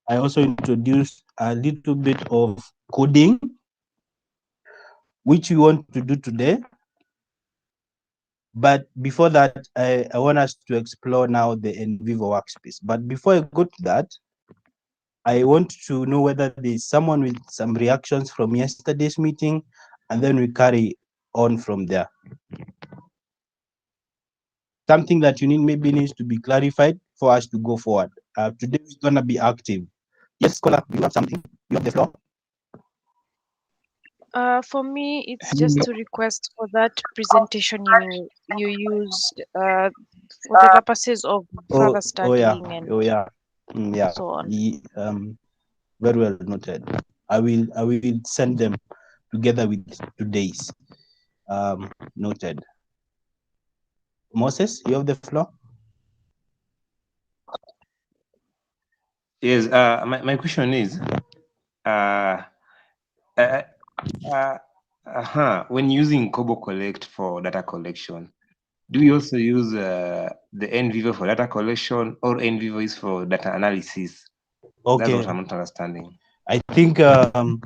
I also introduced a little bit of coding, which we want to do today. But before that, I want us to explore now the Nvivo workspace. But before I go to that, I want to know whether there's someone with some reactions from yesterday's meeting, and then we carry on from there. Something that you need maybe needs to be clarified for us to go forward. Today we're gonna be active. Yes, Scholar, you have something? You have the floor. For me, it's just to request for that presentation you used for the purposes of further studying and Yeah. so on. Very well noted. I will send them together with today's. Noted. Moses, you have the floor. Yes. My question is, when using Kobo Collect for data collection, do you also use the Nvivo for data collection, or Nvivo is for data analysis? Okay. That's what I'm not understanding. I think Thank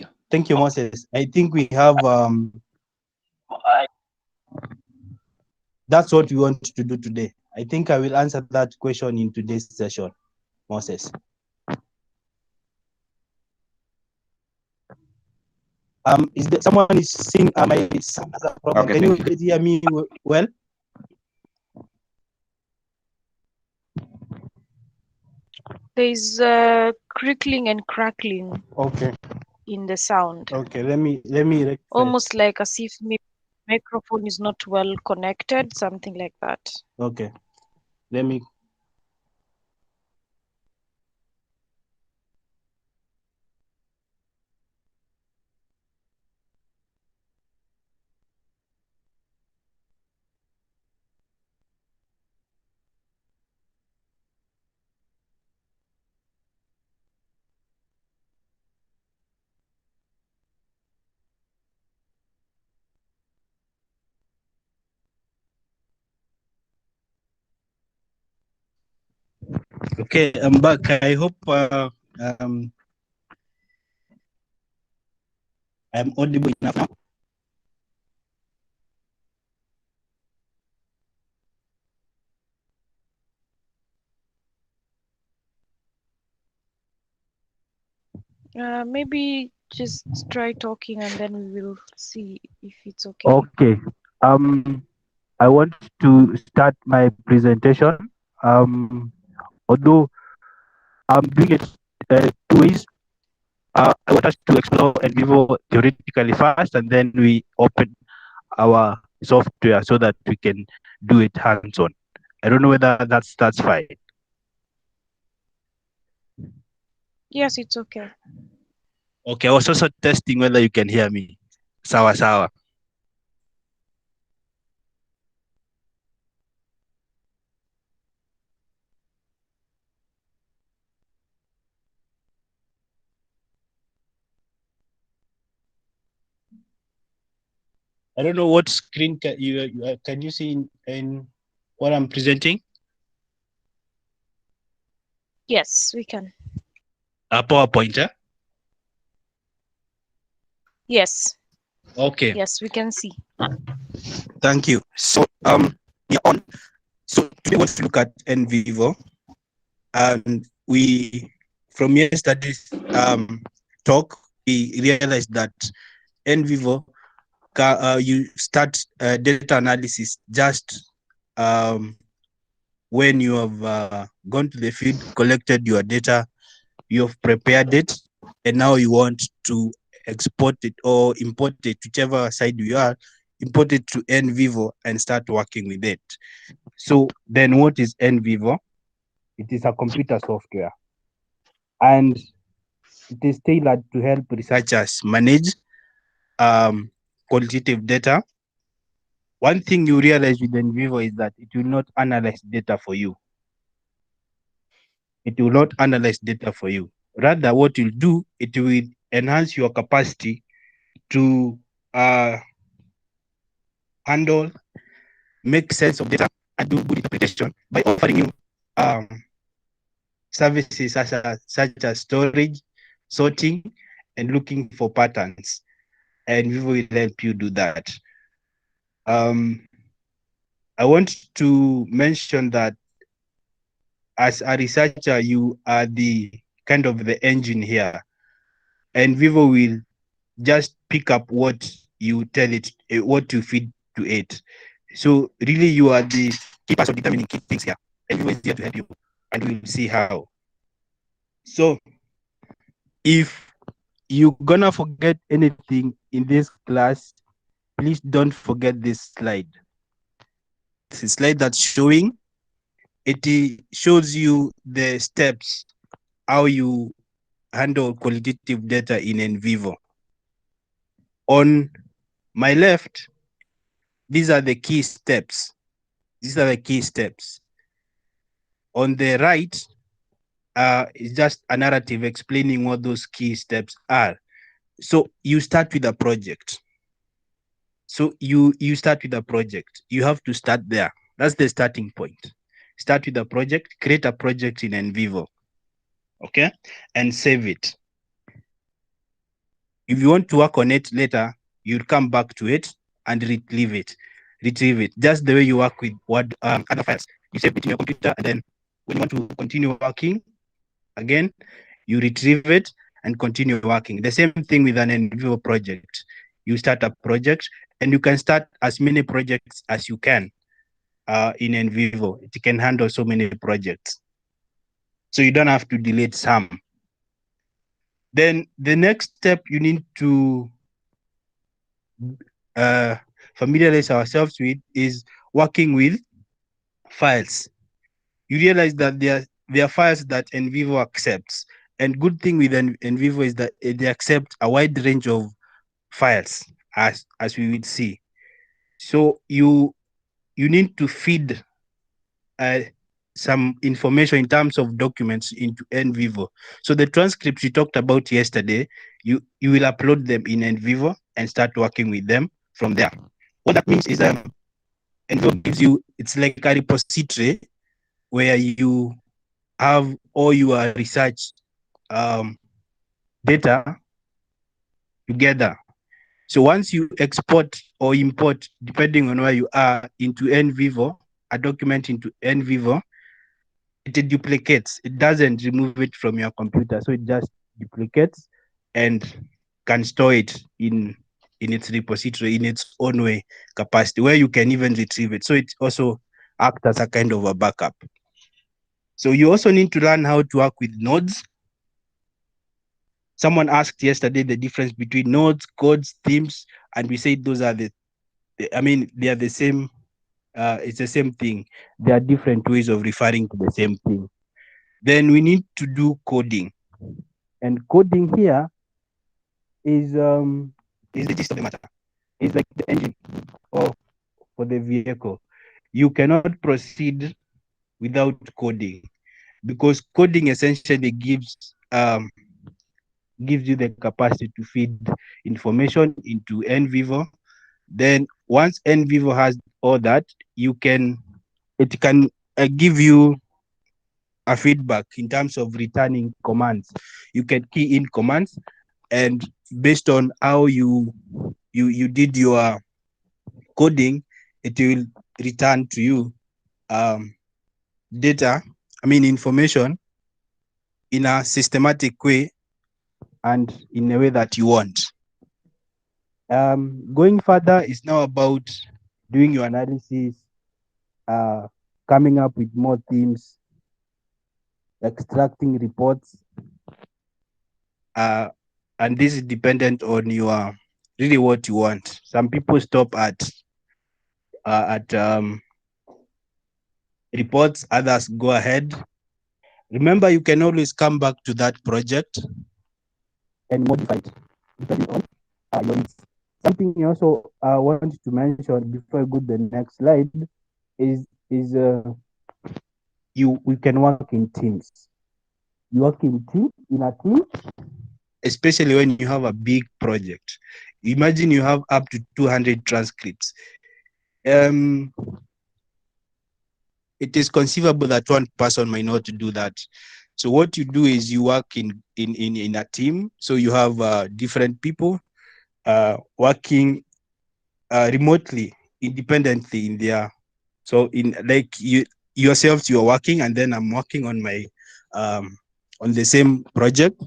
you. Thank you, Moses. I think we have that's what we want to do today. I think I will answer that question in today's session, Moses. Is there someone is seeing my sound as a problem? Okay, Can you thank you. hear me well? There is crickling and crackling Okay. in the sound, Okay. Let me rectify. almost like as if microphone is not well connected, something like that. Okay. Let me. Okay, I'm back. I hope I'm audible enough now. Maybe just try talking and then we will see if it's okay. Okay. I want to start my presentation. Although I'm doing it two ways. I want us to explore Nvivo theoretically first, and then we open our software so that we can do it hands-on. I don't know whether that's fine. Yes, it's okay. Okay, I was also testing whether you can hear me. Sawa sawa. I don't know what screen can you see in what I'm presenting? Yes, we can. A PowerPoint, eh? Yes. Okay. Yes, we can see. Thank you. So we are on. So today we want to look at Nvivo, and we from yesterday's talk we realized that Nvivo you start data analysis just when you have gone to the field, collected your data, you have prepared it, and now you want to export it or import it, whichever side you are, import it to Nvivo and start working with it. So then what is Nvivo? It is a computer software, and it is tailored to help researchers manage qualitative data. One thing you realize with Nvivo is that it will not analyze data for you. It will not analyze data for you. Rather, what you'll do, it will enhance your capacity to handle, make sense of data, and do good interpretation by offering you services such as storage, sorting, and looking for patterns. And Vivo will help you do that. I want to mention that as a researcher, you are the kind of the engine here, and Vivo will just pick up what you tell it, what you feed to it. So really, you are the key person determining key things here, and Vivo is here to help you, and we'll see how. So if you're gonna forget anything in this class, please don't forget this slide. It's a slide that's showing, it shows you the steps, how you handle qualitative data in Nvivo. On my left, these are the key steps. These are the key steps. On the right, is just a narrative explaining what those key steps are. So you start with a project. So you start with a project. You have to start there. That's the starting point. Start with a project, create a project in Nvivo, okay, and save it. If you want to work on it later, you'll come back to it and retrieve it. Just the way you work with other files. You save it in your computer, and then when you want to continue working again, you retrieve it and continue working. The same thing with an Nvivo project. You start a project, and you can start as many projects as you can in Nvivo. It can handle so many projects. So you don't have to delete some. Then the next step you need to familiarize ourselves with is working with files. You realize that there are files that Nvivo accepts. And good thing with Nvivo is that they accept a wide range of files, as we will see. So you need to feed some information in terms of documents into Nvivo. So the transcripts you talked about yesterday, you will upload them in Nvivo and start working with them from there. What that means is Nvivo gives you, it's like a repository where you have all your research data together. So once you export or import, depending on where you are, into Nvivo, a document into Nvivo, it duplicates. It doesn't remove it from your computer. So it just duplicates and can store it in its repository in its own way capacity, where you can even retrieve it. So it also acts as a kind of a backup. So you also need to learn how to work with nodes. Someone asked yesterday the difference between nodes, codes, themes, and we said those are they are the same. It's the same thing. There are different ways of referring to the same thing. Then we need to do coding. And coding here is the gist of the matter. It's like the engine for the vehicle. You cannot proceed without coding, because coding essentially gives you the capacity to feed information into Nvivo. Then once Nvivo has all that, it can give you a feedback in terms of returning commands. You can key in commands, and based on how you did your coding, it will return to you information in a systematic way and in a way that you want. Going further is now about doing your analysis, coming up with more themes, extracting reports, and this is dependent on your really what you want. Some people stop at reports, others go ahead. Remember, you can always come back to that project and modify it depending on your needs. Something you also want to mention before I go to the next slide is we can work in teams. You work in a team, especially when you have a big project. Imagine you have up to 200 transcripts. It is conceivable that one person might not do that. So what you do is you work in a team. So you have different people working remotely, independently in their. So in like you yourselves, you are working, and then I'm working on my on the same project.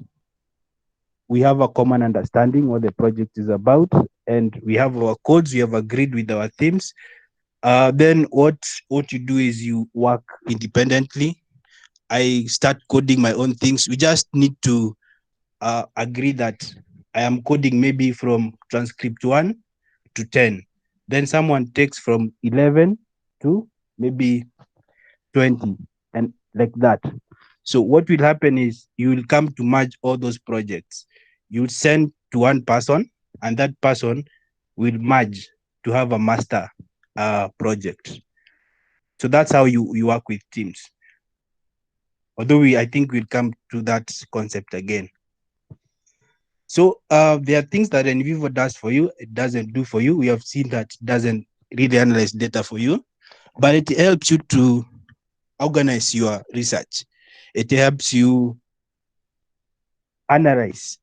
We have a common understanding what the project is about, and we have our codes. We have agreed with our themes. Then what you do is you work independently. I start coding my own things. We just need to agree that I am coding maybe from transcript 1 to 10. Then someone takes from 11 to maybe 20, and like that. So what will happen is you will come to merge all those projects. You send to one person, and that person will merge to have a master project. So that's how you work with teams. Although I think we'll come to that concept again. So there are things that Nvivo does for you, it doesn't do for you. We have seen that it doesn't really analyze data for you, but it helps you to organize your research. It helps you analyze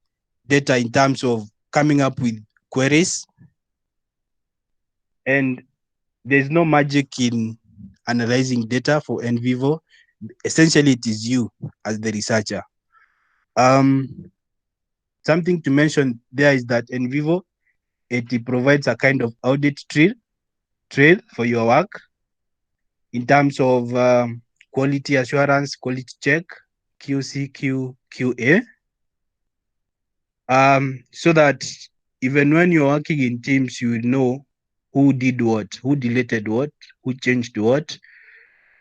data in terms of coming up with queries. And there's no magic in analyzing data for Nvivo. Essentially, it is you as the researcher. Something to mention there is that Nvivo, it provides a kind of audit trail for your work in terms of quality assurance, quality check, QC, QA, so that even when you're working in teams, you will know who did what, who deleted what, who changed what.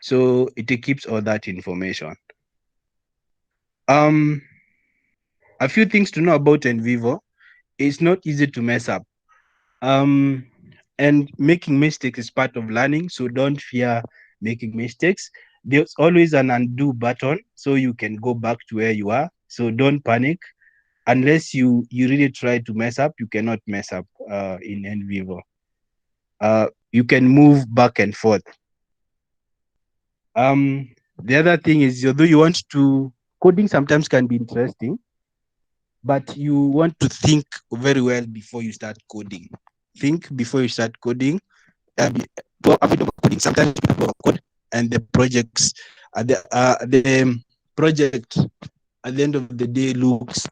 So it keeps all that information. A few things to know about Nvivo. It's not easy to mess up. And making mistakes is part of learning, so don't fear making mistakes. There's always an undo button, so you can go back to where you are. So don't panic. Unless you really try to mess up, you cannot mess up in Nvivo. You can move back and forth. The other thing is, although you want to, coding sometimes can be interesting, but you want to think very well before you start coding. Think before you start coding. To avoid overcoding, sometimes people overcode, and the projects, the project at the end of the day looks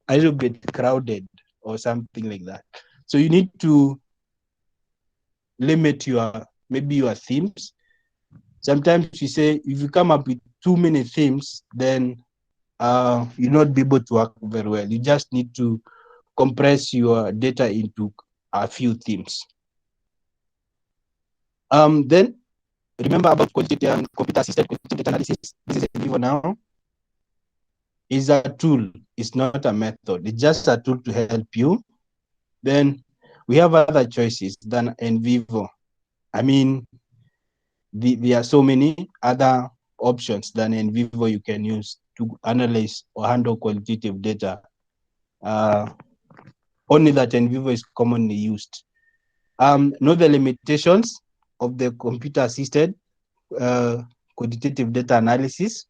a little bit crowded or something like that. So you need to limit maybe your themes. Sometimes you say if you come up with too many themes, then you'll not be able to work very well. You just need to compress your data into a few themes. Then remember about qualitative and computer-assisted qualitative data analysis. This is Nvivo now. Is a tool. It's not a method. It's just a tool to help you. Then we have other choices than Nvivo. I mean, there are so many other options than Nvivo you can use to analyze or handle qualitative data. Only that Nvivo is commonly used. Know the limitations of the computer-assisted quantitative data analysis.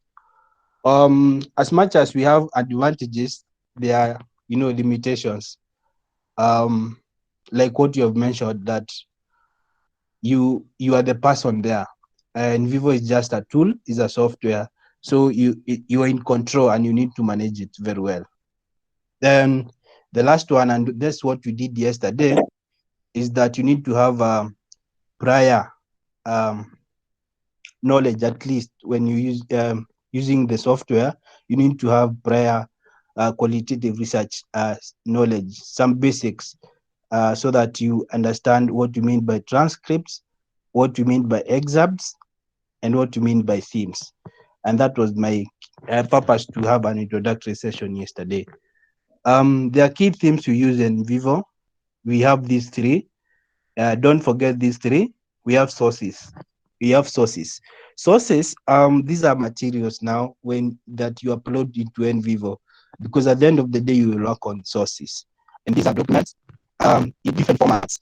As much as we have advantages, there are limitations. Like what you have mentioned, that you are the person there, and Vivo is just a tool, is a software. So you are in control and you need to manage it very well. Then the last one, and that's what we did yesterday, is that you need to have prior knowledge. At least when you use using the software, you need to have prior qualitative research knowledge, some basics, so that you understand what you mean by transcripts, what you mean by excerpts, and what you mean by themes. And that was my purpose to have an introductory session yesterday. There are key themes we use in Vivo. We have these three. Don't forget these three. We have sources. Sources, these are materials now that you upload into Nvivo, because at the end of the day, you will work on sources. And these are documents in different formats.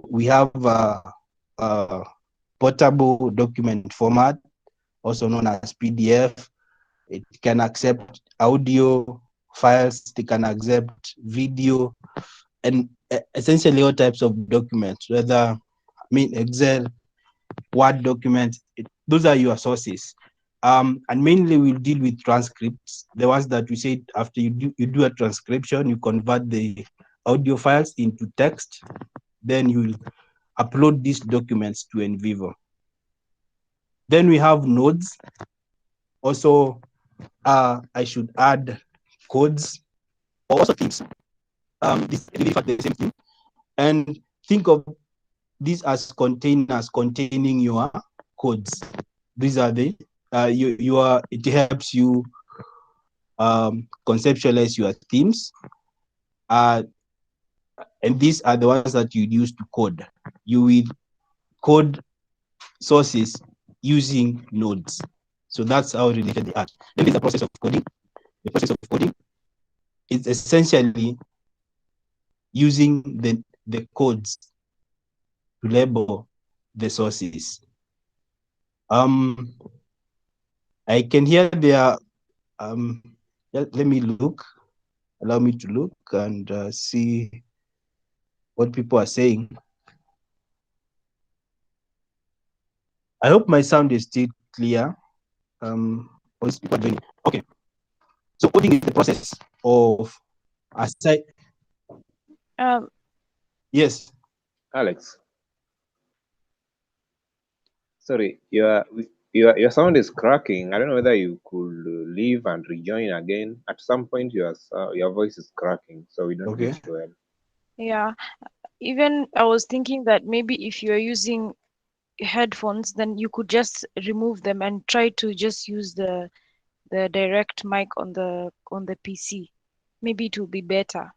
We have portable document format, also known as PDF. It can accept audio files, it can accept video, and essentially all types of documents, whether Excel, Word documents, those are your sources. And mainly we'll deal with transcripts, the ones that we said after you do a transcription, you convert the audio files into text, then you will upload these documents to Nvivo. Then we have nodes. Also, I should add codes, also themes. This really fact the same thing. And think of these as containers containing your codes. These are the it helps you conceptualize your themes. And these are the ones that you use to code. You will code sources using nodes. So that's how related they are. Then there's the process of coding. The process of coding is essentially using the codes to label the sources. I can hear there. Let me look. Allow me to look and see what people are saying. I hope my sound is still clear. Okay. So coding is the process of aside. Yes. Alex, sorry, your sound is cracking. I don't know whether you could leave and rejoin again. At some point, your voice is cracking, so we don't get you well. Yeah, even I was thinking that maybe if you're using headphones, then you could just remove them and try to just use the direct mic on the PC. Maybe it will be better.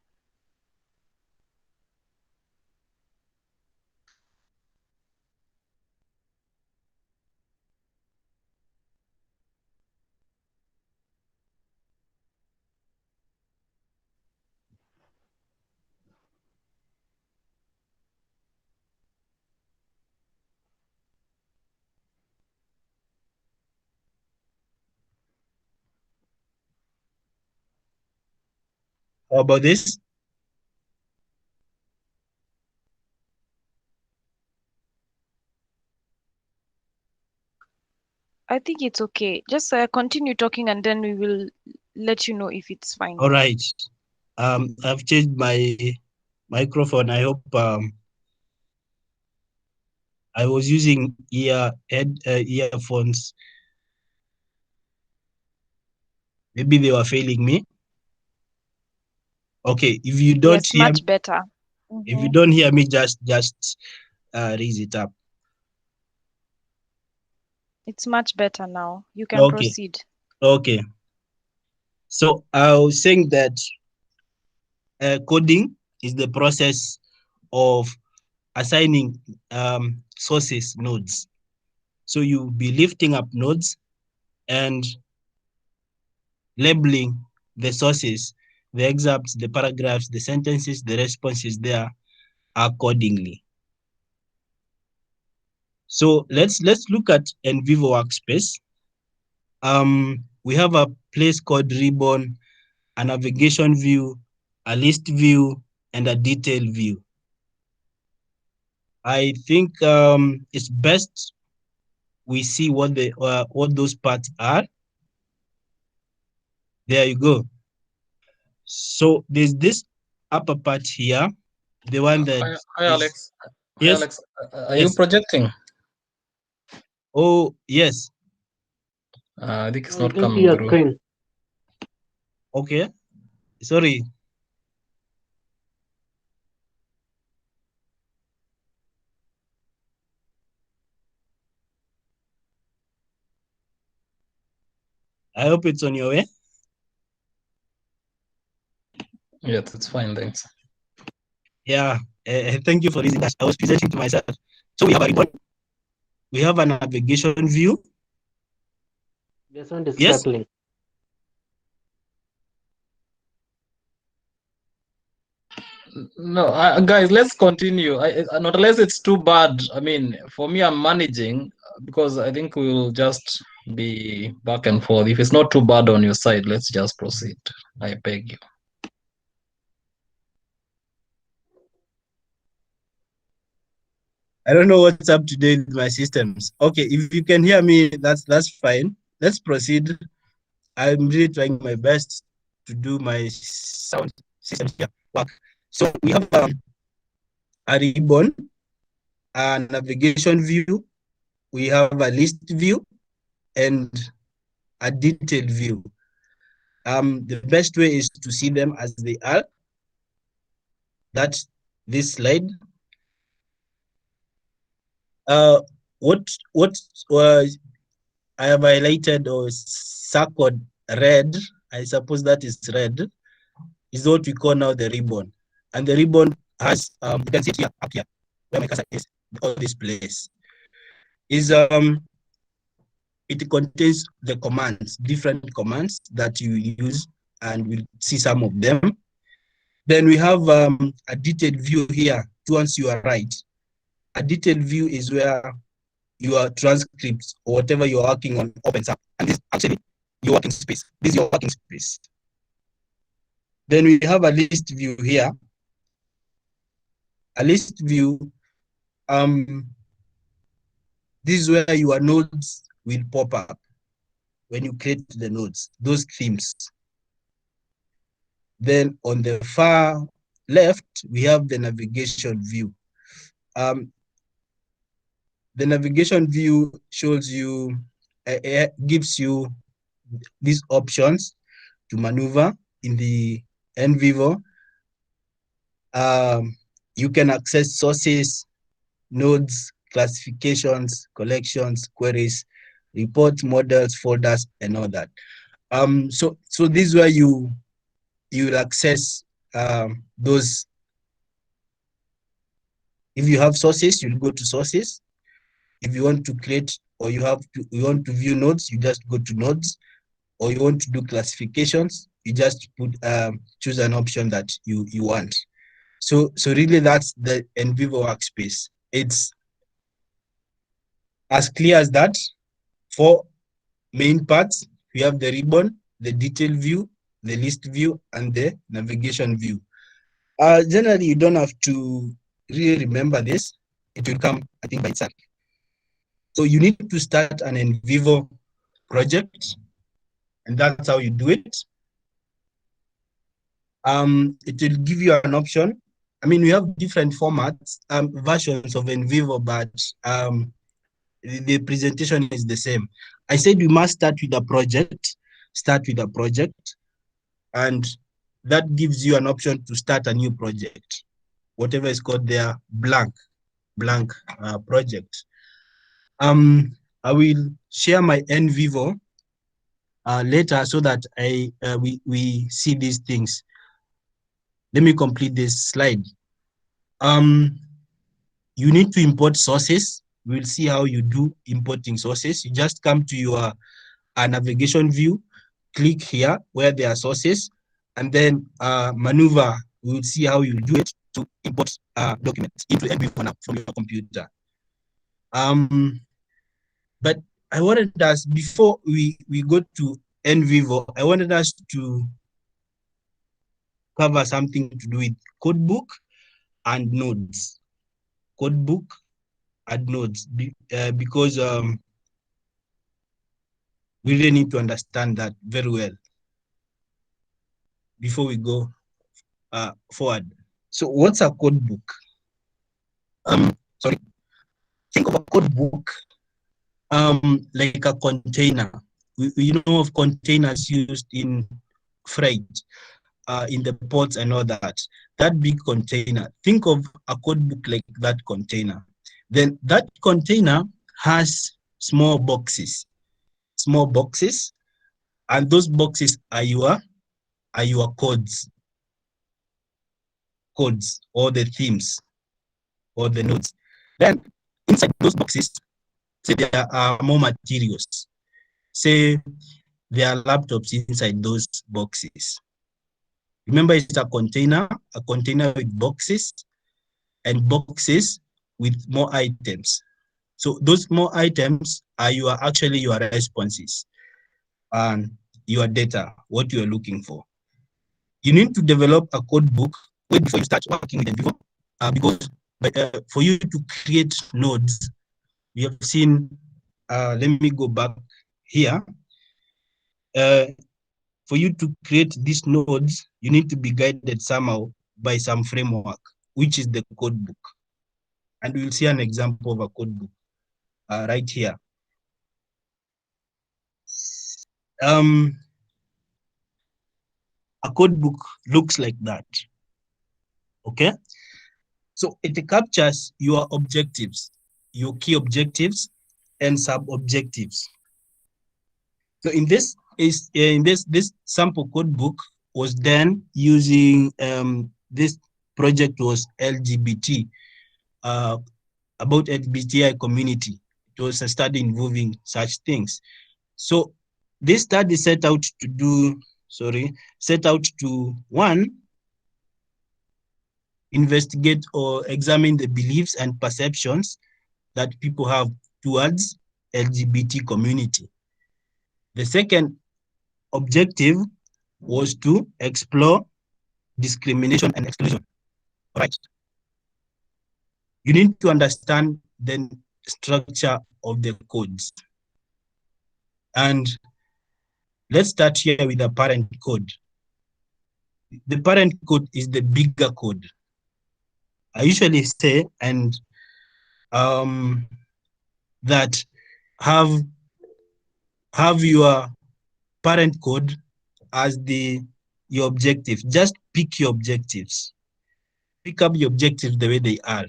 How about this? I think it's okay. Just continue talking and then we will let you know if it's fine. All right. I've changed my microphone. I hope I was using earphones. Maybe they were failing me. Okay, if you don't Yes, hear much better. if you don't hear me, just raise it up. It's much better now. You can Okay. proceed. Okay. So I was saying that coding is the process of assigning sources nodes. So you'll be lifting up nodes and labeling the sources, the excerpts, the paragraphs, the sentences, the responses there accordingly. So let's look at Nvivo Workspace. We have a place called ribbon, a navigation view, a list view, and a detail view. I think it's best we see what those parts are. There you go. So there's this upper part here, the one that Hi, Alex. Yes. Hi, Alex. Are you projecting? Oh, yes. I think it's not coming through. Okay. Sorry. I hope it's on your way. Yes, it's fine, thanks. Yeah, thank you for raising that. I was presenting to myself. So we have a ribbon. We have a navigation view. The sound is Yes. crackling. No, guys, let's continue. Not unless it's too bad. I mean, for me, I'm managing because I think we'll just be back and forth. If it's not too bad on your side, let's just proceed. I beg you. I don't know what's up today with my systems. Okay, if you can hear me, that's fine. Let's proceed. I'm really trying my best to do my sound systems here work. So we have a ribbon, a navigation view, we have a list view, and a detailed view. The best way is to see them as they are. That's this slide. What was I have highlighted or circled red, I suppose that is red, is what we call now the ribbon. And the ribbon has, you can see it here, up here, where my cursor is, all this place. Is it contains the commands, different commands that you use, and we'll see some of them. Then we have a detailed view here towards your right. A detailed view is where your transcripts or whatever you're working on opens up. And this actually your working space. This is your working space. Then we have a list view here. A list view, this is where your nodes will pop up when you create the nodes, those themes. Then on the far left, we have the navigation view. The navigation view shows you, gives you these options to maneuver in the Nvivo. You can access sources, nodes, classifications, collections, queries, reports, models, folders, and all that. So this is where you will access those. If you have sources, you'll go to sources. If you want to create or you want to view nodes, you just go to nodes. Or you want to do classifications, you just put choose an option that you want. So really that's the Nvivo workspace. It's as clear as that. Four main parts. We have the ribbon, the detail view, the list view, and the navigation view. Generally, you don't have to really remember this. It will come, I think, by itself. So you need to start an Nvivo project, and that's how you do it. It will give you an option. I mean, we have different formats, versions of Nvivo, but the presentation is the same. I said we must start with a project, and that gives you an option to start a new project, whatever is called their blank project. I will share my Nvivo later so that we see these things. Let me complete this slide. You need to import sources. We'll see how you do importing sources. You just come to your navigation view, click here where there are sources, and then maneuver. We'll see how you do it to import documents into Nvivo from your computer. But I wanted us, before we go to Nvivo, I wanted us to cover something to do with codebook and nodes. Codebook and nodes, because we really need to understand that very well before we go forward. So what's a codebook? Sorry, think of a codebook like a container. We know of containers used in freight, in the ports and all that. That big container, think of a codebook like that container. Then that container has small boxes, and those boxes are your codes or the themes or the nodes. Then inside those boxes, say there are more materials. Say there are laptops inside those boxes. Remember, it's a container with boxes and boxes with more items. So those more items are actually your responses and your data, what you are looking for. You need to develop a code book way before you start working with Nvivo, because for you to create nodes, we have seen, let me go back here. For you to create these nodes, you need to be guided somehow by some framework, which is the code book. And we'll see an example of a code book right here. A code book looks like that. Okay? So it captures your objectives, your key objectives and sub-objectives. So in this sample code book was done using this project was LGBT, about LGBTI community. It was a study involving such things. So this study set out to one, investigate or examine the beliefs and perceptions that people have towards LGBT community. The second objective was to explore discrimination and exclusion. Right. You need to understand the structure of the codes. And let's start here with the parent code. The parent code is the bigger code. I usually say that have your parent code as your objective. Just pick your objectives. Pick up your objectives the way they are.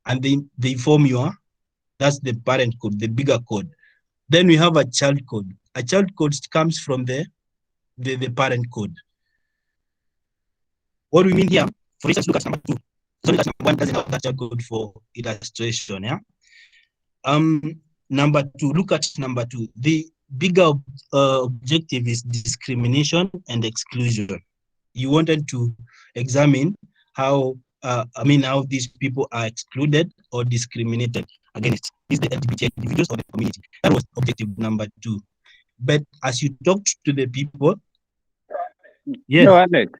And they form that's the parent code, the bigger code. Then we have a child code. A child code comes from the parent code. What do we mean here? For instance, look at number 2. Sorry, that's number 1 doesn't have that child code for illustration. Yeah. Number 2. Look at number 2. The bigger objective is discrimination and exclusion. You wanted to examine how these people are excluded or discriminated against. Is the LGBT individuals or the community? That was objective number 2. But as you talked to the people, yes. No, Alex.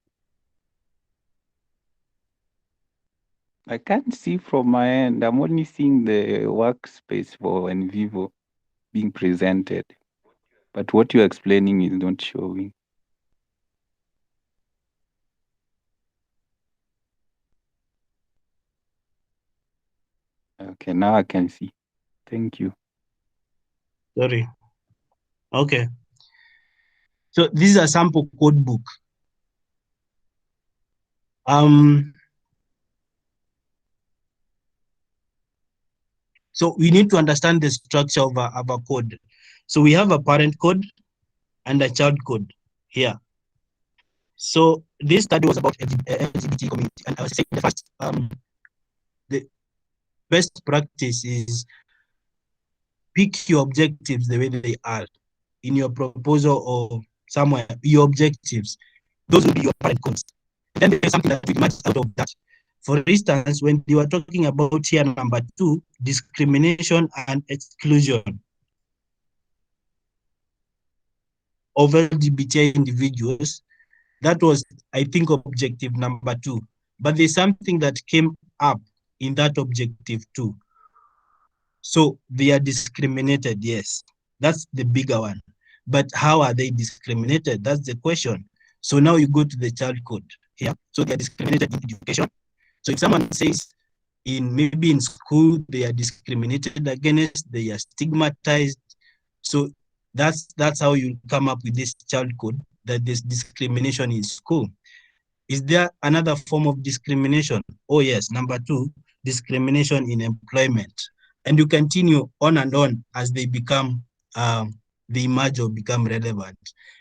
I can't see from my end. I'm only seeing the workspace for Nvivo being presented. But what you're explaining is not showing. Okay, now I can see. Thank you. Sorry. Okay. So this is a sample code book. So we need to understand the structure of our code. So we have a parent code and a child code here. So this study was about LGBT community, and I was saying the best practice is pick your objectives the way they are in your proposal or somewhere. Your objectives, those will be your parent codes. Then there's something that will emerge out of that. For instance, when you are talking about here number 2, discrimination and exclusion of LGBT individuals, that was, I think, objective number 2. But there's something that came up in that objective 2. So they are discriminated, yes. That's the bigger one. But how are they discriminated? That's the question. So now you go to the child code here. So they are discriminated in education. So if someone says maybe in school they are discriminated against, they are stigmatized. So that's how you come up with this child code, that there's discrimination in school. Is there another form of discrimination? Oh yes, number 2, discrimination in employment. And you continue on and on as they become, they emerge or become relevant.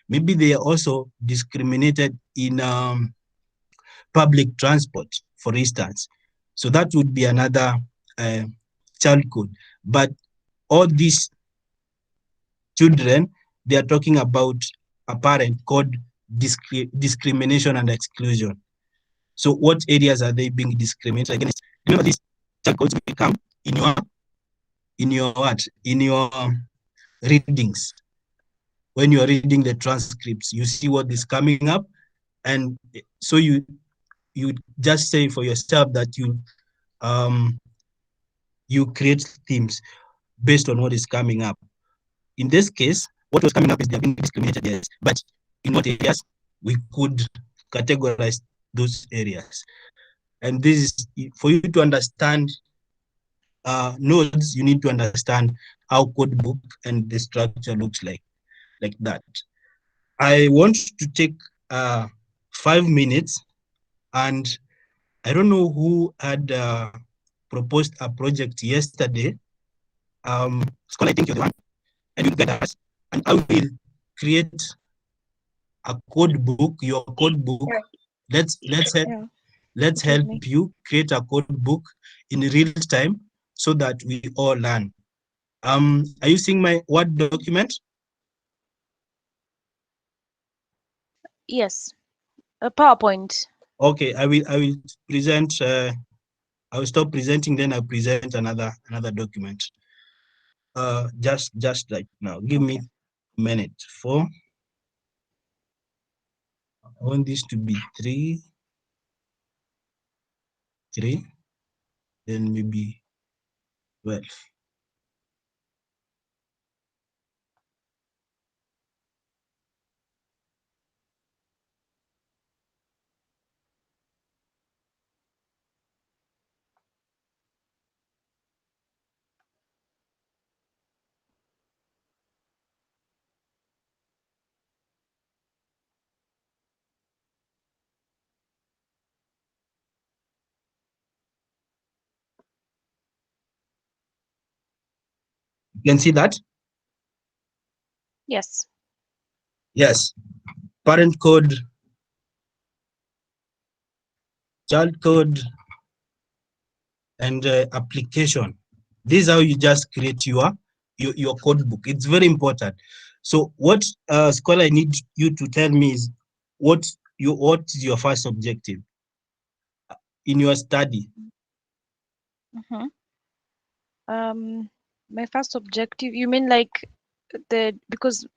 Maybe they are also discriminated in public transport, for instance. So that would be another child code. But all these children, they are talking about a parent code discrimination and exclusion. So what areas are they being discriminated against? Remember, these check codes will come in your what? In your readings. When you are reading the transcripts, you see what is coming up, and so you just say for yourself that you create themes based on what is coming up. In this case, what was coming up is they are being discriminated, yes, but in what areas we could categorize those areas. And this is for you to understand nodes, you need to understand how code book and the structure looks like that. I want to take 5 minutes, and I don't know who had proposed a project yesterday. Scholar, I think you're the one, and you guide us, and I will create a code book, your code book. Let's help you create a code book in real time so that we all learn. Are you seeing my Word document? Yes, a PowerPoint. Okay, I will present. I will stop presenting, then I'll present another document. Just right now. Give me a minute. I want this to be three, then maybe 12. You can see that? Yes. Yes. Parent code, child code, and application. This is how you just create your code book. It's very important. So what Scholar, I need you to tell me is what is your first objective in your study? My first objective, you mean like because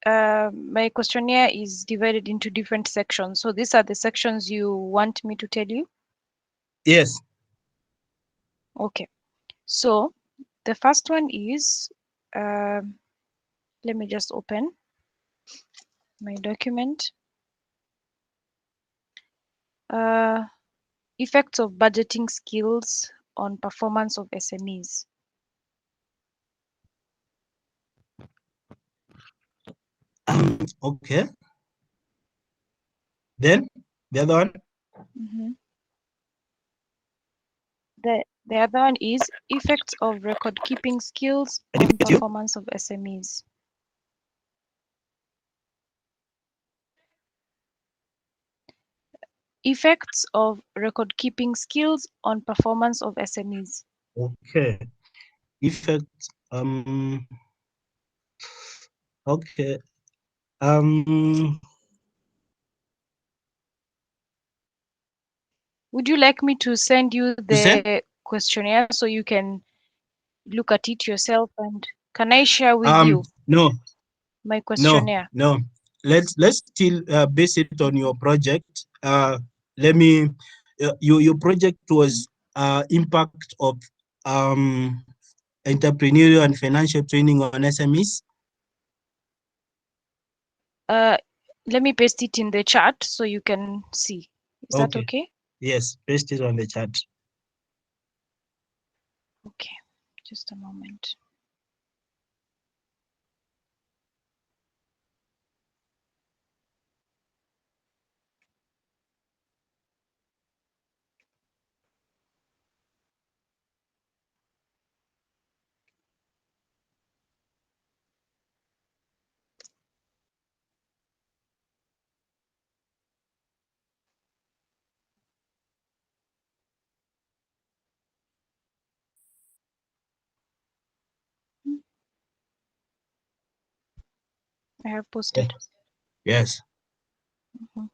my questionnaire is divided into different sections. So these are the sections you want me to tell you? Yes. Okay. So the first one is, let me just open my document. Effects of budgeting skills on performance of SMEs. Okay. Then the other one? The other one is effects of record keeping skills on performance of SMEs. Effects of record keeping skills on performance of SMEs. Okay. Effects. Okay. Would you like me to send you the questionnaire so you can look at it yourself, and can I share with you? No. My questionnaire. No. Let's still base it on your project. Let me. Your project was impact of entrepreneurial and financial training on SMEs. Let me paste it in the chat so you can see. Is that okay? Yes, paste it on the chat. Okay, just a moment. I have posted. Yes. Mhm.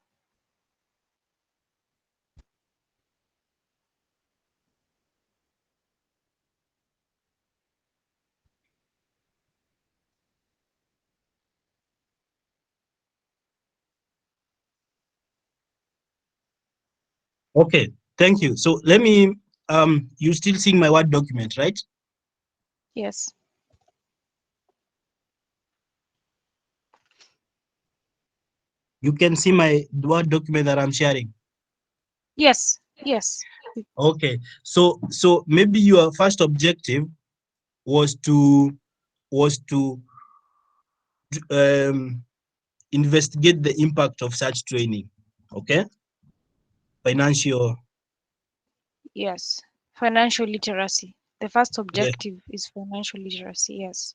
Okay, thank you. So let me, you still seeing my Word document, right? Yes. You can see my Word document that I'm sharing. Yes. Yes. Okay, so maybe your first objective was to investigate the impact of such training. Okay, financial. Yes. Financial literacy. The first Yeah. objective is financial literacy. Yes.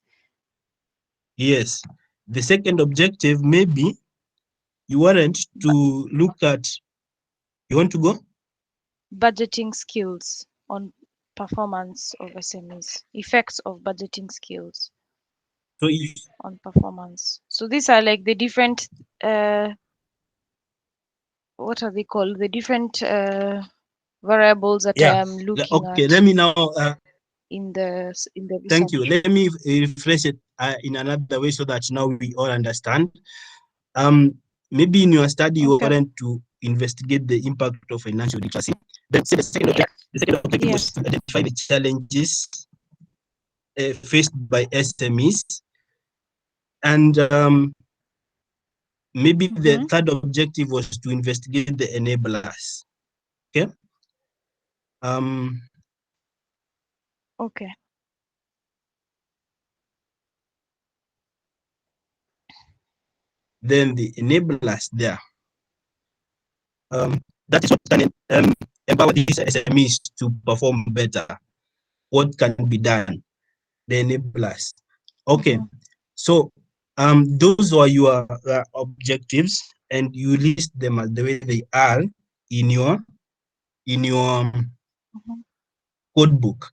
Yes. The second objective, maybe you wanted to look at. You want to go? Budgeting skills on performance of SMEs. Effects of budgeting skills So if, on performance. So these are like the different what are they called? The different variables that I yeah. am looking Okay. at Let me now. in the Thank you. research. Let me rephrase it in another way so that now we all understand. Um, Maybe in your study you Okay. wanted to investigate the impact of financial literacy. Then say the second objective was Yes. to identify the challenges faced by SMEs, and maybe the Mm-hmm. third objective was to investigate the enablers. Okay. Um, Okay. then the enablers there. That is what can empower these SMEs to perform better. What can be done? The enablers. Okay. Mm-hmm. So those were your objectives, and you list them as the way they are in your Mm-hmm. code book.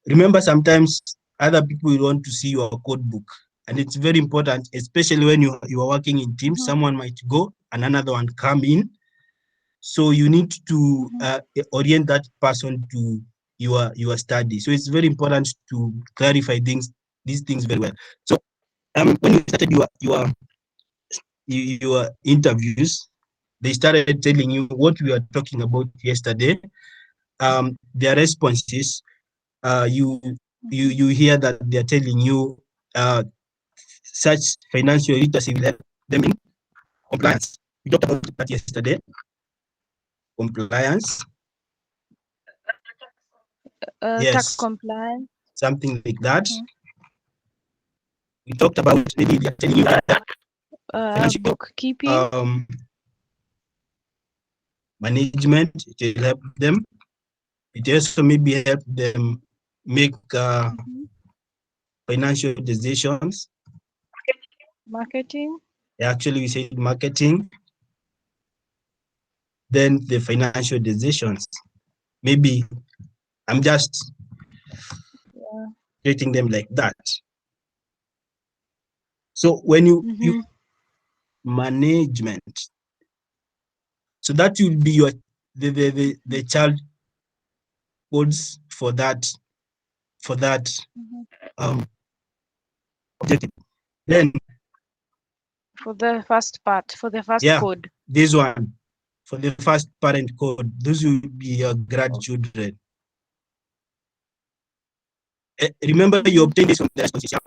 Remember, sometimes other people will want to see your code book, and it's very important, especially when you are working in teams. Mm-hmm. Someone might go and another one come in, so you need to Mm-hmm. orient that person to your study. So it's very important to clarify these things very well. So when you started your interviews, they started telling you what we were talking about yesterday. Their responses, you Mm-hmm. you hear that they're telling you uh, such financial literacy will help them in compliance. We talked about that yesterday. Compliance, Tax yes, compliance. something like that. Mm-hmm. We talked about maybe they're telling you that financial Bookkeeping. management, it will help them. It also maybe help them make Mm-hmm. financial decisions. Marketing. Actually, we said marketing, then the financial decisions. Maybe I'm just Yeah. treating them like that. So when you Mm-hmm. management, so that will be your the child codes for that Mm-hmm. um objective. Then For the first part, for the first yeah, code. this one for the first parent code, those will be your grandchildren. Remember, you Mm-hmm. obtain this from the responses.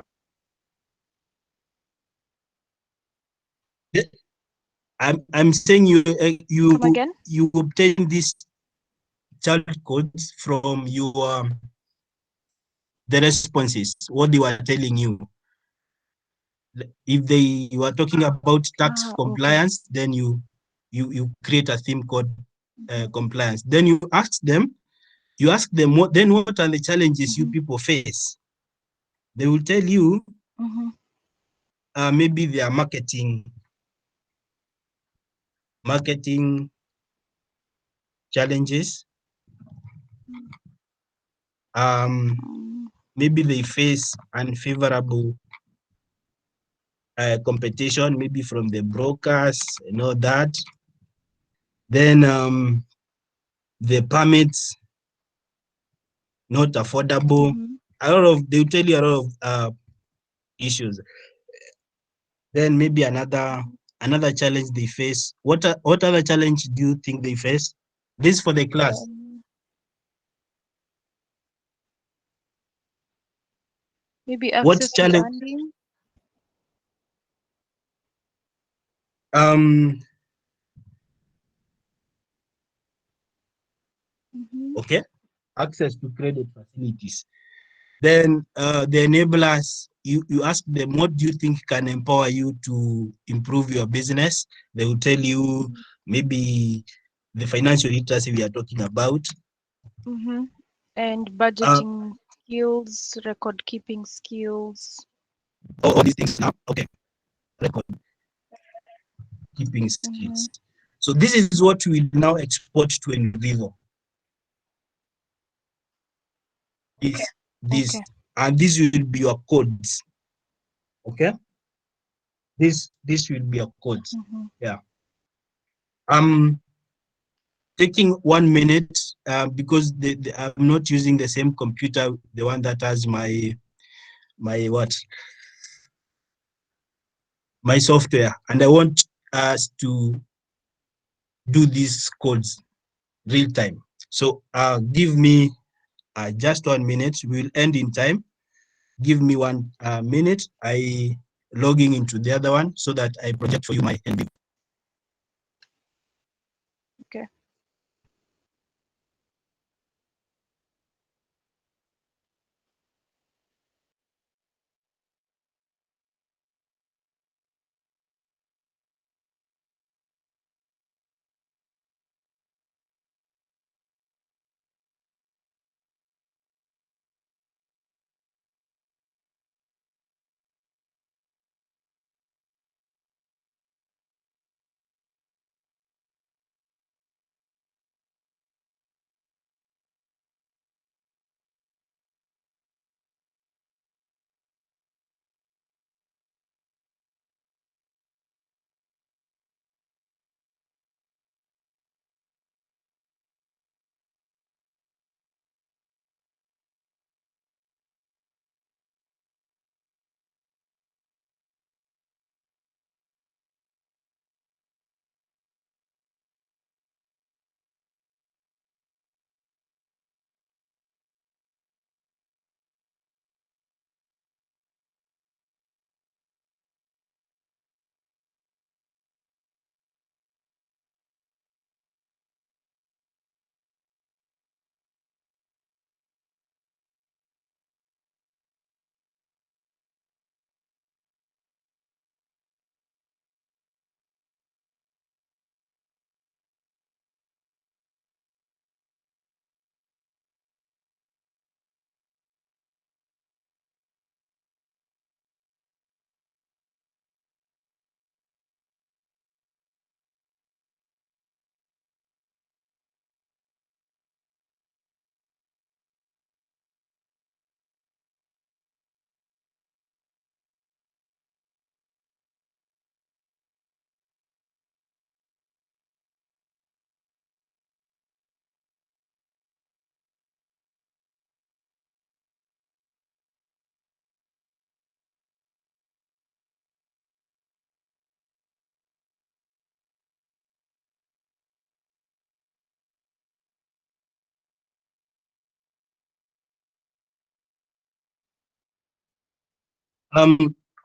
Yeah? I'm saying Come again. you obtain these child codes from your the responses, what they were telling you. If they were talking about tax Okay. compliance, then you create a theme called Mm-hmm. compliance. Then you ask them what are the challenges you Mm-hmm. people face. They will tell you Mm-hmm. maybe their marketing challenges. Um, Mm-hmm. Maybe they face unfavorable competition, maybe from the brokers and all that. Then the permits not affordable. A lot of, they'll tell you a lot of issues. Then maybe another challenge they face. What other challenge do you think they face? This for the class. Maybe What access to challenge? funding. Okay, access to credit facilities. Then the enablers, you ask them, what do you think can empower you to improve your business? They will tell you maybe the financial literacy we are talking about. And budgeting skills, record keeping skills. All these things now. Okay, record keeping skills. So this is what we now export to Nvivo. This and this will be your codes. Okay, this will be your codes. Yeah. Taking 1 minute because I'm not using the same computer, the one that has my software, and I want us to do these codes real time. So give me just 1 minute. We'll end in time. Give me 1 minute. I logging into the other one so that I project for you my Nvivo. Okay.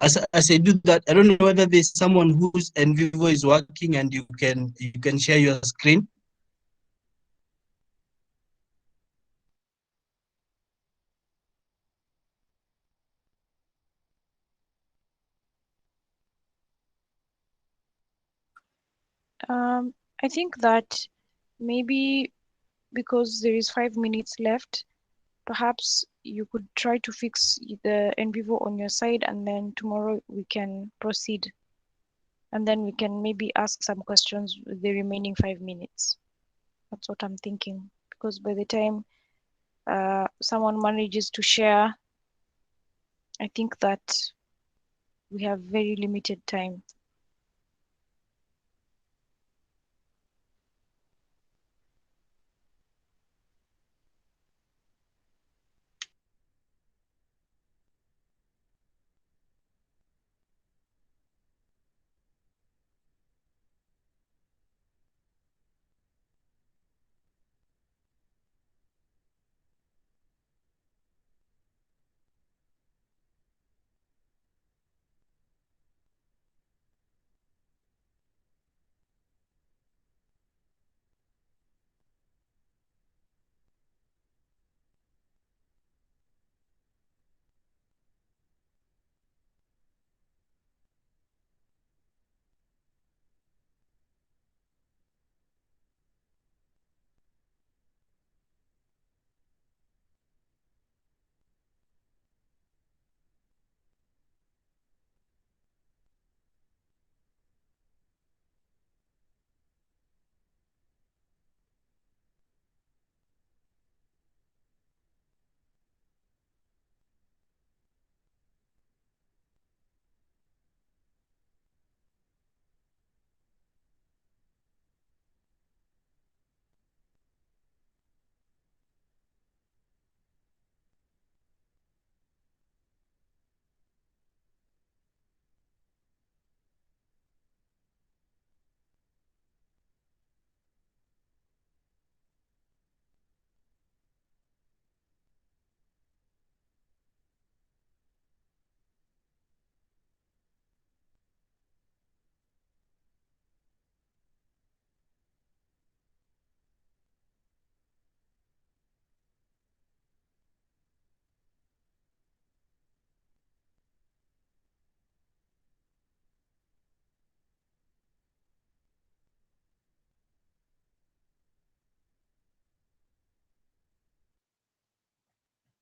As I do that, I don't know whether there's someone whose Nvivo is working and you can share your screen. I think that maybe because there is 5 minutes left, perhaps you could try to fix the Nvivo on your side, and then tomorrow we can proceed. And then we can maybe ask some questions with the remaining 5 minutes. That's what I'm thinking. Because by the time someone manages to share, I think that we have very limited time.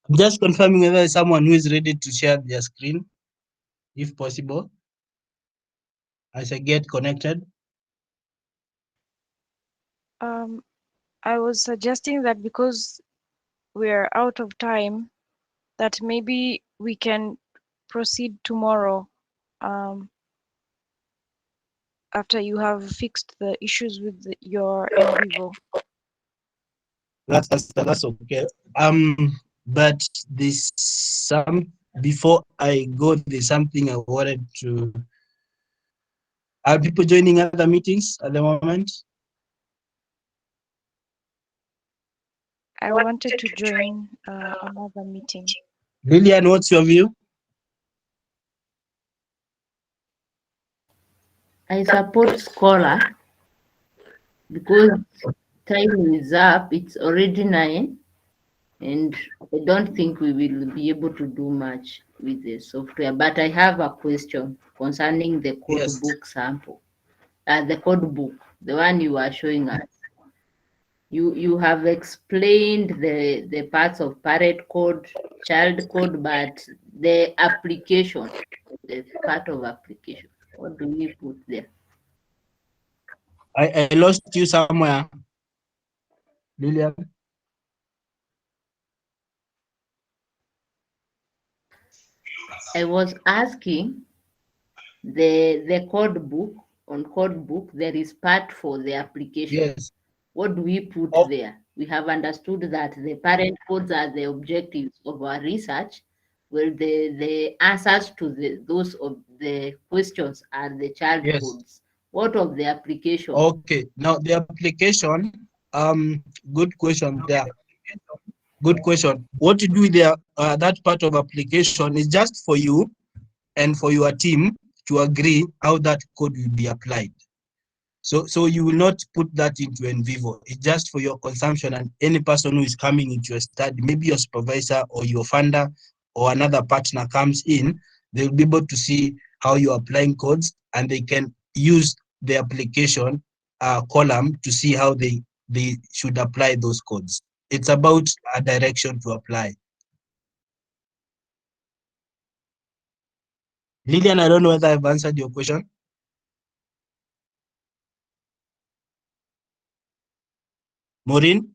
I'm just confirming whether there's someone who is ready to share their screen, if possible, as I get connected. I was suggesting that because we're out of time, that maybe we can proceed tomorrow, after you have fixed the issues with your Nvivo. That's okay. But this some before I go, there's something I wanted to. Are people joining other meetings at the moment? I wanted to join another meeting. Lillian, what's your view? I support Scholar because time is up. It's already 9, and I don't think we will be able to do much with the software. But I have a question concerning the code Yes. book sample. The code book, the one you are showing us. You have explained the parts of parent code, child code, but the application, the part of application, what do we put there? I lost you somewhere, Lillian. I was asking the code book, on code book, there is part for the application. Yes. What do we put there? We have understood that the parent codes are the objectives of our research, where the answers to those of the questions are the child Yes. codes. What of the application? Okay. Now the application. Good question there. Good question. What you do with that part of application is just for you and for your team to agree how that code will be applied. So you will not put that into Nvivo. It's just for your consumption and any person who is coming into your study, maybe your supervisor or your funder or another partner comes in, they'll be able to see how you're applying codes and they can use the application column to see how they should apply those codes. It's about a direction to apply. Lillian, I don't know whether I've answered your question. Maureen?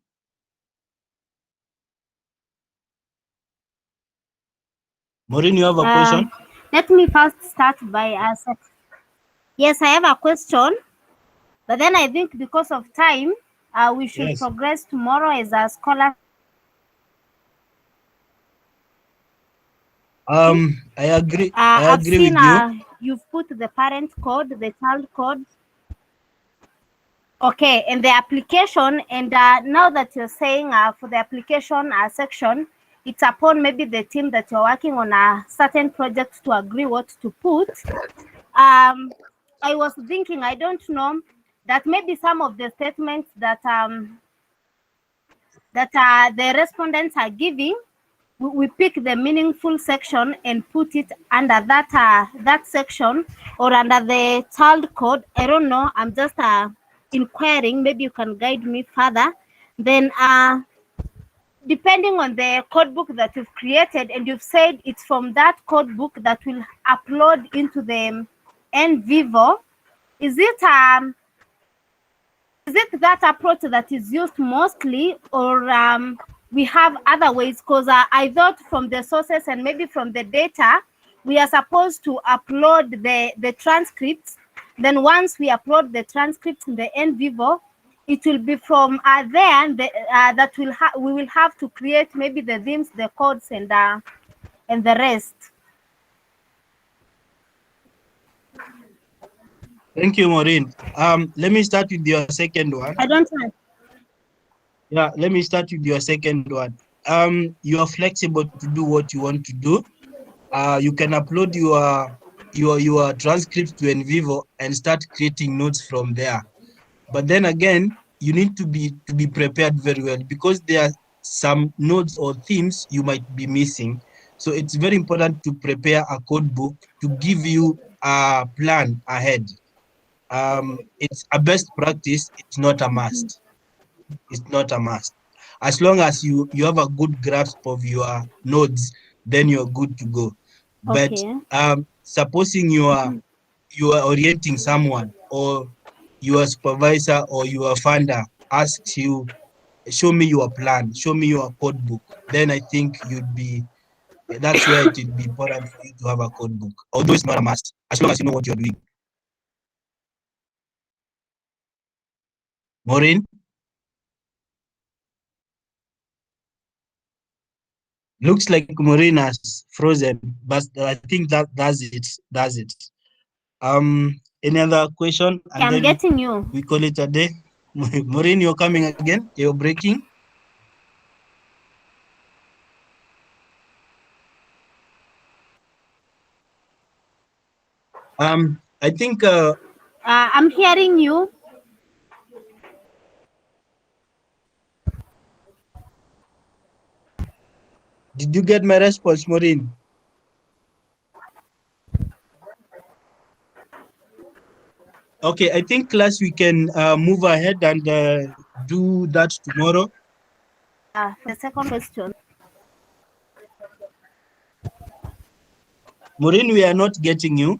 Maureen, you have a question? Let me first start by asking. Yes, I have a question, but then I think because of time, we should Yes. progress tomorrow as a scholar. I agree. I I've agree seen with you. you've put the parent code, the child code. Okay, and the application, and now that you're saying for the application section, it's upon maybe the team that you're working on a certain project to agree what to put. I was thinking, I don't know, that maybe some of the statements that the respondents are giving, we pick the meaningful section and put it under that section or under the child code. I don't know. I'm just inquiring. Maybe you can guide me further. Then depending on the code book that you've created, and you've said it's from that code book that will upload into the Nvivo, is it that approach that is used mostly, or we have other ways? Because I thought from the sources and maybe from the data, we are supposed to upload the transcripts. Then once we upload the transcripts in the Nvivo, it will be from there, and that we will have to create maybe the themes, the codes, and the rest. Thank you, Maureen. Let me start with your second one. I don't know. Yeah, let me start with your second one. You are flexible to do what you want to do. You can upload your transcripts to Nvivo and start creating notes from there. But then again, you need to be prepared very well, because there are some nodes or themes you might be missing. So it's very important to prepare a code book to give you a plan ahead. It's a best practice. It's not a must. It's not a must. As long as you have a good grasp of your nodes, then you're good to go. But Okay. supposing you are orienting someone, or your supervisor or your funder asks you, show me your plan, show me your code book, then I think that's where it would be important for you to have a code book. Although it's not a must, as long as you know what you're doing. Maureen? Looks like Maureen has frozen, but I think that's it. That's it. Any other question? And I'm then getting you. we call it a day. Maureen, you're coming again? You're breaking? I think I'm hearing you. did you get my response, Maureen? Okay, I think class, we can move ahead and do that tomorrow. The second question. Maureen, we are not getting you.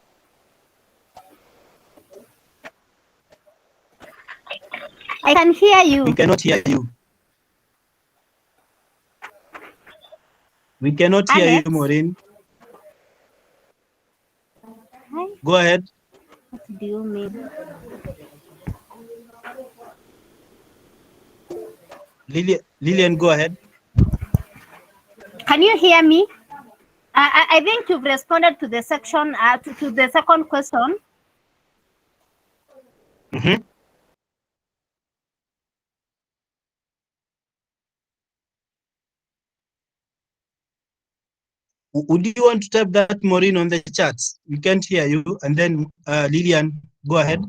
I can hear you. We cannot hear you. We cannot hear Alex? you, Maureen. Hi. Go ahead. What do you mean? Lillian, go ahead. Can you hear me? I think you've responded to the section, to the second question. Mm-hmm. Would you want to type that, Maureen, on the chats? We can't hear you. And then Lillian, go ahead.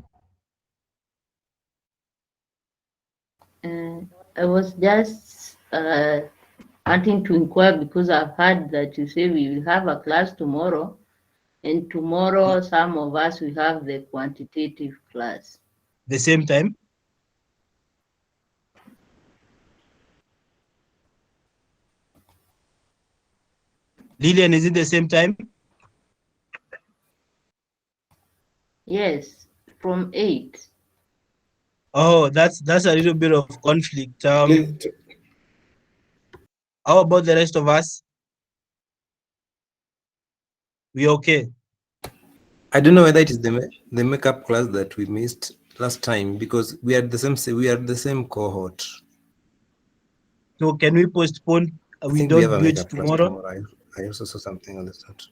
I was just wanting to inquire, because I've heard that you say we will have a class tomorrow, and tomorrow some of us will have the quantitative class. The same time? Lillian, is it the same time? Yes, from 8. Oh, that's a little bit of conflict. How about the rest of us? We okay? I don't know whether it is the makeup class that we missed last time, because we are the same cohort. So can we postpone? I We think we have don't a do it makeup class tomorrow. tomorrow. I also saw something on the chat.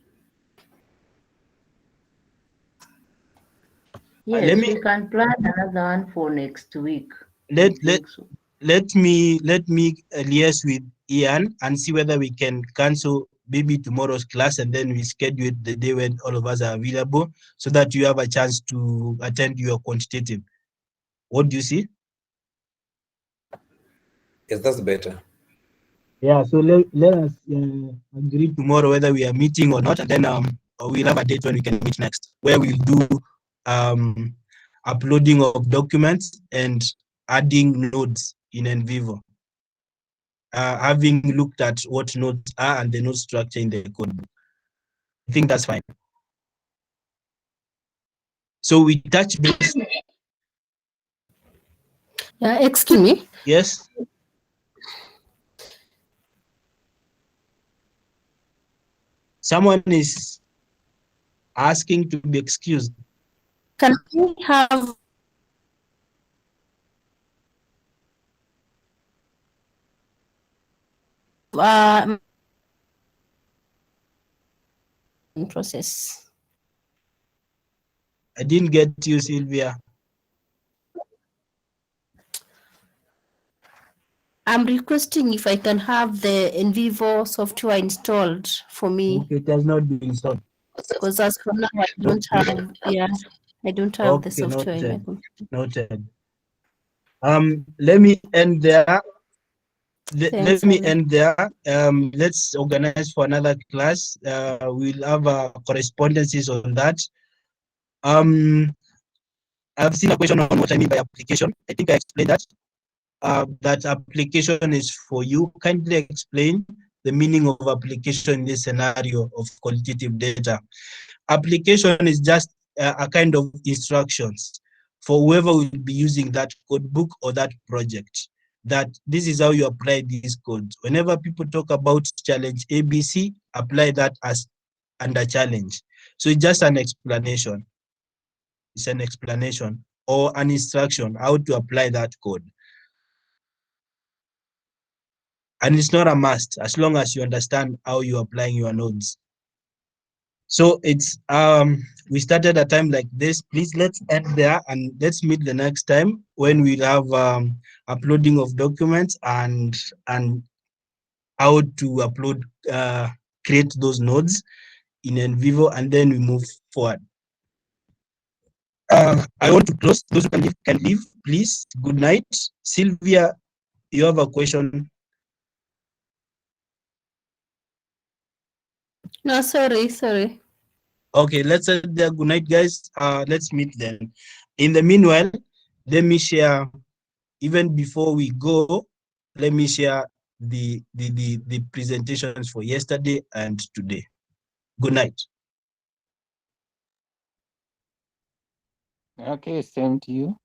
Yes, me- we can plan another one for next week. Let I think so. let me liaise with Ian and see whether we can cancel maybe tomorrow's class, and then we schedule it the day when all of us are available, so that you have a chance to attend your quantitative. What do you see? Yes, that's better. Yeah, so let us agree tomorrow whether we are meeting or not, and then we'll have a date when we can meet next, where we'll do uploading of documents and adding nodes in Nvivo. Having looked at what nodes are and the node structure in the code book. I think that's fine. So we touch base. Yeah, excuse me. Yes. Someone is asking to be excused. Can we have process? I didn't get you, Sylvia. I'm requesting if I can have the Nvivo software installed for me. Okay, it has not been installed. Because as for now, I don't have, I don't have the Okay, software in my noted. computer. Noted. Let me end there. Let Thanks, me Ali. end there. Let's organize for another class. We'll have correspondences on that. I've seen a question on what I mean by application. I think I explained that. That application is for you. Kindly explain the meaning of application in this scenario of qualitative data. Application is just a kind of instructions for whoever will be using that code book or that project, that this is how you apply these codes. Whenever people talk about challenge ABC, apply that as under challenge. So it's just an explanation. It's an explanation or an instruction how to apply that code. And it's not a must as long as you understand how you're applying your nodes. So it's we started a time like this. Please let's end there and let's meet the next time when we'll have uploading of documents and how to upload create those nodes in Nvivo, and then we move forward. I want to close. Those who can leave, please. Good night. Sylvia, you have a question? No, sorry. Okay, let's say there. Good night, guys. Let's meet then. In the meanwhile, let me share. Even before we go, let me share the presentations for yesterday and today. Good night. Okay, same to you.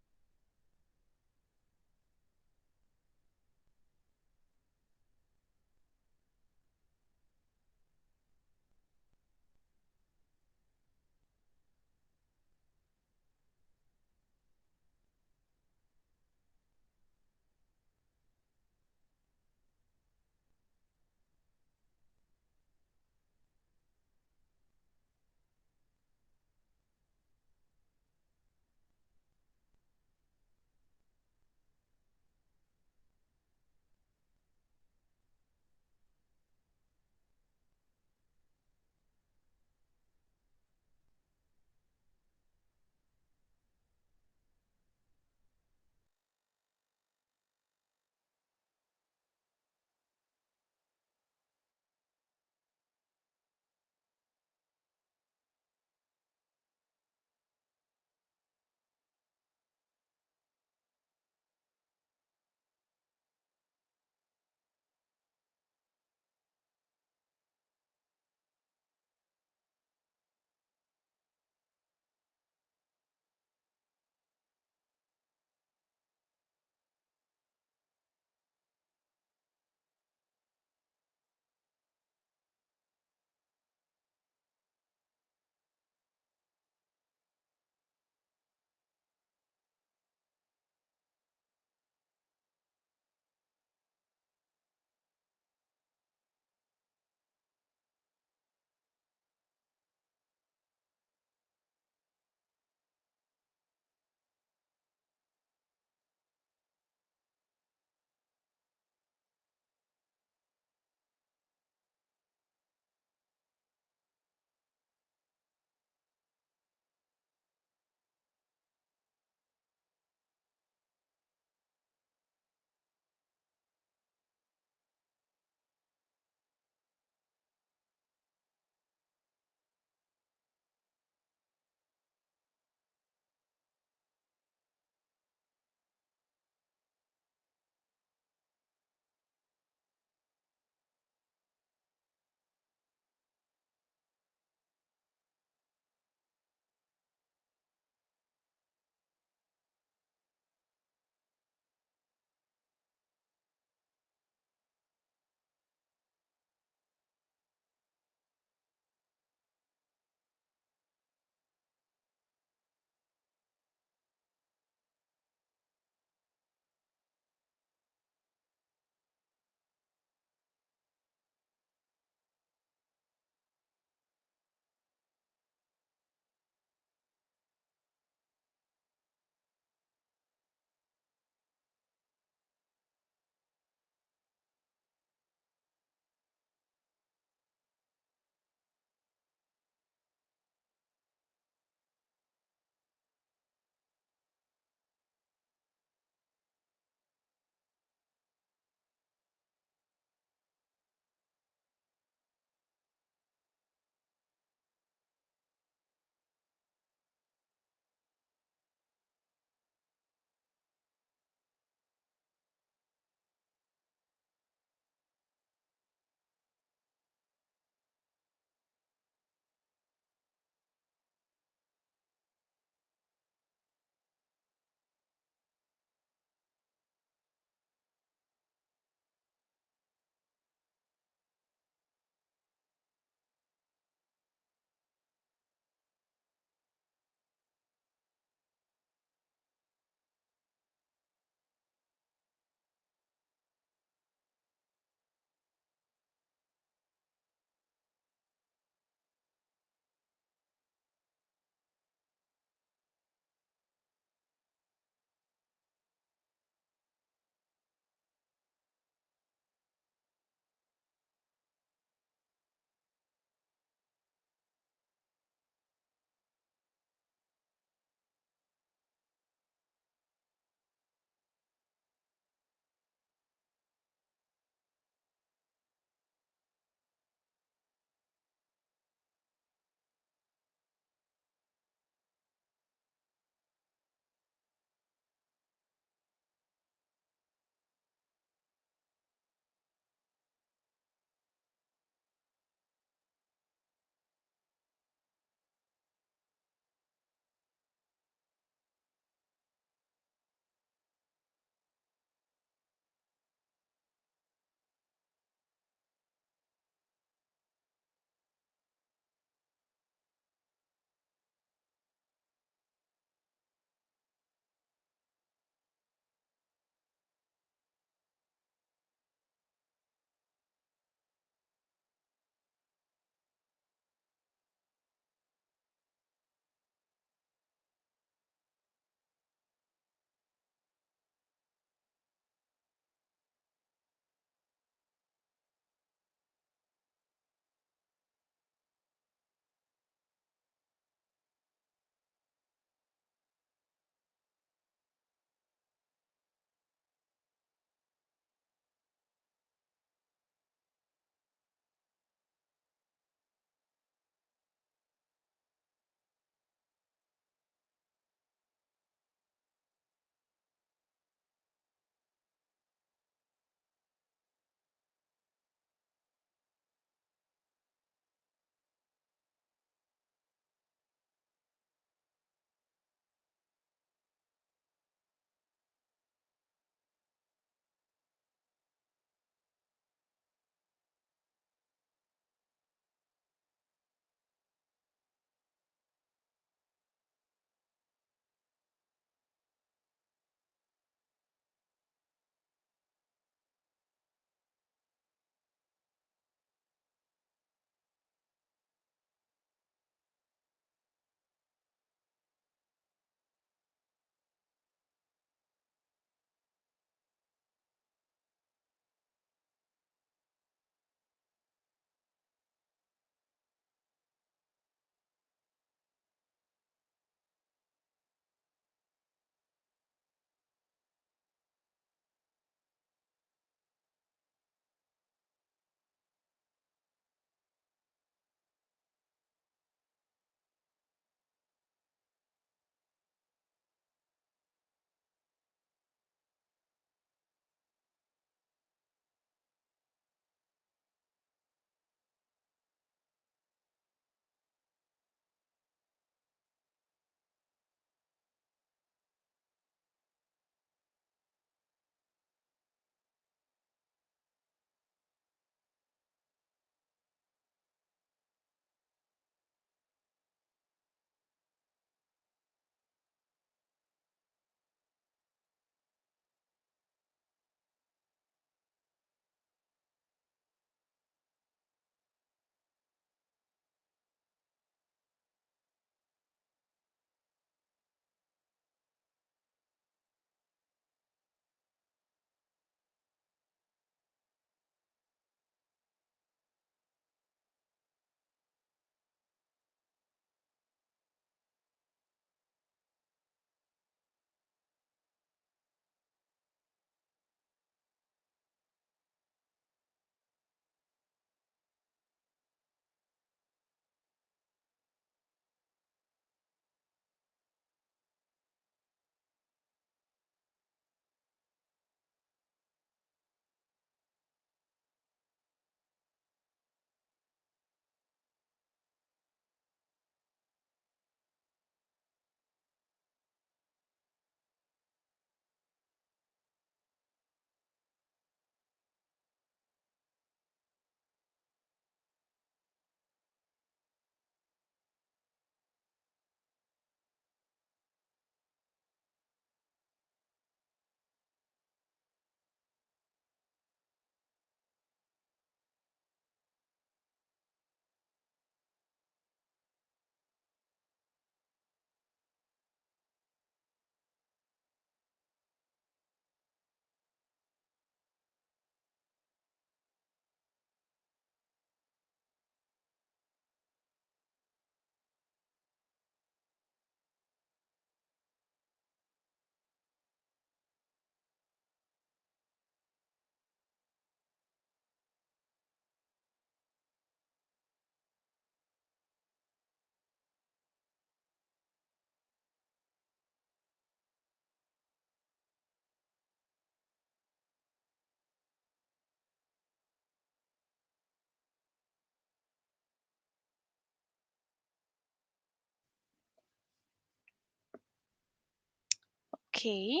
Okay.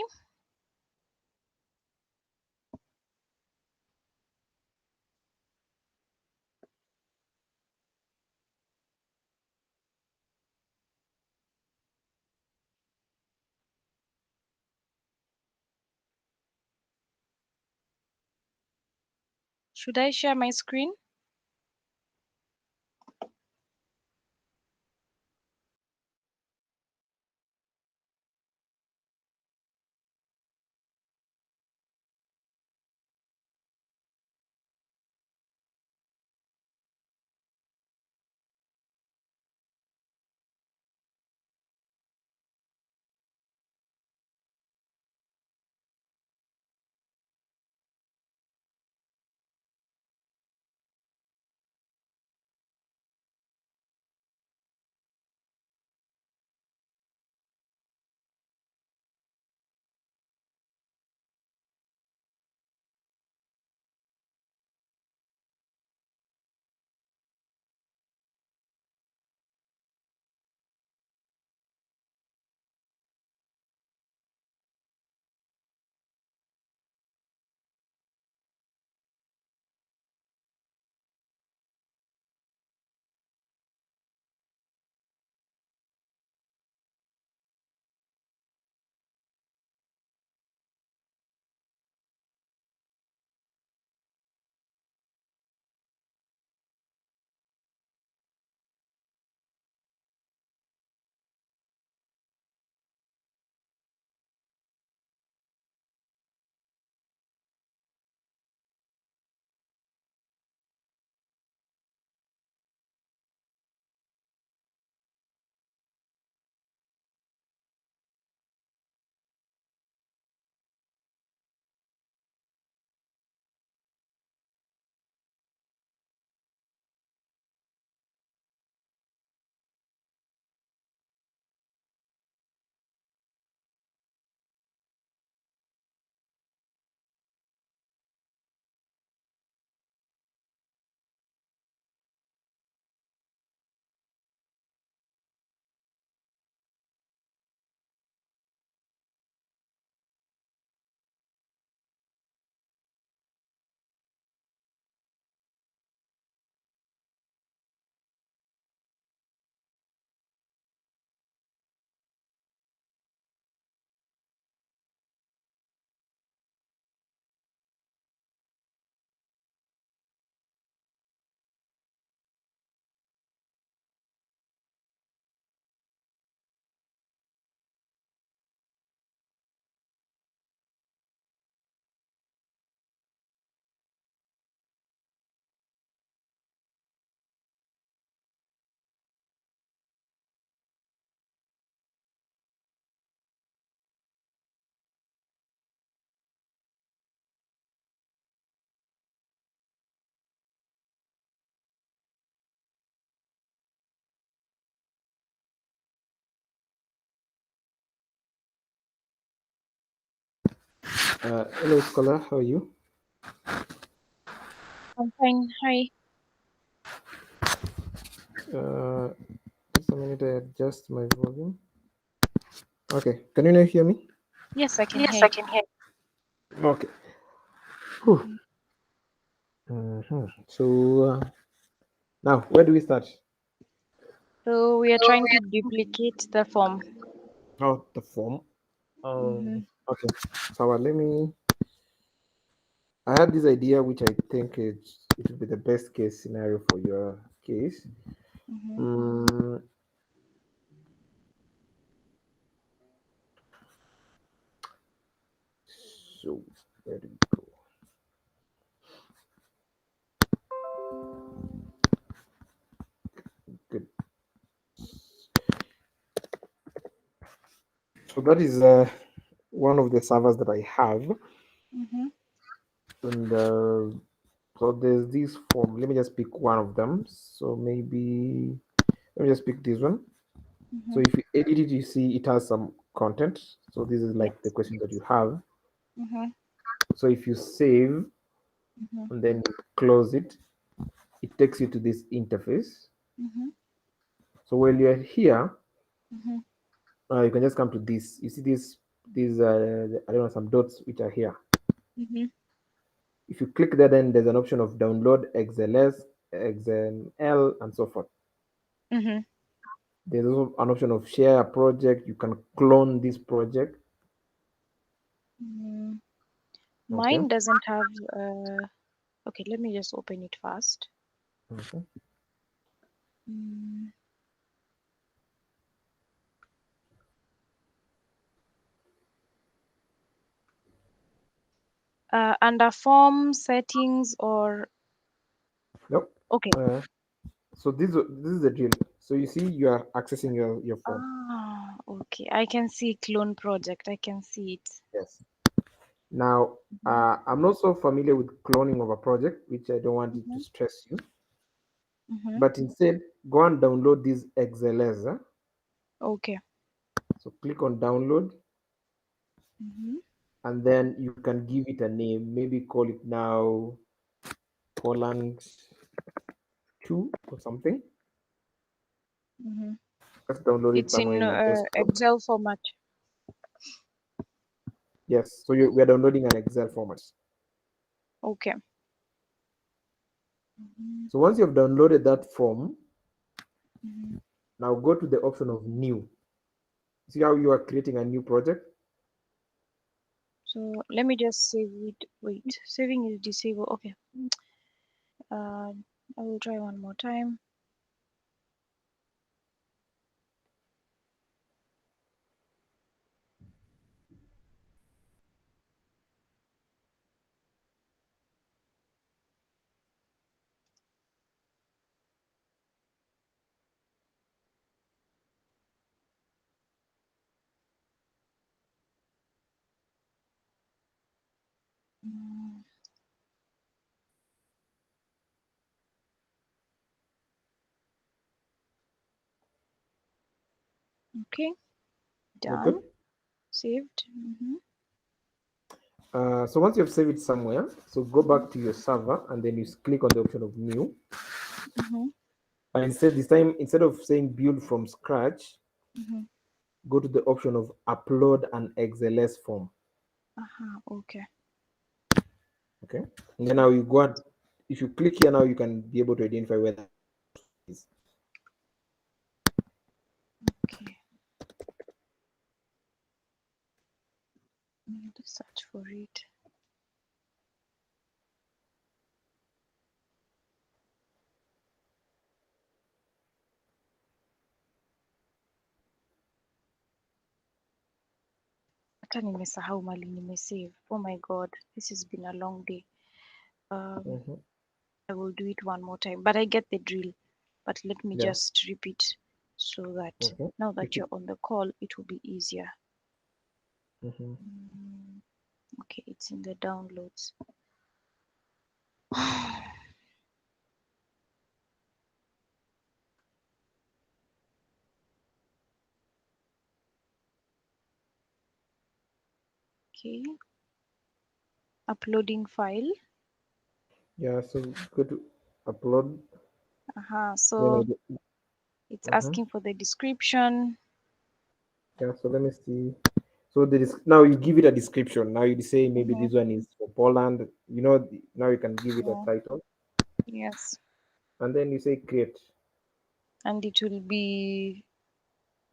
Should I share my screen? Hello, Scholar. How are you? I'm fine. Hi. Just a minute, I adjust my volume. Okay, can you now hear me? Yes, I can Yes, hear I you. can hear. Okay. Whew. So now, where do we start? So we are trying to duplicate the form. Oh, the form. Mhm. Okay. So let me. I had this idea, which I think it would be the best case scenario for your case. Mhm. So where do we go? Good. So that is one of the servers that I have, Mhm. and so there's this form. Let me just pick one of them. So maybe let me just pick this one. So Mhm. if you edit it, you see it has some content. So this is like the Yes. question that you have. Mhm. So if you save Mhm. and then you close it, it takes you to this interface. Mhm. So while you're here, Mhm. you can just come to this. You see this these I don't know, some dots which are here. Mm-hmm. If you click there, then there's an option of download XLS, XML, and so forth. Mm-hmm. There's also an option of share a project. You can clone this project. Mm. Okay. Mine doesn't have. Okay, let me just open it first. Okay. Mm. Under form settings or Nope. okay. So this is the drill. So you see, you are accessing your form. Ah, okay. I can see clone project. I can see it. Yes. Now, I'm not so familiar with cloning of a project, which I don't want it to stress you. Mm-hmm. But instead, go and download this XLS. Okay. So click on download, Mm-hmm. and then you can give it a name. Maybe call it now Poland 2 or something. Mm-hmm. Let's download it It's somewhere in in your desktop. Excel format. Yes. So we are downloading an Excel format. Okay. Mm-hmm. So once you have downloaded that form, Mm-hmm. now go to the option of new. See how you are creating a new project? So let me just save it. Wait, saving is disabled. Okay. I will try one more time. Mm, okay, done. Okay. Saved. Mm-hmm. So once you have saved it somewhere, so go back to your server and then you click on the option of new. Mm-hmm. And instead, this time, instead of saying build from scratch, Mm-hmm. go to the option of upload an XLS form. Okay. Okay. And then now you go and if you click here now, you can be able to identify where that is. Okay. I need to search for it. Hata nimesahau mali nimesave. Oh my god, this has been a long day. I will do it one more time, but I get the drill. But let me Yeah. just repeat so that Okay. now that you're on the call, it will be easier. Okay, it's in the downloads. Okay, uploading file. Yeah, so go to upload. So it's asking for the description. Yeah, so let me see. So now you give it a description. Now you say maybe this one is for Poland. You know, now you can give it a title. Yes. And then you say create. And it will be.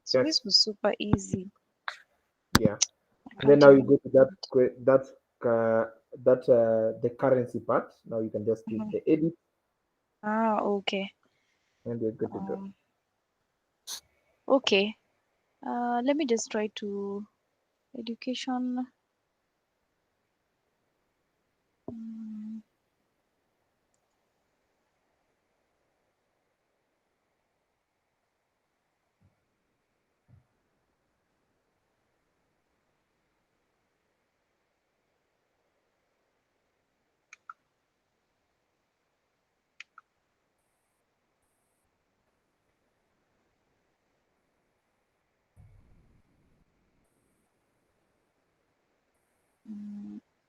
So this was super easy. Yeah. And then now you go to the currency part. Now you can just click the edit. Okay. And you're good to go. Okay. Let me just try to education.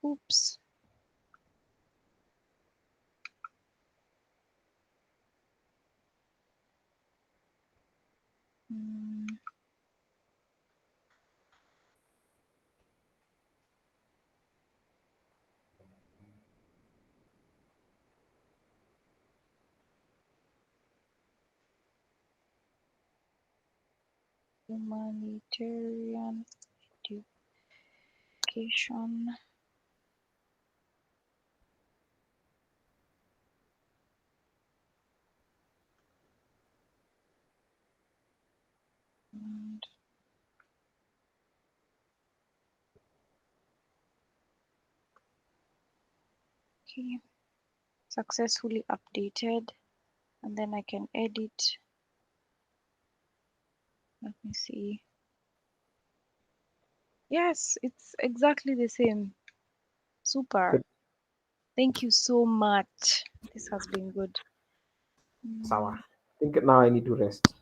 Oops. Humanitarian education. And okay, successfully updated, and then I can edit. Let me see. Yes, it's exactly the same. Super. Good. Thank you so much. This has been good. Sawa. I think now I need to rest.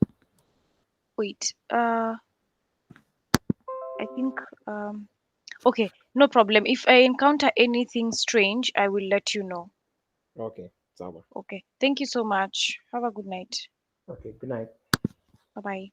Wait, I think okay, no problem. If I encounter anything strange, I will let you know. Okay, Sawa. Okay. Thank you so much. Have a good night. Okay, good night. Bye-bye.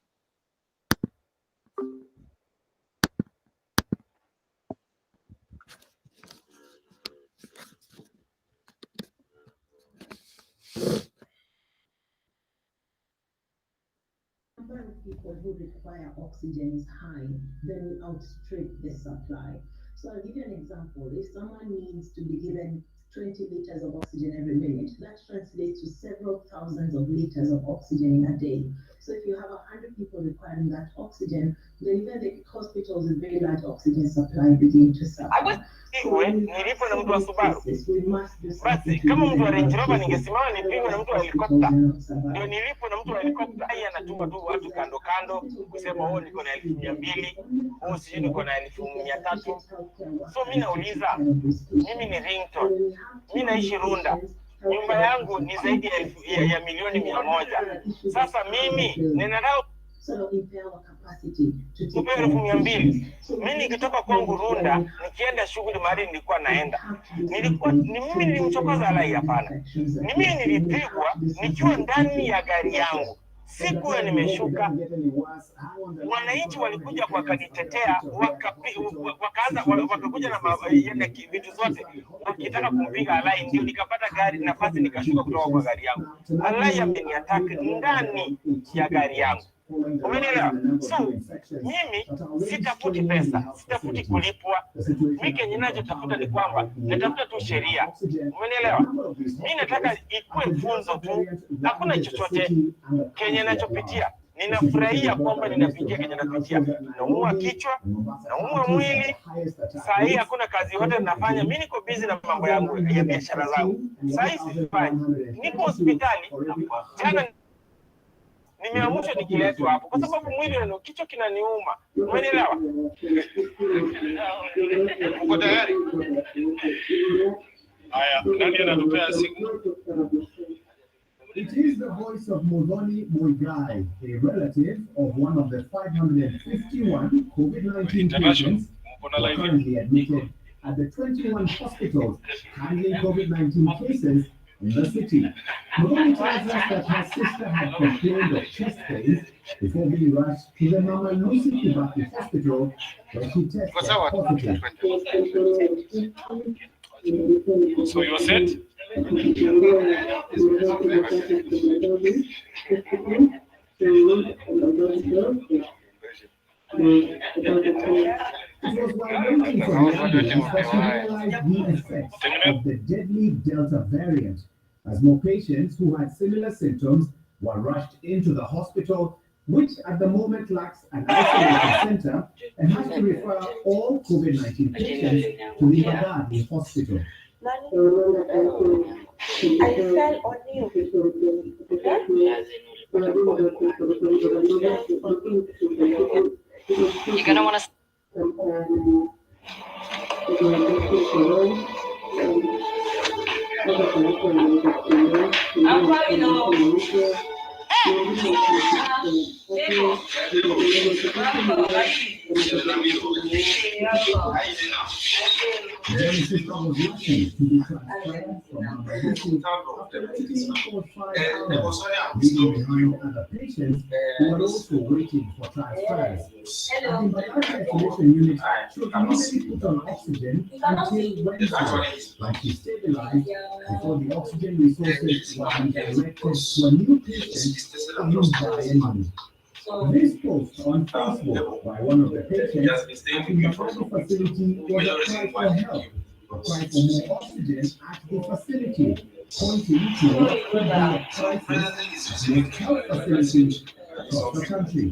Number of people who require oxygen is high, then we outstrip the supply. So I'll give you an example. If someone needs to be given 20 liters of oxygen every minute, that translates to several thousands of liters of oxygen in a day. So if you have 100 people requiring that oxygen, then even the hospitals with very large oxygen supply begin to suffer. Nilipo na mtu wa Subaru. Basi kama mtu wa Range Rover ningesimama nipigwe na mtu wa helikopta. Ndio nilipo na mtu wa helikopta, yeye anatuma tu watu kando kando kusema wao niko na 200,000, wao sijui niko na 300,000. So mimi nauliza, mimi ni Rington. Mimi naishi Runda. Nyumba yangu ni zaidi ya milioni 100. Sasa mimi ninadai tupewe 200,000. Mimi nikitoka kwangu Runda nikienda shughuli mahali nilikuwa naenda, ni mimi nilimchokoza Alai? Hapana, ni mimi nilipigwa nikiwa ndani ya gari yangu, siku ya nimeshuka. Wananchi walikuja wakanitetea, wakakuja na vitu zote wakitaka kumpiga Alai, ndio nikapata gari nafasi nikashuka kutoka kwa gari yangu. Alai ameniataka ndani ya gari yangu. Umenielewa? So mimi sitafuti pesa, sitafuti kulipwa. Mimi kenye ninachotafuta ni kwamba natafuta tu sheria. Umenielewa? Mimi nataka ikuwe funzo tu, hakuna chochote kenye ninachopitia. Ninafurahia kwamba ninapitia kenye ninapitia. Naumwa kichwa, naumwa mwili. Saa hii hakuna kazi yote ninafanya. Mimi niko busy na mambo yangu ya biashara zangu. Saa hii sifanyi. Niko hospitali. Jana nimeamshwa nikiletwa hapo kwa sababu mwili na kichwa kinaniuma. Umeelewa? Uko tayari? Haya, nani anatupea simu? It is the voice of Modoni Muigai, a relative of one of the 551 COVID-19 patients currently admitted at the 21 hospitals handling COVID-19 cases in the city. Modoni tells us that her sister had complained of chest pains before being rushed to the Mama Lucy Kibaki Hospital, where she tested positive. So you're set? It was while waiting for the ambulance that she realized the effects of the deadly Delta variant, as more patients who had similar symptoms were rushed into the hospital, which at the moment lacks an isolated center and has to refer all COVID-19 patients to the Baghdadi hospital. I fell on you. You're gonna want to. I'm probably no. Then sister was lucky to be transferred from Muriithi after waiting for 5 hours, leaving behind other patients who were also waiting for transfers. And the isolation unit, she was immediately put on oxygen until Wednesday, when she stabilized before the oxygen resources were redirected to a new patient in Bayani. This post on Facebook by one of the patients at Muriithi facility was a cry for help, a cry for more oxygen at the facility, pointing to what could be a crisis at most health facilities across the country.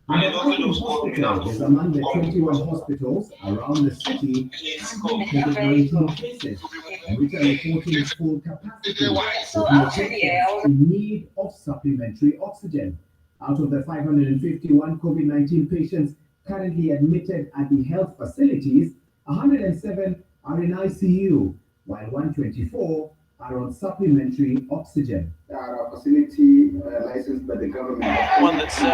The Dalworth Hospital is among the 21 hospitals around the city handling COVID-19 cases, and which are reporting full capacity, with patients in need of supplementary oxygen. Out of the 551 COVID-19 patients currently admitted at the health facilities, 107 are in ICU, while 124 are on supplementary oxygen. Our facility licensed by the government. One that's how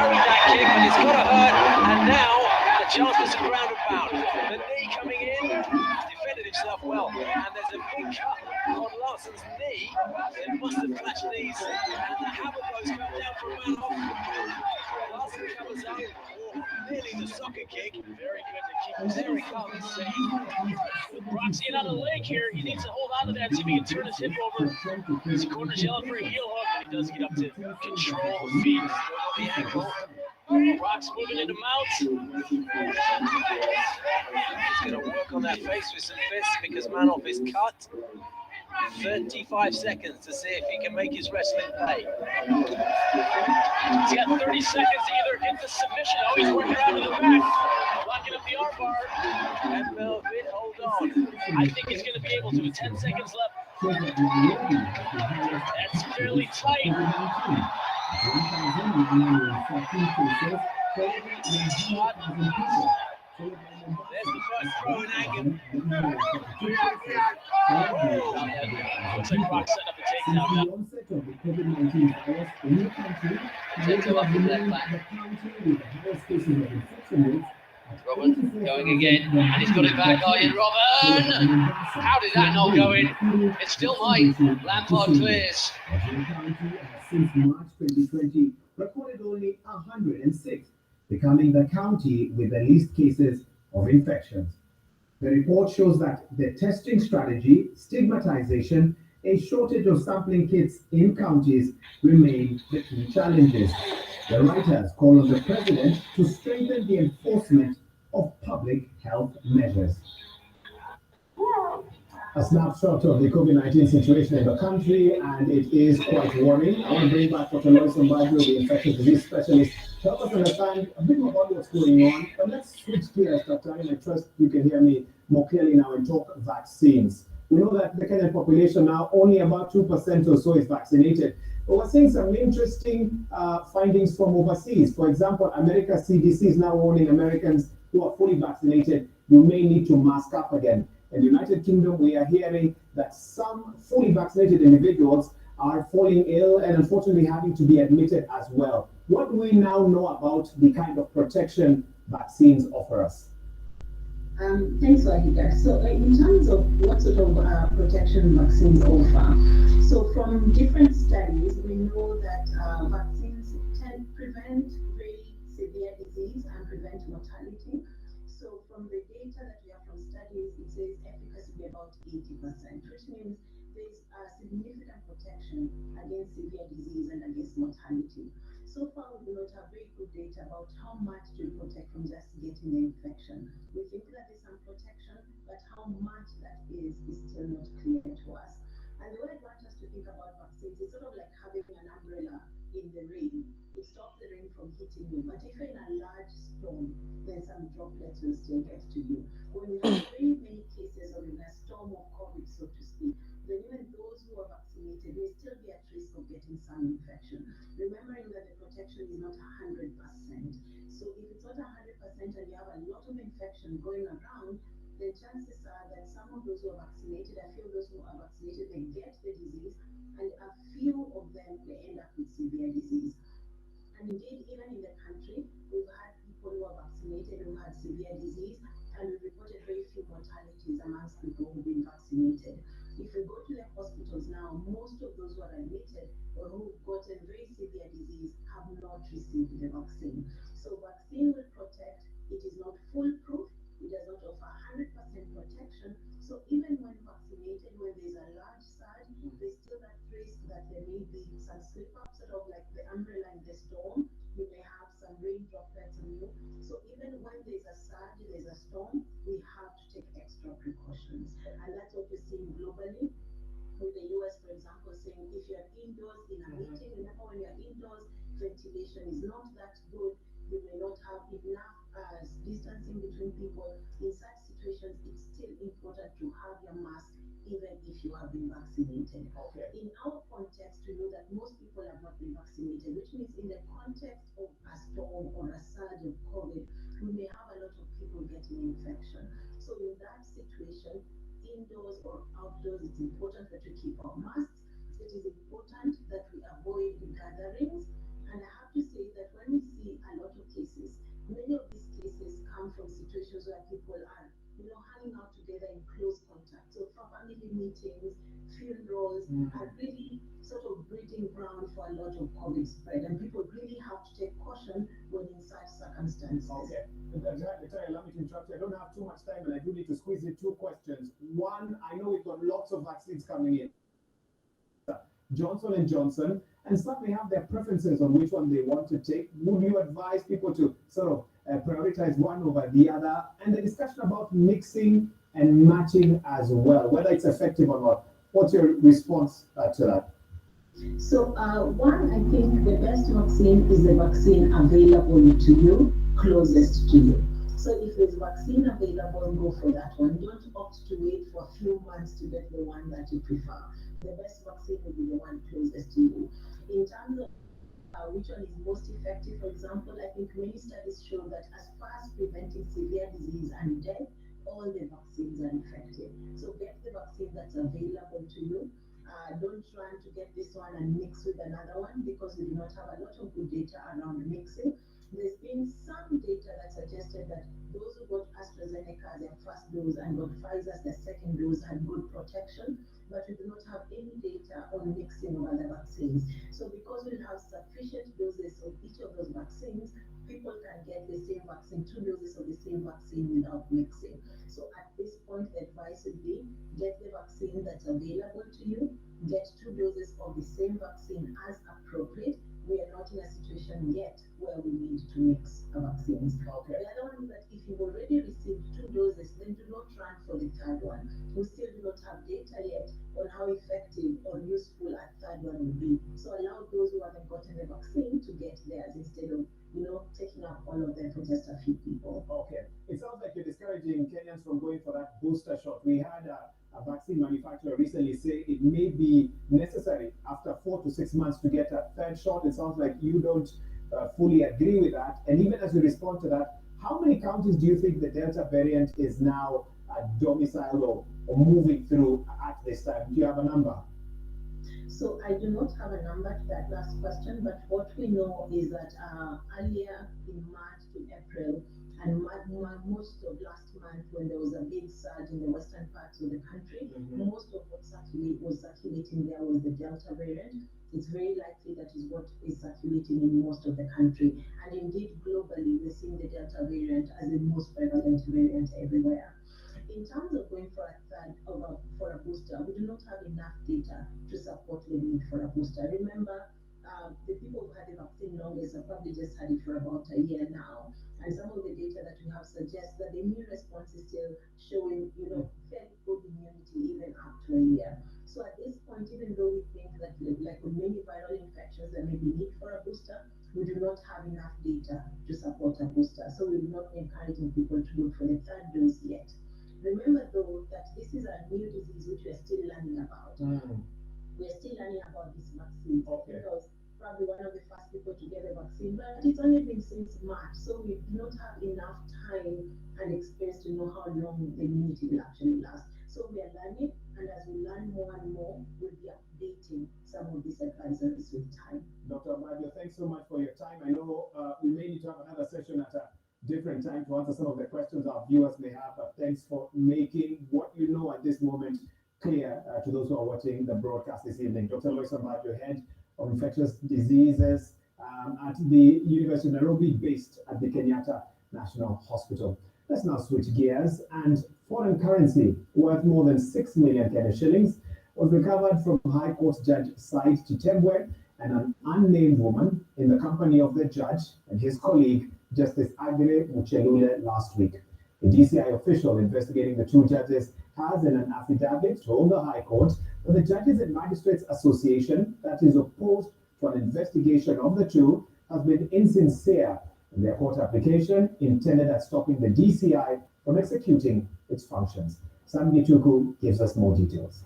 did that kick? But it's got to hurt, and now the chance for some ground and pound. The knee coming in, defended himself well, and there's a big cut on Larson's knee. It must have touched knees, and the hammer blows come down from Manoff. Larson covers up, nearly the soccer kick. Very good to keep him. There he comes. Broxy another leg here. He needs to hold on to that, see if he can turn his hip over. His corner's yelling for a heel hook, but he does get up to control the feet, the ankle. Brock's moving into mount. He's going to work on that face with some fists because Manoff is cut. 35 seconds to see if he can make his wrestling pay. He's got 30 seconds to either get the submission. Oh, he's working around to the back, locking up the armbar. And Melvin, hold on. I think he's going to be able to. 10 seconds left. That's fairly tight. There's the first throw in anger. Looks like Brock set up a takedown now. Gentle up with left back. Robin going again, and he's got it back. Oh, in Robin! How did that not go in? It's still Mike. Lampard clears. Since March 2020, recorded only 106, becoming the county with the least cases of infections. The report shows that the testing strategy, stigmatization, a shortage of sampling kits in counties remain the key challenges. The writers call on the president to strengthen the enforcement of public health measures. A snapshot of the COVID-19 situation in the country, and it is quite worrying. I want to bring back Dr. Lois Mbaju, the infectious disease specialist, to help us understand a bit more about what's going on. But let's switch gears, Dr. I trust you can hear me more clearly now and talk vaccines. We know that the Kenyan population now, only about 2% or so is vaccinated. But we're seeing some interesting findings from overseas. For example, America CDC is now warning Americans who are fully vaccinated, you may need to mask up again. In the United Kingdom, we are hearing that some fully vaccinated individuals are falling ill and unfortunately having to be admitted as well. What do we now know about the kind of protection vaccines offer us? Thanks, Wahida. So in terms of what sort of protection vaccines offer, so from different studies, we know that vaccines tend to prevent very severe disease and prevent mortality. So from the data that we have from studies, it says efficacy be about 80%, which means there's a significant protection against severe disease and against mortality. So far, we do not have very good data about how much to protect from just getting the infection. We think that there's some protection, but how much that is still not clear to us. And the way I want us to think about vaccines is sort of like having an umbrella in the rain. It stops the rain from hitting you, but if you're in a large storm, then some droplets will still get to you. When we have very many cases or in a storm of COVID, so to speak, then even those who are vaccinated may still be at risk of getting some infection. Remembering that the protection is not 100%. So if it's not 100% and you have a lot of infection going around, the chances are that some of those who are vaccinated, a few of those who are vaccinated may get the disease, and a few of them may end up with severe disease. And indeed, even in the country, we've had people who are vaccinated who had severe disease, and we've reported very few mortalities amongst people who've been vaccinated. If you go to the hospitals now, most of those who are admitted or who've gotten very severe disease have not received the vaccine. So vaccine will protect. It is not foolproof. It does not offer 100% protection. So even when vaccinated, when there's a large surge, there's still that risk that there may be some slip-up, sort of like the umbrella in the storm, there's a storm, we have to take extra precautions. And that's what we're seeing globally. With the US, for example, saying if you're indoors in a meeting, remember when you're indoors, ventilation is not that good. You may not have enough distancing between people. In such situations, it's still important to have your mask even if you have been vaccinated. Okay. In our context, we know that most people have not been vaccinated, which means in the context of a storm or a surge of COVID, we may have a lot of people getting infection. So in that situation, indoors or outdoors, it's important that we keep our masks. It is important that we avoid gatherings. And I have to say that when we see a lot of cases, many of these cases come from situations where people are, hanging out together in close contact. So for family meetings, funerals are really sort of breeding ground for a lot of COVID spread. And people really have to take caution when in such circumstances. Okay. Allow me to interrupt you. I don't have too much time, and I do need to squeeze in 2 questions. One, I know we've got lots of vaccines coming in. Johnson & Johnson, and some may have their preferences on which one they want to take. Would you advise people to sort of prioritize one over the other? And the discussion about mixing and matching as well, whether it's effective or not. What's your response to that? So one, I think the best vaccine is the vaccine available to you, closest to you. So if there's vaccine available, go for that one. Don't opt to wait for a few months to get the one that you prefer. The best vaccine will be the one closest to you. In terms of which one is most effective, for example, I think many studies show that as far as preventing severe disease and death, all the vaccines are effective. So get the vaccine that's available to you. Don't try to get this one and mix with another one because we do not have a lot of good data around mixing. There's been some data that suggested that those who got AstraZeneca as their first dose and got Pfizer as their second dose had good protection, but we do not have any data on mixing of other vaccines. So because we have sufficient doses of each of those vaccines, people can get the same vaccine, 2 doses of the same vaccine without mixing. So at this point, the advice would be get the vaccine that's available to you, get 2 doses of the same vaccine as appropriate. We are not in a situation yet where we need to mix vaccines. Okay. The other one is that if you've already received 2 doses, then do not run for the third one. We still do not have data yet on how effective or useful a third one will be. So allow those who haven't gotten the vaccine to get theirs instead of taking up all of them for just a few people. Okay. It sounds like you're discouraging Kenyans from going for that booster shot. We had a vaccine manufacturer recently say it may be necessary after 4 to 6 months to get a third shot. It sounds like you don't fully agree with that. And even as we respond to that, how many counties do you think the Delta variant is now domiciled or moving through at this time? Do you have a number? So I do not have a number to that last question, but what we know is that earlier in March to April and most of last month when there was a big surge in the western parts of the country, most of what was circulating there was the Delta variant. It's very likely that is what is circulating in most of the country. And indeed, globally, we're seeing the Delta variant as the most prevalent variant everywhere. In terms of going for a third for a booster, we do not have enough data to support the need for a booster. Remember, the people who had the vaccine longest have probably just had it for about a year now. And some of the data that we have suggests that the immune response is still showing, fairly good immunity even up to a year. So at this point, even though we think that like with many viral infections, there may be need for a booster, we do not have enough data to support a booster. So we will not be encouraging people to look for the third dose yet. Remember, though, that this is a new disease which we're still learning about. We're still learning about this vaccine because probably one of the first people to get a vaccine, but it's only been since March, so we do not have enough time and experience to know how long the immunity will actually last. So we are learning, and as we learn more and more, we'll be updating some of these advisories with time. Dr. Amadio, thanks so much for your time. I know we may need to have another session at a different time to answer some of the questions our viewers may have, but thanks for making what you know at this moment clear to those who are watching the broadcast this evening. Dr. Lois Amadio, head of infectious diseases at the University of Nairobi, based at the Kenyatta National Hospital. Let's now switch gears, and foreign currency worth more than 6 million Kenya shillings was recovered from High Court Judge Said Chitembwe and an unnamed woman in the company of the judge and his colleague, Justice Agre Muchelule, last week. A DCI official investigating the two judges has in an affidavit told the High Court that the Judges and Magistrates Association that is opposed to an investigation of the two has been insincere in their court application intended at stopping the DCI from executing its functions. Sam Gituku gives us more details.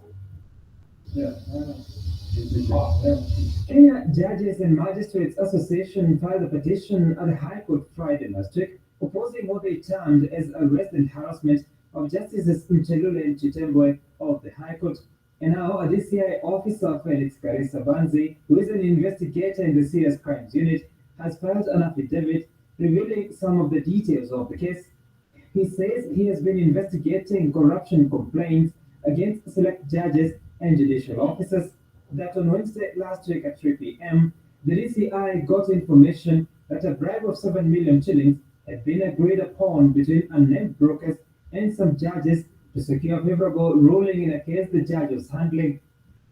Kenya Judges and Magistrates Association filed a petition at the High Court Friday last week, opposing what they termed as arrest and harassment of Justices Mchelule and Chitembwe of the High Court. And now, a DCI officer, Felix Karisa Banzi, who is an investigator in the Serious Crimes Unit, has filed an affidavit revealing some of the details of the case. He says he has been investigating corruption complaints against select judges and judicial officers. That on Wednesday last week at 3 p.m., the DCI got information that a bribe of 7 million shillings had been agreed upon between unnamed brokers and some judges to secure a favorable ruling in a case the judge was handling.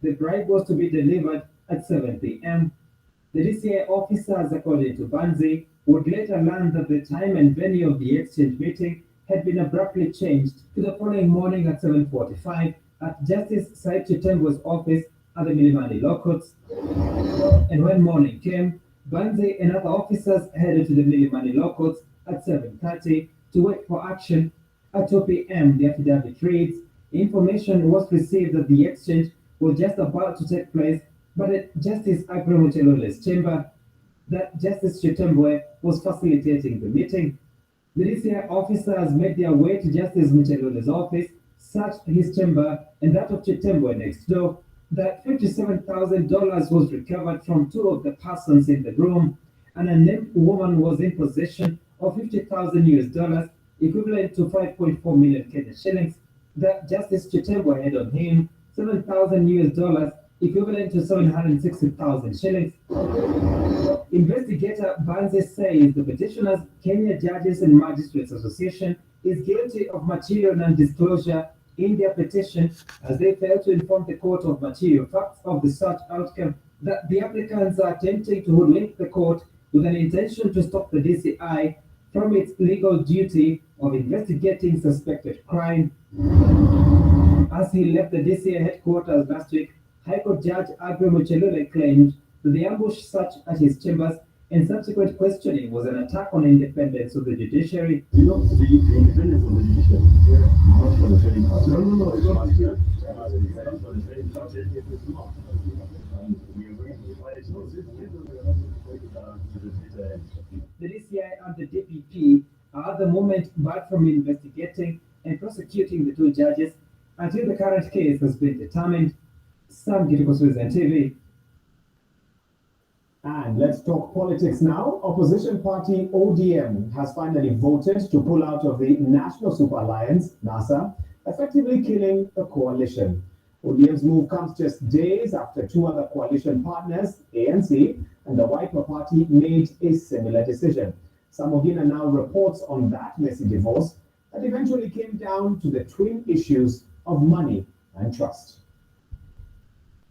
The bribe was to be delivered at 7 p.m. The DCI officers, according to Banzi, would later learn that the time and venue of the exchange meeting had been abruptly changed to the following morning at 7:45 at Justice Said Chitembwe's office at the Milimani Law Courts. And when morning came, Banzi and other officers headed to the Milimani Law Courts at 7:30 to wait for action. At 2 p.m., the affidavit reads, information was received that the exchange was just about to take place, but at Justice April Muchelule's chamber, that Justice Chitembwe was facilitating the meeting. The DCI officers made their way to Justice Muchelule's office, searched his chamber and that of Chitembwe next door. That $57,000 was recovered from two of the persons in the room, and a named woman was in possession of $50,000 equivalent to 5.4 million Kenyan shillings. That Justice Chitembwe had on him $7,000 equivalent to 760,000 shillings. Investigator Banzi says the petitioners, Kenya Judges and Magistrates Association, is guilty of material non-disclosure in their petition as they failed to inform the court of material facts of the search outcome. That the applicants are attempting to hoodwink the court with an intention to stop the DCI from its legal duty of investigating suspected crime. As he left the DCI headquarters last week, High Court Judge Aggrey Muchelule claimed that the ambush search at his chambers and subsequent questioning was an attack on the independence of the judiciary. The independence of the judiciary. Not for the trading house. No, it's not here. The DCI and the DPP are at the moment barred from investigating and prosecuting the two judges until the current case has been determined. Sam Gituku, Citizen TV. And let's talk politics now. Opposition party ODM has finally voted to pull out of the National Super Alliance, NASA, effectively killing the coalition. ODM's move comes just days after two other coalition partners, ANC and the Wiper Party, made a similar decision. Samogina now reports on that messy divorce that eventually came down to the twin issues of money and trust.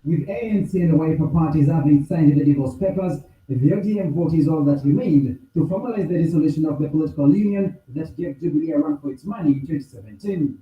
With ANC and the Wiper parties having signed the divorce papers, the ODM vote is all that remained to formalize the dissolution of the political union that gave Jubilee a run for its money in 2017.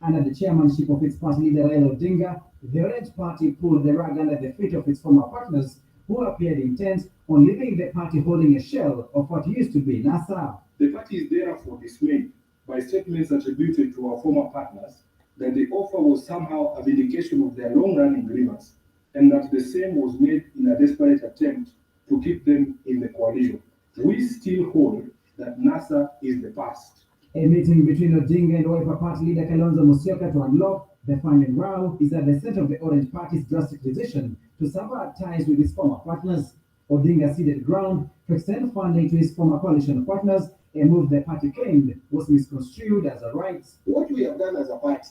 Under the chairmanship of its party leader Raila Odinga, the Orange Party pulled the rug under the feet of its former partners, who appeared intent on leaving the party holding a shell of what used to be NASA. The party is therefore dismayed by statements attributed to our former partners that the offer was somehow a vindication of their long-running grievance, and that the same was made in a desperate attempt to keep them in the coalition. We still hold that NASA is the past. A meeting between Odinga and Wiper Party leader Kalonzo Musyoka to unlock the funding row is at the center of the Orange Party's drastic decision to sever ties with its former partners. Odinga ceded ground to extend funding to his former coalition partners, a move the party claimed was misconstrued as a right. What we have done as a party,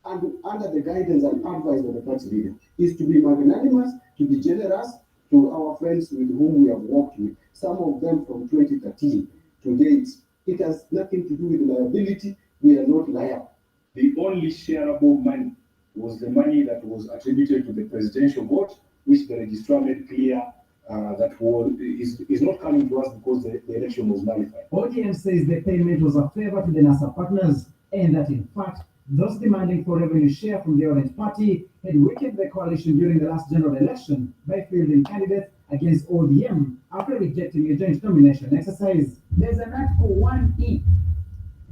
and under the guidance and advice of the party leader, is to be magnanimous, to be generous to our friends with whom we have worked with, some of them from 2013 to date. It has nothing to do with liability. We are not liable. The only shareable money was the money that was attributed to the presidential vote, which the registrar made clear is not coming to us because the election was nullified. ODM says the payment was a favor to the NASA partners and that in fact, those demanding for revenue share from the Orange Party had weakened the coalition during the last general election by fielding candidates against ODM after rejecting a joint nomination exercise. There's an Article 1E.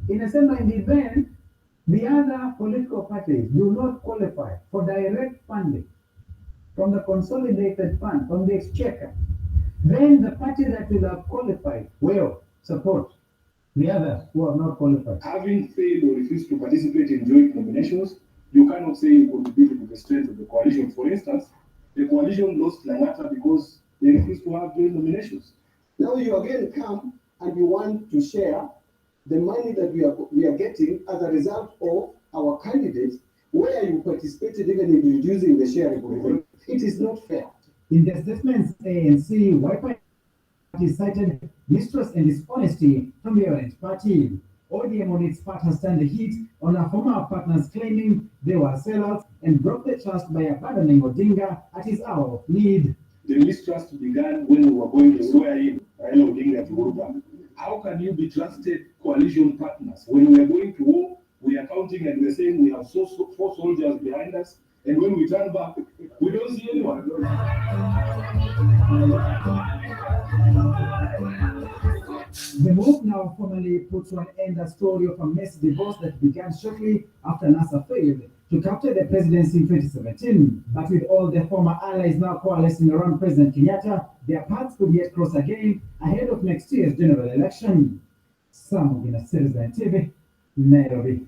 In a similar event, the other political parties do not qualify for direct funding from the consolidated fund, from the exchequer. Then the party that will have qualified will support the others who are not qualified. Having failed or refused to participate in joint nominations, you cannot say you contributed to the strength of the coalition. For instance, the coalition lost Langata because they refused to have joint nominations. Now you again come and you want to share the money that we are getting as a result of our candidates, where you participated even in reducing the share of it is not fair. In their statements, ANC, Wiper cited mistrust and dishonesty from the Orange Party. ODM on its part has turned the heat on our former partners, claiming they were sellouts and broke the trust by abandoning Odinga at his hour of need. The mistrust began when we were going to swear in Raila Odinga to Uruba. How can you be trusted coalition partners when we are going to war? We are counting and we are saying we have 4 soldiers behind us, and when we turn back, we don't see anyone. The move now formally puts to an end the story of a messy divorce that began shortly after NASA failed to capture the presidency in 2017. But with all the former allies now coalescing around President Kenyatta, their paths could yet cross again ahead of next year's general election. Sam Ogina, Citizen TV, Nairobi.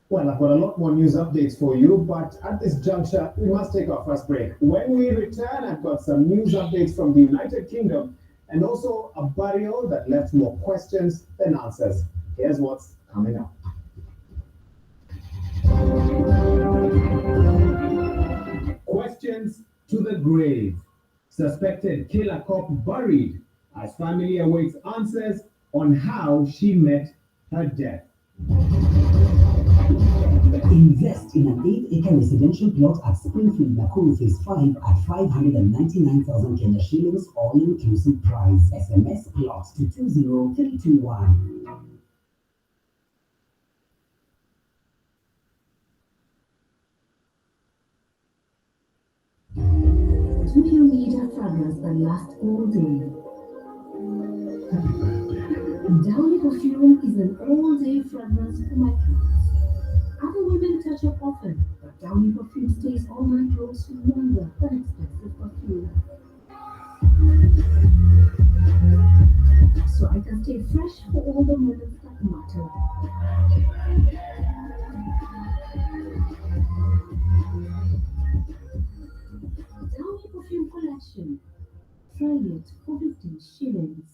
Well, I've got a lot more news updates for you, but at this juncture, we must take our first break. When we return, I've got some news updates from the United Kingdom and also a burial that left more questions than answers. Here's what's coming up. Questions to the grave. Suspected killer cop buried as family awaits answers on how she met her death. Invest in an 8-acre residential plot at Springfield, Nakuru Phase 5 at 599,000 Kenya shillings, all-inclusive price. SMS plot to 20321. Do you need a fragrance that lasts all day? Downy perfume is an all-day fragrance for my clothes. Other women touch up often, but Downy perfume stays on my clothes longer than expensive perfume. So I can stay fresh for all the moments that matter. Downy perfume collection. Try it for 15 shillings.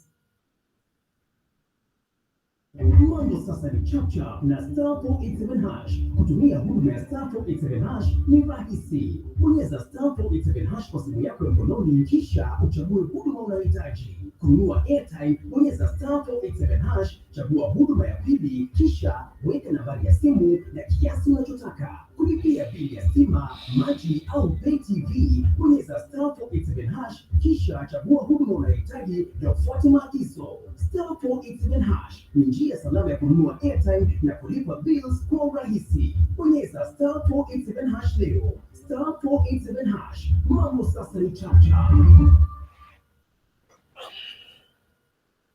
Mambo sasa ni chapchap na star 487 hash. Kutumia huduma ya star 487 hash ni rahisi. Bonyeza star 487 hash kwa simu yako ya mkononi, kisha uchague huduma unayohitaji. Kununua airtime, bonyeza star 487 hash, chagua huduma ya pili, kisha weka nambari ya simu na kiasi unachotaka. Kulipia bili ya stima, maji au pay TV, bonyeza star 487 hash, kisha chagua huduma unayohitaji na ufuate maagizo. Star 487 hash ni njia salama ya kununua airtime na kulipa bills kwa urahisi. Bonyeza star 487 hash leo. Star 487 hash. Mambo sasa ni chapchap.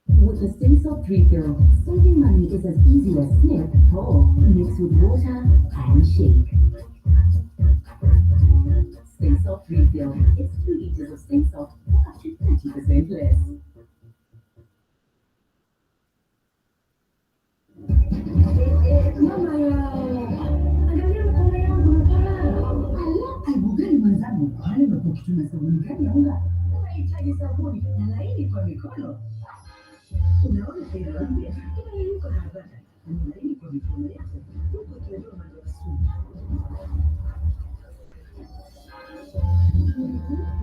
With a Stinsoft refill, saving money is as easy as snip, pour, mix with water, and shake. Stinsoft refill. It's 2 liters of Stinsoft for up to 30% less. Mama yao, angalia mkono yangu unapara. Ala, aibu gani mwenzangu? Kwani umekuwa ukitumia sabuni gani ya unga? Unahitaji sabuni na laini kwa mikono. Unaona hilo mpya? Yuko na bata. Ni laini kwa mikono yako. Huko kidogo maji ya sumu.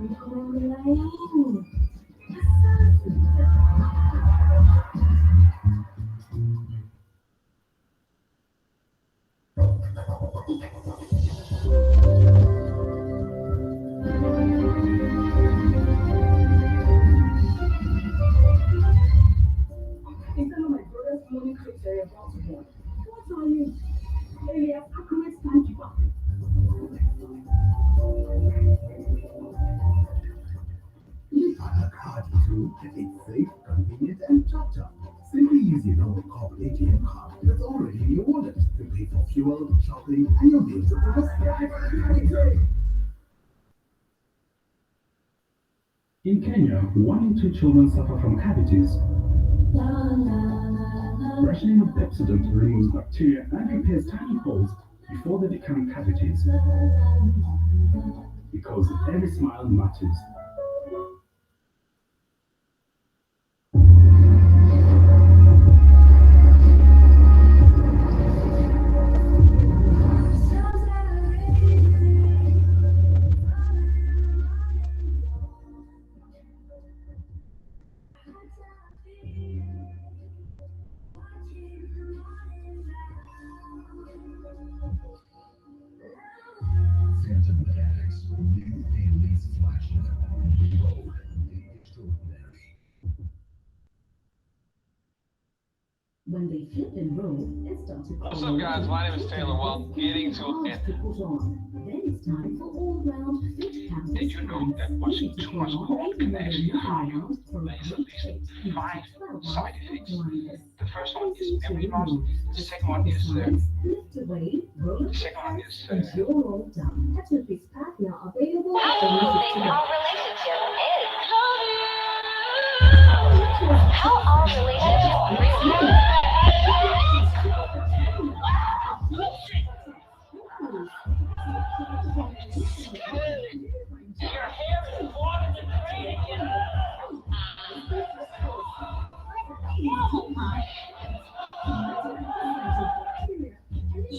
Mikono yangu. client. Alias accurate timekeeper. Add a card too. It's safe, convenient, and chop. Simply use your normal corporate ATM card that's already in your wallet to pay for fuel, shopping, and your bills at the restaurant. In Kenya, 1 in 2 children suffer from cavities. Brushing with Pepsodent removes bacteria and repairs tiny holes before they become cavities. Because every smile matters. Phantom Mechanics, new Elite flagship, Nvivo, the extraordinary. When they flip and roll, it starts to What's up, guys? My name is Taylor. Well, getting to it. put on. Then it's time for all-round fit canvas. Did you know that watching too much cold can actually harm you? There's at least 5 side effects. The first one is memory loss. The second one is Lift away, roll the second one is and you're all done. Activity partner available. How do you think our relationship is? How our relationship really is? Your hair is watered and great again.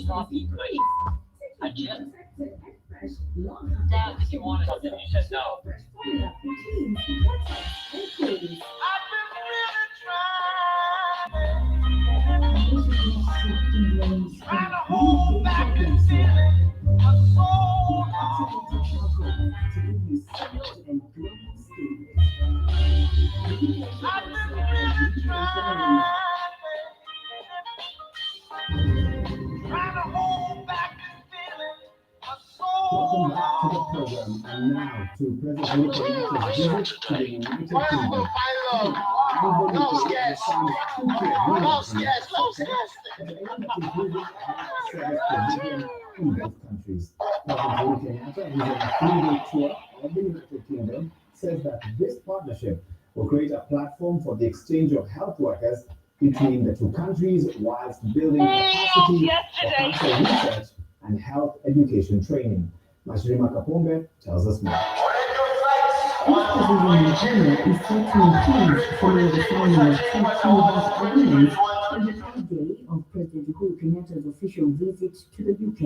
Stop being great. I just Dad, if you wanted something, you said no. Trying to hold back this feeling, my soul. I've been really trying to hold back this feeling, my soul. Welcome back to the program, and now to President Kenyatta's visit to the United Kingdom. No scares. In both countries. President Kenyatta, who is on a 3-day tour of the United Kingdom, says that this partnership will create a platform for the exchange of health workers between the two countries whilst building capacity for cancer research and health education training. Mashirima Kapombe tells us more. This president in Kenya is set to increase following the signing of two health agreements on the 3rd day of President Uhuru Kenyatta's official visit to the UK.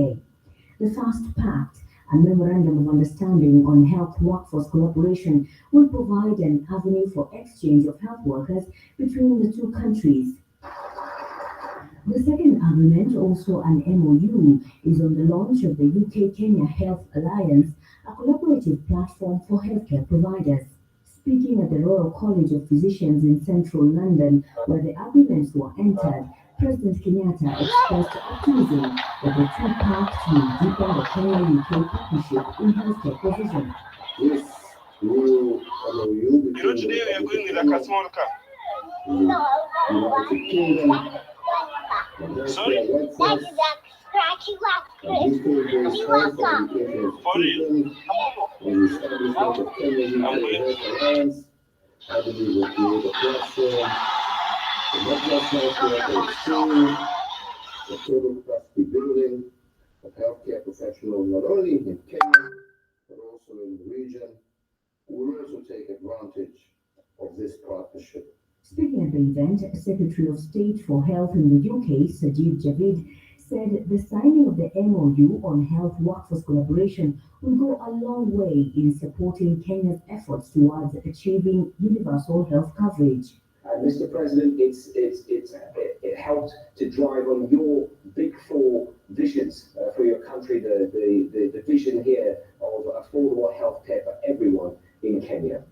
The first pact, a memorandum of understanding on health workforce collaboration, will provide an avenue for exchange of health workers between the two countries. The second agreement, also an MOU, is on the launch of the UK-Kenya Health Alliance, a collaborative platform for healthcare providers. Speaking at the Royal College of Physicians in central London, where the agreements were entered, President Kenyatta expressed optimism that the two parts will deepen the Kenya-UK partnership in healthcare provision. This new MOU between the United Kingdom, the healthcare workforce, and history-based health education institutions, and the establishment of Kenya-UK Health Alliance, I believe will create a platform for not just healthcare exchange, but total capacity building of healthcare professionals, not only in Kenya, but also in the region, who will also take advantage of this partnership. Speaking at the event, Secretary of State for Health in the UK, Sajid Javid, said the signing of the MOU on health workforce collaboration will go a long way in supporting Kenya's efforts towards achieving universal health coverage. Mr. President, it helped to drive on your big four visions for your country, the vision here of affordable healthcare for everyone in Kenya.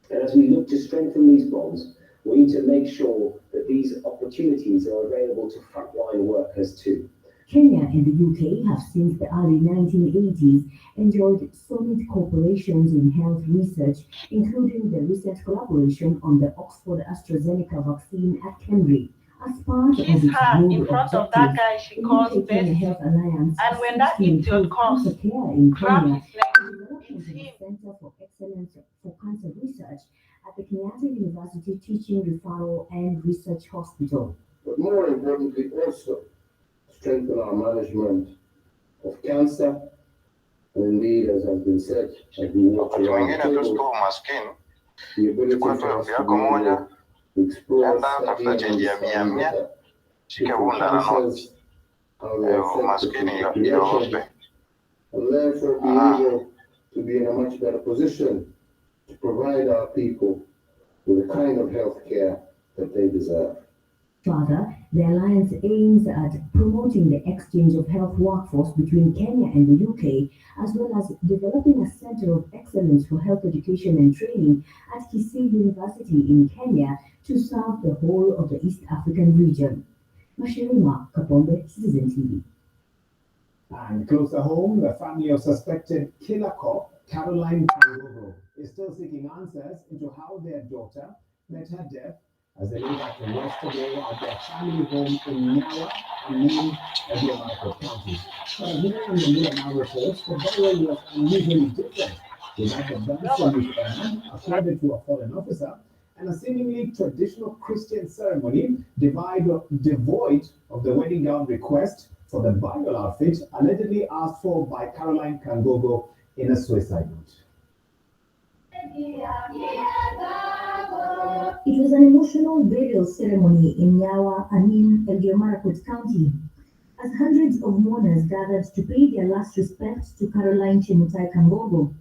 And as we look to strengthen these bonds, we need to make sure that these opportunities are available to frontline workers too. Kenya and the UK have since the early 1980s enjoyed solid cooperations in health research, including the recent collaboration on the Oxford AstraZeneca vaccine at Cambridge. As part of its in front of that guy, she calls UK Kenya this, Health Alliance and when that seeks to idiot improve comes, cancer care in grab Kenya. his leg, Development of the Center for Excellence for Cancer Research at the Kenyatta University Teaching, Referral and Research Hospital. But more importantly, also strengthen our management of cancer. And indeed, as has been said, as we walk around the table, the ability for us to be able to explore, study, and understand better different cancers, how they affect different populations, and therefore be able to be in a much better position to provide our people with the kind of health care that they deserve. Further, the alliance aims at promoting the exchange of health workforce between Kenya and the UK, as well as developing a center of excellence for health education and training at Kisii University in Kenya to serve the whole of the East African region. Mashirima Kapombe, Citizen TV. And closer home, the family of suspected killer cop Caroline Kangogo is still seeking answers into how their daughter met her death as they lay back yesterday at their family home in Nyawa, Amin, Elgeyo County. But as many on the Mura now reports, the burial was unusually different, without the dancing with Emma, accorded to a fallen officer, and a seemingly traditional Christian ceremony devoid of the wedding gown request for the burial outfit allegedly asked for by Caroline Kangogo in a suicide note. It was an emotional burial ceremony in Nyawa, Amin, Elgeyo County, as hundreds of mourners gathered to pay their last respects to Caroline Chemutai Kangogo.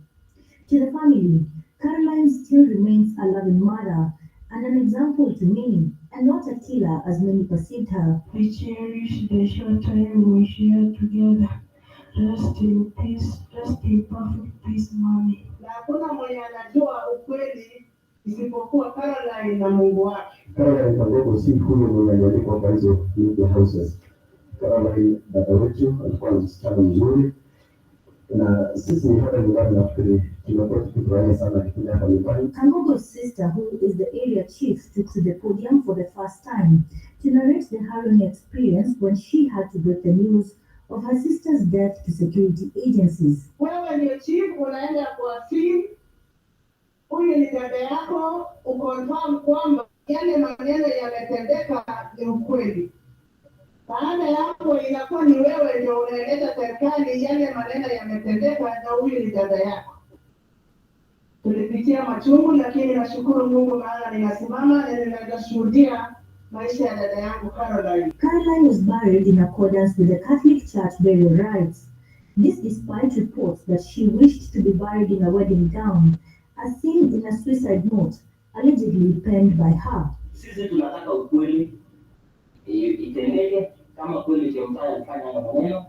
To the family, Caroline still remains a loving mother and an example to many, and not a killer as many perceived her. We cherish the short time we shared together. Rest in peace, rest in perfect peace, mommy. Na hakuna mwenye anajua ukweli isipokuwa Caroline na Mungu wake. Caroline Kangogo si huyo mwenye aliandikwa kwa hizo media houses. Caroline dada wetu alikuwa msichana mzuri, na sisi hapa nyumbani nafikiri tumekuwa tukifurahia sana kipindi hapa nyumbani. Kangogo's sister, who is the area chief, took to the podium for the first time to narrate the harrowing experience when she had to break the news of her sister's death to security agencies. Wewe ndio chief, unaenda kwa scene, huyu ni dada yako, ukonfirm kwamba yale maneno yametendeka ni ukweli. Baada ya hapo inakuwa ni wewe ndio unaeleza serikali yale maneno yametendeka na huyu ni dada yako. Tulipitia machungu, lakini nashukuru Mungu maana ninasimama na ninashuhudia maisha ya dada yangu Caroline. Caroline was buried in accordance with the Catholic Church burial rites. This despite reports that she wished to be buried in a wedding gown, as seen in a suicide note, allegedly penned by her. Sisi tunataka ukweli itendeke, kama kweli Chemutai alifanya haya maneno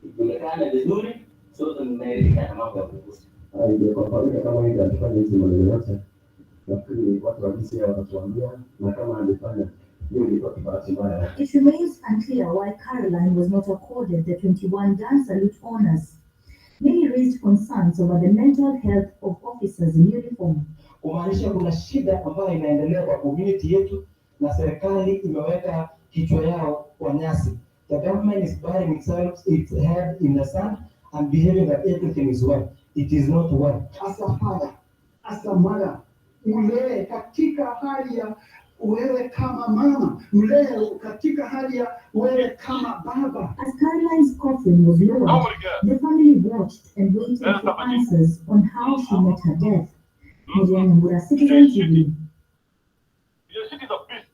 ijulikane vizuri, sote tunaridhika na mambo ya kuhusu. Haijafahamika kama yeye alifanya hizi maneno yote. Nafikiri watu wa DCI watatuambia, na kama alifanya hiyo ilikuwa kibahati mbaya. It remains unclear why Caroline was not accorded the 21 gun salute honors. Many raised concerns over the mental health of officers in uniform. Kumaanisha kuna shida ambayo inaendelea kwa community yetu na serikali imeweka kichwa yao kwa nyasi. The government is burying its head in the sand and behaving that everything is well. It is not well. As a father, as a mother, ulee katika hali ya wewe kama mama, ulee katika hali ya wewe kama baba. As Caroline's coffin was lowered, the family watched and waited for answers on how she met her death. Muriithi, Citizen TV.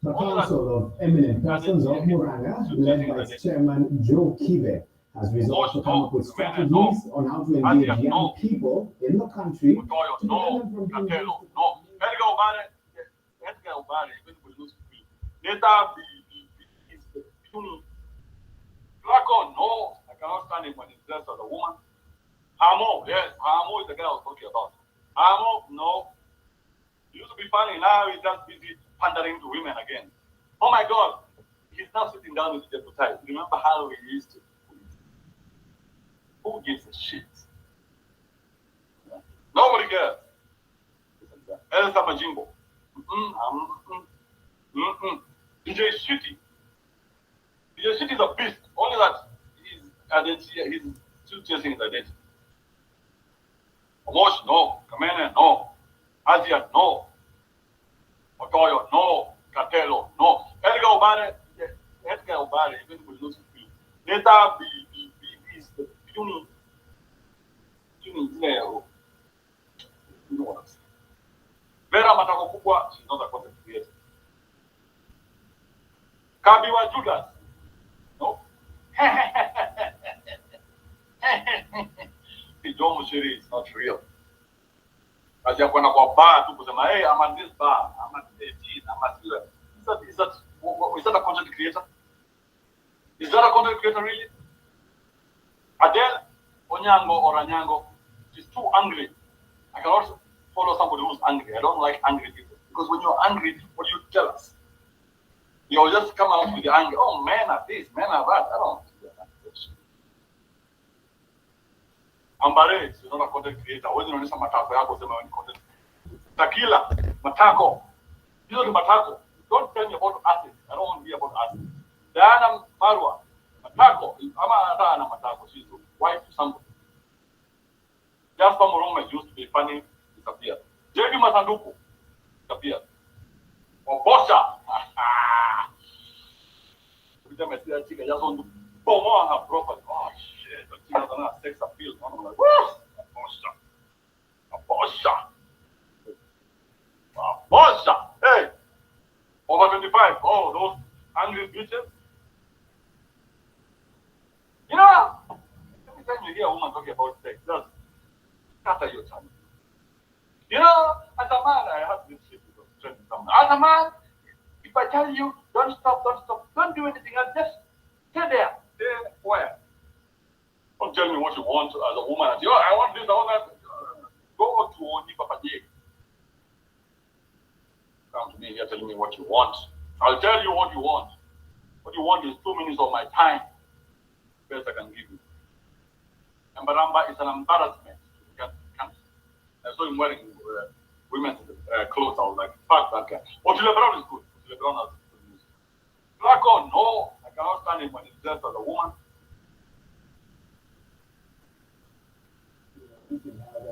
The Council of Eminent Persons of Muranga, led by its chairman Joe Kibe, has resolved to come up with strategies on how to engage young people in the country to prevent them from being No, I cannot stand him when he's dressed as a woman. Hamo, yes, Hamo is the guy I was talking about. Hamo, no. He used to be funny, now he's just busy pandering to women again. Oh my God, he's now sitting down with the deputy. Remember how we used to? Who gives a shit? Nobody cares. Elsa Majimbo. DJ Shitty. DJ Shitty is a beast. Only that his identity, he's still chasing his identity. Omosh, no. Kamene, no. Asia, no. Otoyo, no. Cartelo, no. Edgar Obare, even with losing field. Neta is the puny Leo. You know what I'm saying? Vera Matako Kupwa, she's not a content creator. Kabiwa Judas, no. The John Mushiri is not real. As you're going to go bar to say, hey, I'm at this bar, I'm at 18, I'm at 11. Is that a content creator? Is that a content creator really? Adele, Onyango or Anyango, she's too angry. I can also follow somebody who's angry. I don't like angry people. Because when you're angry, what do you tell us? You'll just come out with the anger. Oh, men are this, men are that. I don't do that. Ambare, she's not a content creator. When you know some matako, I go say my content. Tequila, matako. You know the matako. Don't tell me about acid. I don't want to hear about acid. Diana Marwa, matako. I'm a matako. She's the wife to somebody. Jasper Moroma used to be funny, disappeared. JB Masanduku disappeared. Or Bosha. Every time I see that chick, I just want to bomb on her property. Oh shit, the chick has another sex appeal. I'm like, whoa, a Bosha. Hey, over 25. Oh, those angry bitches. You know, every time you hear a woman talking about sex, just scatter your tongue. You know, as a man, I have this shit with strength. As a man, if I tell you, don't stop, don't do anything, I'll just stay there. Stay where? Don't tell me what you want as a woman. I want this, I want that. Go to Oni Papa J. Come to me here telling me what you want. I'll tell you what you want. What you want is 2 minutes of my time. Best I can give you. Mbaramba is an embarrassment to the country. I saw him wearing women's clothes. I was like, fuck that guy. Otile Brown is good. Otile Brown has good music. Flacco, no. I cannot stand him when he's dressed as a woman.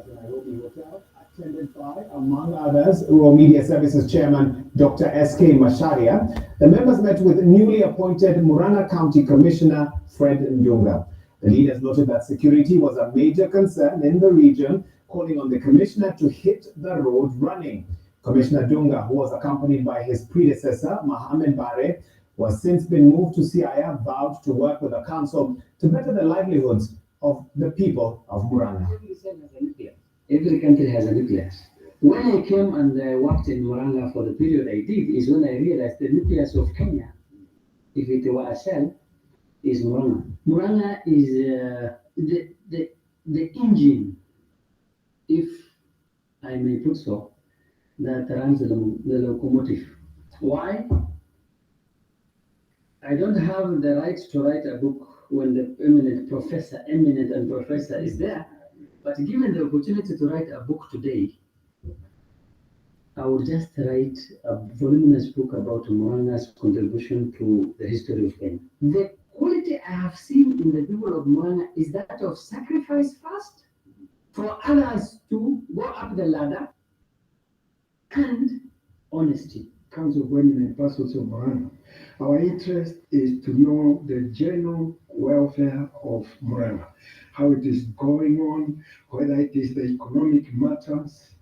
Nairobi Hotel, attended by, among others, Rural Media Services Chairman Dr. S.K. Masharia. The members met with newly appointed Murang'a County Commissioner Fred Ndunga. The leaders noted that security was a major concern in the region, calling on the commissioner to hit the road running. Commissioner Dunga, who was accompanied by his predecessor, Mohamed Bare, was since been moved to Siaya, vowed to work with the council to better the livelihoods of the people of Murang'a. Every country has a nucleus. When I came and worked in Murang'a for the period I did, is when I realized the nucleus of Kenya, if it were a cell, is Murang'a. Murang'a is the engine, if I may put so, that runs the locomotive. Why? I don't have the right to write a book when the eminent and professor is there. But given the opportunity to write a book today, I would just write a voluminous book about Murang'a's contribution to the history of Kenya. The quality I have seen in the people of Murang'a is that of sacrifice first, for others to go up the ladder, and honesty. Council of Women and Persons of Murang'a. Our interest is to know the general welfare of Murang'a, how it is going on, whether it is the economic matters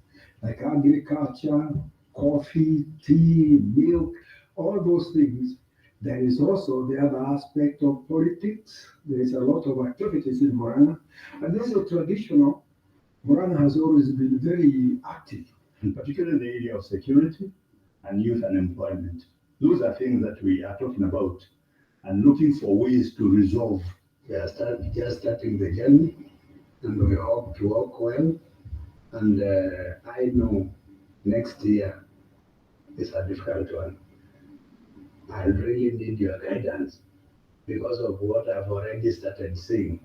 like agriculture, coffee, tea, milk, all those things. There is also the other aspect of politics. There is a lot of activities in Murang'a, and this is a traditional. Murang'a has always been very active, particularly in the area of security and youth unemployment. Those are things that we are talking about and looking for ways to resolve. We are just starting the journey, and we hope to work well. And I know next year is a difficult one. I really need your guidance because of what I've already started seeing.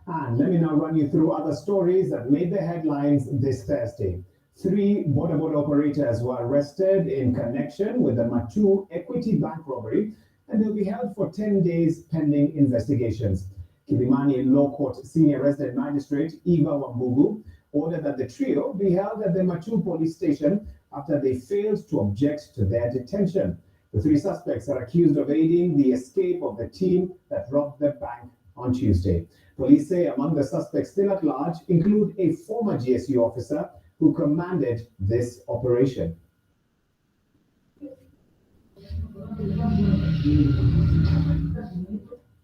And let me now run you through other stories that made the headlines this Thursday. 3 border operators were arrested in connection with the Matu Equity Bank robbery, and they'll be held for 10 days pending investigations. Kilimani Law Court Senior Resident Magistrate Eva Wambugu ordered that the trio be held at the Matu police station after they failed to object to their detention. The 3 suspects are accused of aiding the escape of the team that robbed the bank on Tuesday. Police say among the suspects still at large include a former GSU officer who commanded this operation.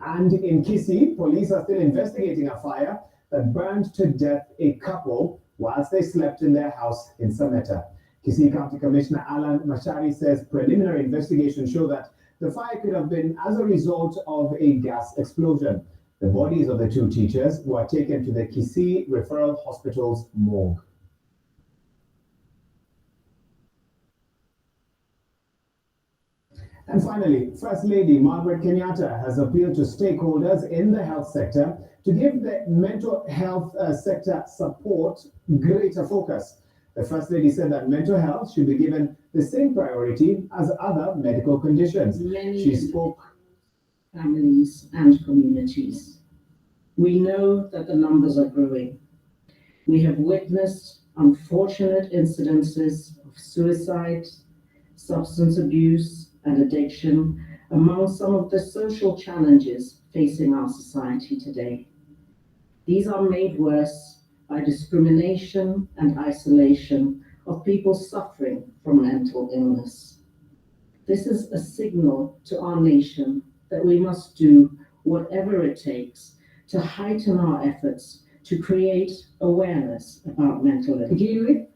And in Kisii, police are still investigating a fire that burned to death a couple whilst they slept in their house in Sameta. Kisii County Commissioner Alan Mashari says preliminary investigations show that the fire could have been as a result of a gas explosion. The bodies of the 2 teachers were taken to the Kisii Referral Hospital's morgue. And finally, First Lady Margaret Kenyatta has appealed to stakeholders in the health sector to give the mental health sector support greater focus. The First Lady said that mental health should be given the same priority as other medical conditions. She spoke families and communities. We know that the numbers are growing. We have witnessed unfortunate incidences of suicide, substance abuse, and addiction among some of the social challenges facing our society today. These are made worse by discrimination and isolation of people suffering from mental illness. This is a signal to our nation that we must do whatever it takes to heighten our efforts to create awareness about mental illness. To begin with,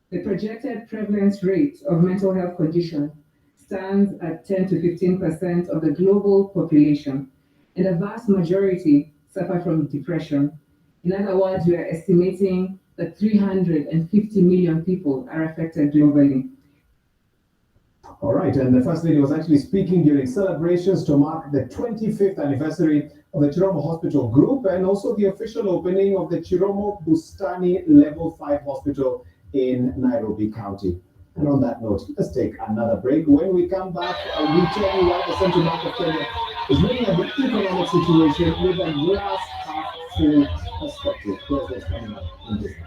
the projected prevalence rate of mental health condition stands at 10 to 15% of the global population, and a vast majority suffer from depression. In other words, we are estimating that 350 million people are affected globally. All right, and the First Lady was actually speaking during celebrations to mark the 25th anniversary of the Chiromo Hospital Group and also the official opening of the Chiromo Bustani Level 5 Hospital in Nairobi County. And on that note, let's take another break. When we come back, we'll tell you why the Central Bank of Kenya is looking at the economic situation with a glass half full perspective. Here's what's coming up in business.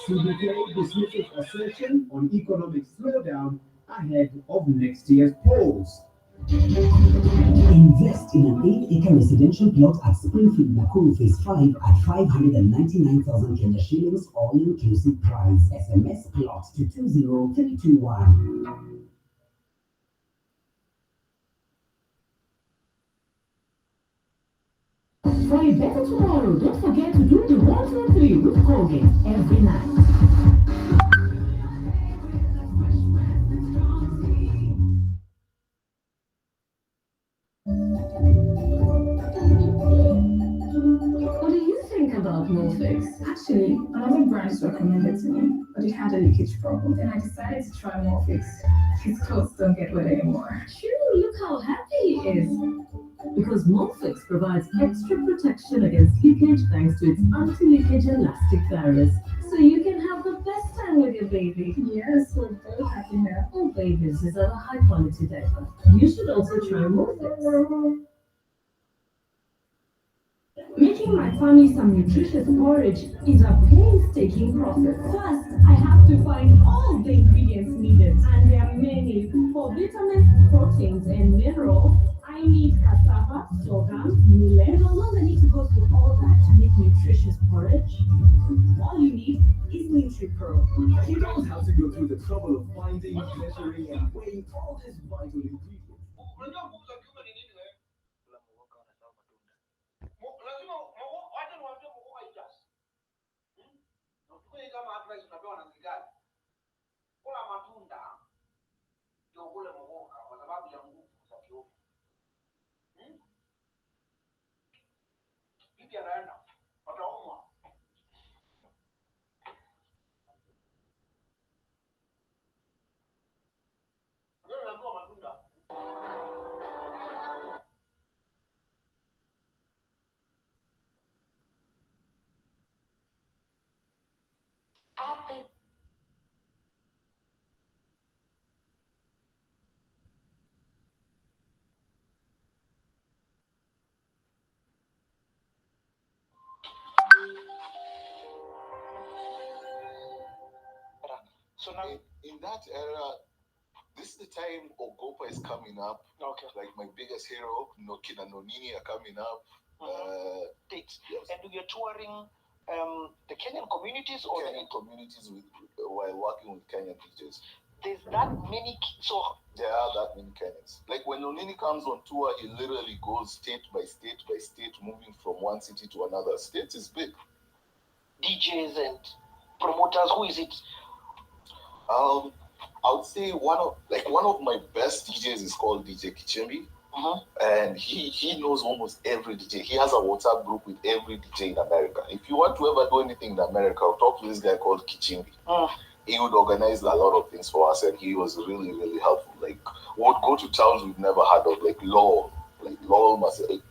CBK dismisses assertion on economic slowdown ahead of next year's polls. Invest in an 8-acre residential plot at Springfield, Nakuru Phase 5 at 599,000 Kenya shillings, all-inclusive price. SMS plot to 20321. For a better tomorrow, don't forget to do the 1, 2, 3 with Colgate every night. What do you think about Morphix? Actually, another brand recommended to me, but it had a leakage problem. Then I decided to try Morphix. His clothes don't get wet anymore. True, look how happy he is. Because Morphix provides extra protection against leakage thanks to its anti-leakage elastic barriers. So you can have the best time with your baby. Yes, we're both happy now. All babies deserve a high-quality diaper. You should also try Morphix. Making my family some nutritious porridge is a painstaking process. First, I have to find all the ingredients needed, and there are many. For vitamins, proteins, and minerals, I need cassava, sorghum, millet. No longer need to go through all that to make nutritious porridge. All you need is NutriPro. You don't have to go through the trouble of finding, measuring, and weighing all these vital ingredients. Kama advice unapewa na serikali, kula matunda ndio ule mwoga kwa sababu ya nguvu za kiume. Bibi anaenda wataumwa. So now, in that era, this is the time Ogopa is coming up. Okay. Like my biggest hero, Kina Nonini are coming up. Dates. Yes. And you're touring the Kenyan communities or Kenyan communities while working with Kenyan DJs. There's that many, so there are that many Kenyans. Like when Nonini comes on tour, he literally goes state by state by state, moving from one city to another. States is big. DJs and promoters, who is it? I would say one of my best DJs is called DJ Kichimbi. And he knows almost every DJ. He has a WhatsApp group with every DJ in America. If you want to ever do anything in America, I'll talk to this guy called Kichimbi. He would organize a lot of things for us, and he was really, really helpful. Like, we would go to towns we've never heard of, like Lowell, Massachusetts.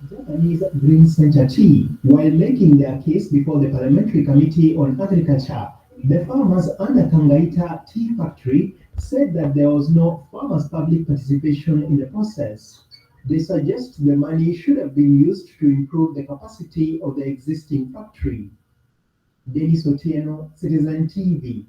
Japanese Green Center Tea. While making their case before the Parliamentary Committee on Agriculture, the farmers under Tangaita Tea Factory said that there was no farmers' public participation in the process. They suggest the money should have been used to improve the capacity of the existing factory. Denis Otieno, Citizen TV.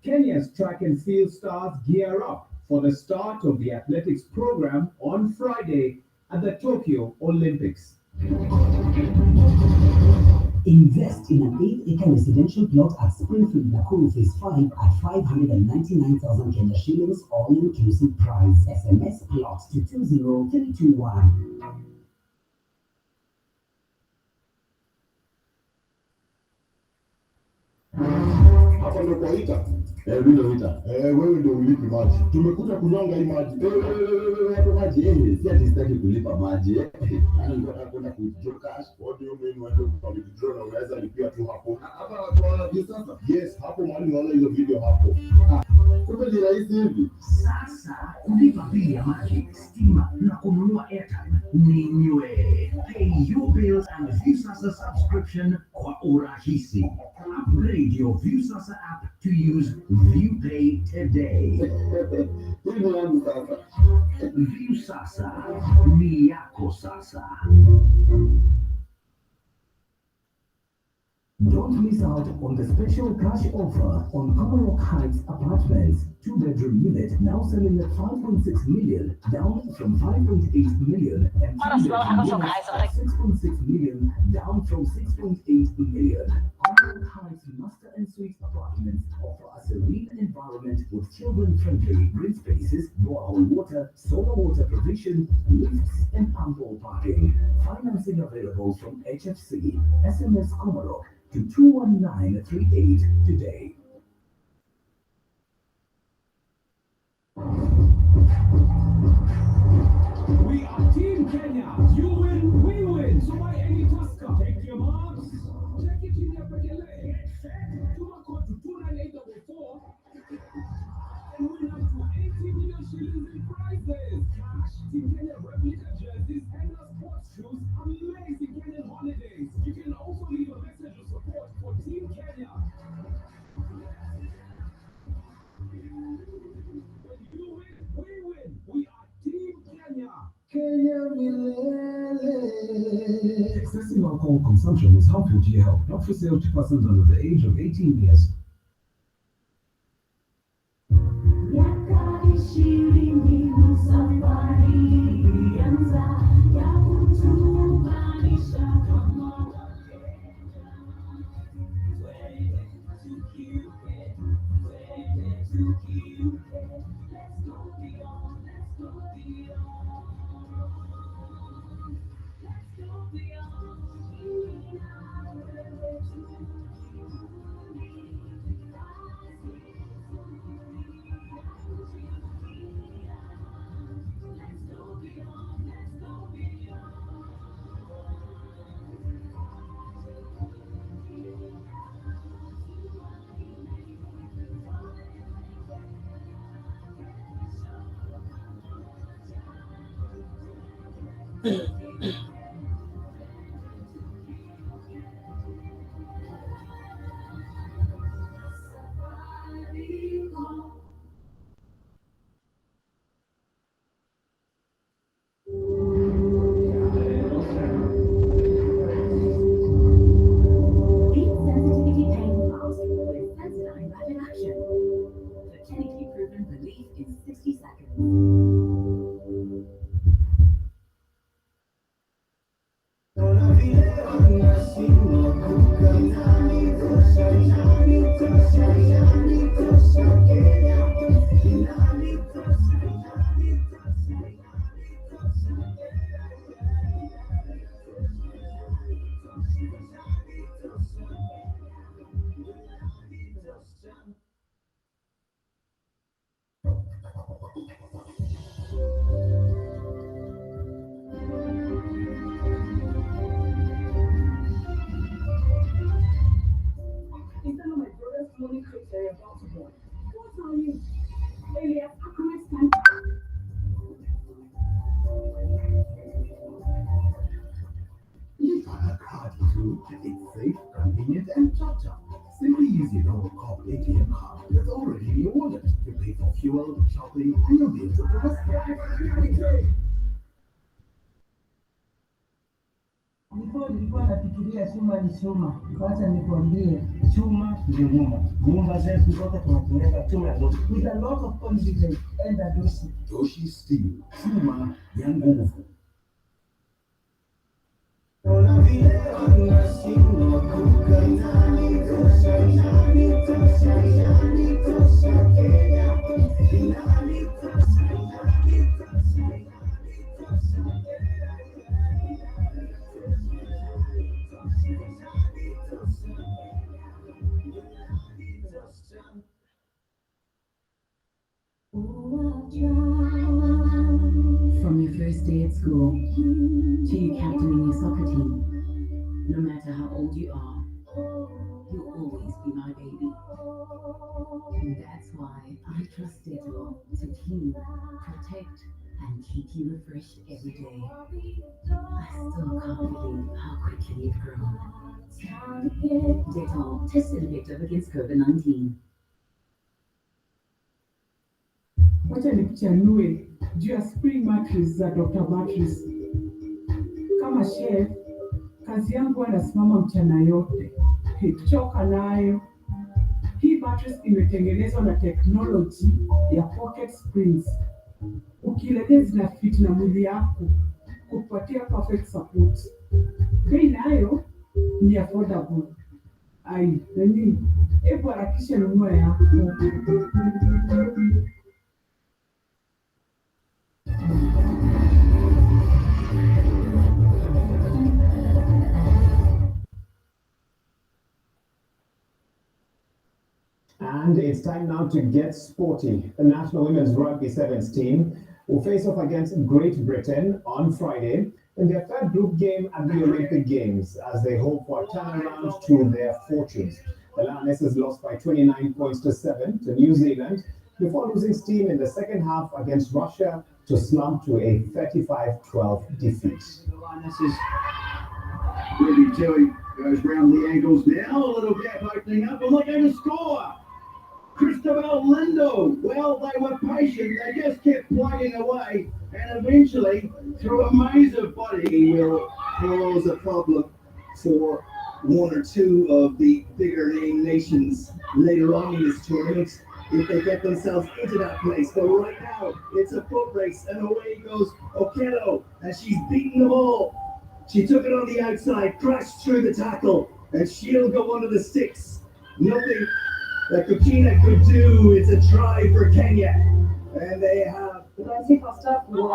Kenya's track and field stars gear up for the start of the athletics program on Friday at the Tokyo Olympics. Invest in an 8-acre residential plot at Springfield, Nakuru Phase 5 at 599,000 Kenya shillings all-inclusive price. SMS plot to 20321. Hapa ndio kwaita. Mimi ndio Wita. Wewe ndio ulipi maji. Tumekuja kunyonga hii maji. Watu maji si ati sitaki kulipa maji. Ana nataka kwenda kuwithdraw cash. What do you mean when you withdraw na unaweza lipia tu hapo? Hapa watu wanaje sasa? Yes, hapo mahali unaona hizo video hapo. Kumbe ni rahisi hivi. Sasa kulipa bili ya maji, stima na kununua airtime ni nywe. Pay your bills and Viusasa subscription kwa urahisi. Upgrade your Viusasa app to use ViewPay today. Viusasa ni yako sasa. Don't miss out on the special cash offer on Commonwealth Heights Apartments. 2-bedroom unit now selling at 5.6 million, down from 5.8 million, and 3-bedroom unit at 6.6 million, down from 6.8 million. Commonwealth Heights Master and Suite Apartments offer a serene environment with children-friendly green spaces, borehole water, solar water provision, lifts, and ample parking. Financing available from HFC. SMS Komarok to 21938 today. We are Team Kenya. You win, we win. So buy any Tusker. Take your marks. Check it in your Pekele. Get set. Do a code to 29844 and win up to 80 million shillings in prizes. Cash, Team Kenya replica jerseys, and sports shoes. Amazing Kenyan holidays. You can also leave a message of support for Team Kenya. When you win, we win. We are Team Kenya. Kenya milele. Excessive alcohol consumption is harmful to your health. Not for sale to persons under the age of 18 years. It's safe, convenient, and chop-chop. Simply use your normal Coop ATM card that's already in your wallet to pay for fuel, shopping, and your bills with the rest. Before nilikuwa nafikiria chuma ni chuma, wacha nikwambie, chuma ni nyuma. Nyumba zetu zote tunatumia chuma zote with a lot of confidence and adoshi. Doshi Steel, chuma ya nguvu. From your first day at school to you captaining your soccer team, no matter how old you are, you'll always be my baby. And that's why I trust Dettol to clean, protect, and keep you refreshed every day. I still can't believe how quickly you've grown. Dettol, tested effective against COVID-19. Wacha nikuchanue juu ya spring mattress za Dr. Mattress. Kama chef, kazi yangu anasimama mchana yote. Choka nayo. Hii mattress imetengenezwa na technology ya pocket springs. Ukilegea zina fit na mwili yako, kupatia perfect support. Bei nayo ni affordable. Ai, nani? Hebu harakisha nunua yako. And it's time now to get sporty. The National Women's Rugby Sevens team will face off against Great Britain on Friday in their third group game at the Olympic Games as they hope for a turnaround to their fortunes. The Lionesses lost by 29 points to 7 to New Zealand before losing steam in the second half against Russia to slump to a 35-12 defeat. The Lionesses really Tilly goes round the ankles now, a little gap opening up, and they're going to score. Christabel Lindo, well, they were patient, they just kept plugging away, and eventually, through a maze of body, will cause a problem for one or two of the bigger name nations later on in this tournament if they get themselves into that place. But right now, it's a foot race, and away goes Okello, and she's beaten the ball. She took it on the outside, crashed through the tackle, and she'll go under the sticks. Nothing that Kuchina could do. It's a try for Kenya. And they have... Did I take our stuff? No,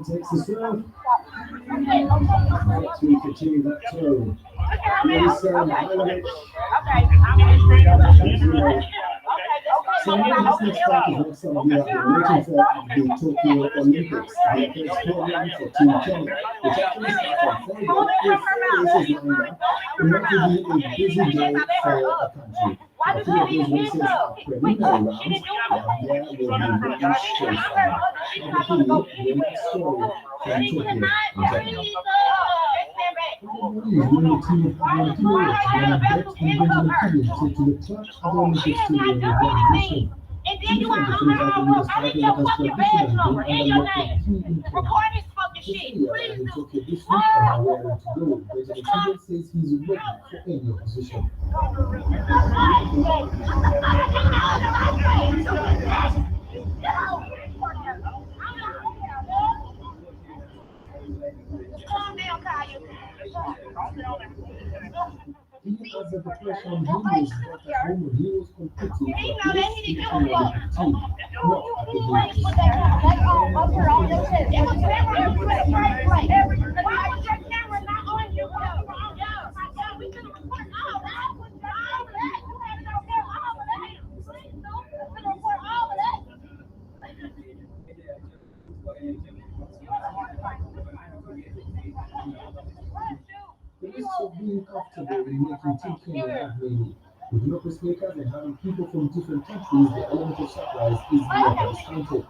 takes the serve. We continue that throw. So this next part is what some of you have been waiting for at the Tokyo Olympics. The first program for Team Kenya, which actually starts on Friday, with 4 races lined up. And that will be a busy day for the country. Now, 3 of those races are preliminary rounds, while there will be one straight final. Now, the next story from Tokyo in Japan. And then you want to I need your fucking badge number and your name. Record this fucking shit. Please do. Benjamin says he's ready for any opposition. answered the question who was brought at home when he was competing for a place in the Olympic team, not at the Games. The risks of being comfortable in making Team Kenya that many. With no pacemakers and having people from different countries, the element of surprise is never discounted.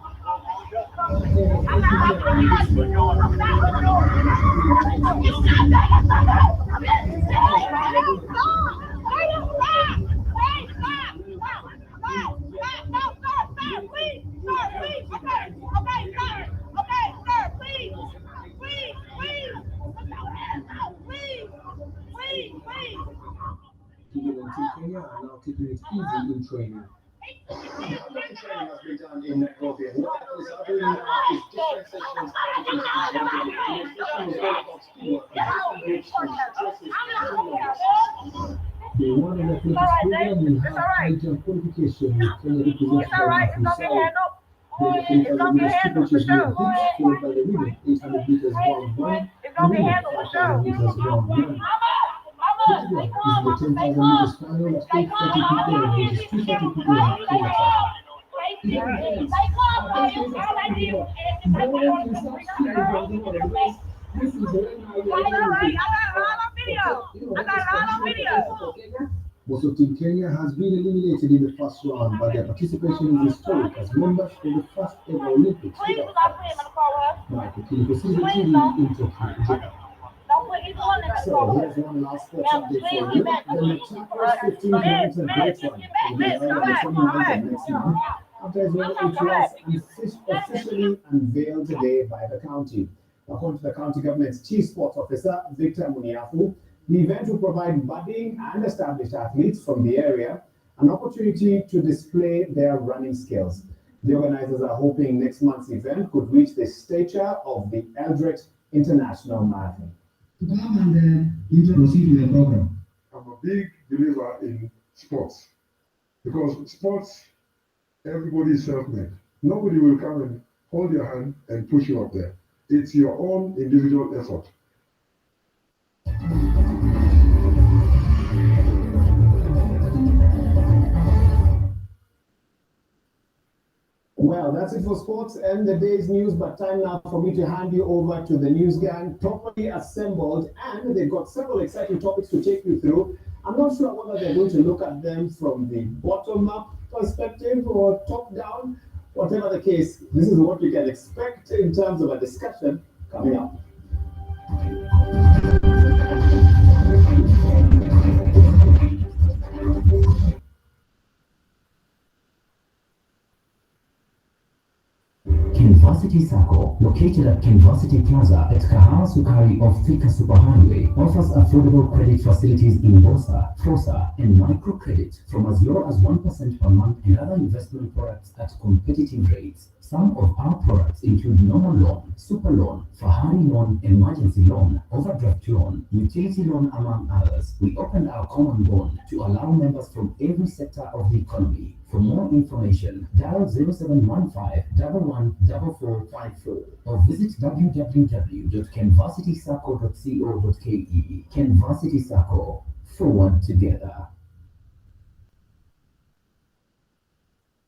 Team Kenya are now taking it easy in training. Training has been done in Nairobi, and what is happening now is different sessions taking place. The session was all about teamwork, different groups and stresses. The 100 program will have high jump qualification with Kenya represented by Matthew Sai. The 10,000 meters steeplechase will hit, followed by the women 800 meters round 1 and women 5,000 meters round 1. Portugal is in the 10,000 meters final at 8:30 p.m., which is 2:30 p.m. Kenya time. Most of Team Kenya has been eliminated in the first round, but their participation is historic as members for the first ever Olympics without fans. Michael Kili for Citizen TV in Tokyo, Japan. So here's one last sports update for you. The Machakos 15 kilometer great run will be held on the 29th of next month. After it was officially unveiled today by the county. According to the county government's chief sports officer, Victor Muniafu, the event will provide budding and established athletes from the area an opportunity to display their running skills. The organizers are hoping next month's event could reach the stature of the Eldred International Marathon. To come and proceed with the program. I'm a big believer in sports because sports, everybody is self-made. Nobody will come and hold your hand and push you up there. It's your own individual effort. Well, that's it for sports and the day's news, but time now for me to hand you over to the news gang, properly assembled, and they've got several exciting topics to take you through. I'm not sure whether they're going to look at them from the bottom-up perspective or top-down. Whatever the case, this is what you can expect in terms of a discussion coming up. Kenvarsity Sacco, located at Kenvarsity Plaza at Kahawa Sukari off Thika Superhighway, offers affordable credit facilities in Bosa, Fosa, and microcredit from as low as 1% per month and other investment products at competitive rates. Some of our products include normal loan, super loan, Fahari loan, emergency loan, overdraft loan, utility loan, among others. We opened our common bond to allow members from every sector of the economy. For more information, dial 0715 114454 or visit www.kenvarsitysacco.co.ke. Kenvarsity Sacco, forward together.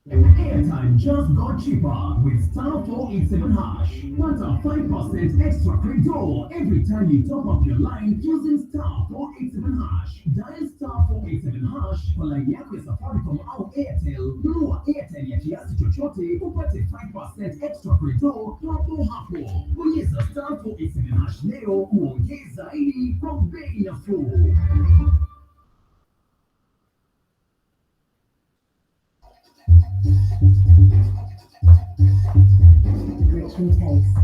Airtime just got cheaper with star 487 hash. Want a 5% extra credit every time you top up your line using star 487 hash. Dial star 487 hash kwa line yako ya Safaricom au Airtel. Nunua Airtel ya kiasi chochote upate 5% extra credit hapo hapo. Bonyeza star 487 hash leo uongeze zaidi kwa bei nafuu. Rich in taste.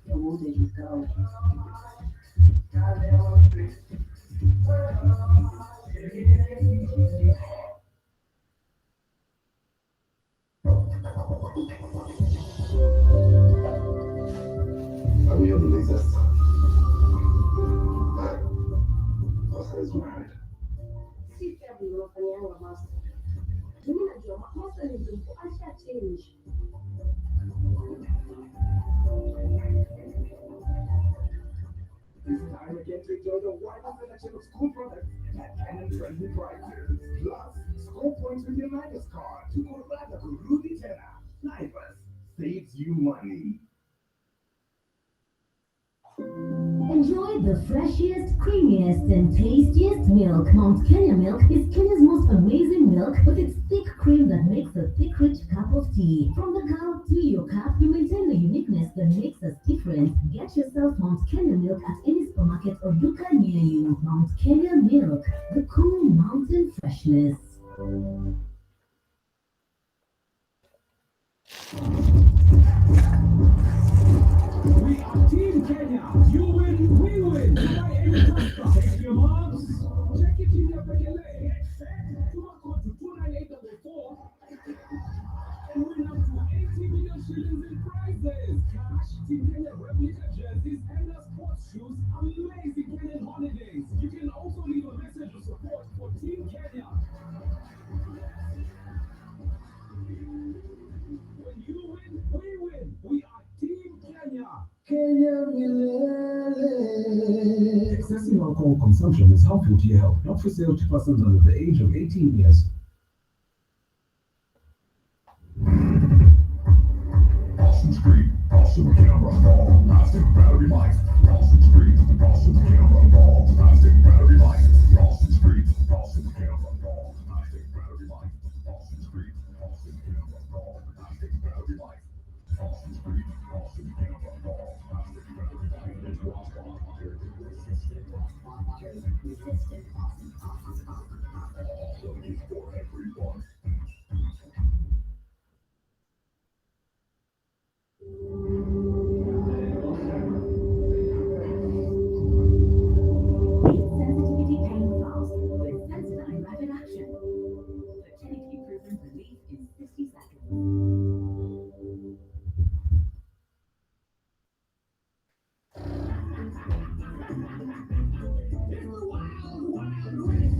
The water you go. It's time again to enjoy the widest selection of school products at friendly prices. Plus, score points with your Midas card to Colorado Muriithi. Naivas saves you money. Enjoy the freshest, creamiest, and tastiest milk. Mount Kenya milk is Kenya's most amazing milk with its thick cream that makes a thick, rich cup of tea. From the cow to your cup, you maintain the uniqueness that makes us different. Get yourself Mount Kenya milk at any supermarket or duka near you. Mount Kenya milk, the cool mountain freshness. We are Team Kenya. You win, we win. Buy any Tusker. Check your marks. Check it in your Bekele. Code to 29844 and win up to 80 million shillings in prizes. Cash, Team Kenya replica jerseys, and sports shoes. Amazing Kenyan holidays. You can also leave a message of support for Team Kenya. When you win, we win. We are Team Kenya. Excessive alcohol consumption is harmful to your health. Not for sale to persons under the age of 18 years. Austin Street, Austin Camera Ball, plastic battery life. Austin Street, Austin Camera Ball, plastic battery life. Austin Street, Austin Camera Ball, plastic battery life. Austin Street, Austin Camera Ball, plastic battery life. Austin Street, Austin Camera Ball, plastic battery life. Looking for everyone. Sensitivity pain fast with Sensodyne rapid action. For clinically proven relief in 60 seconds.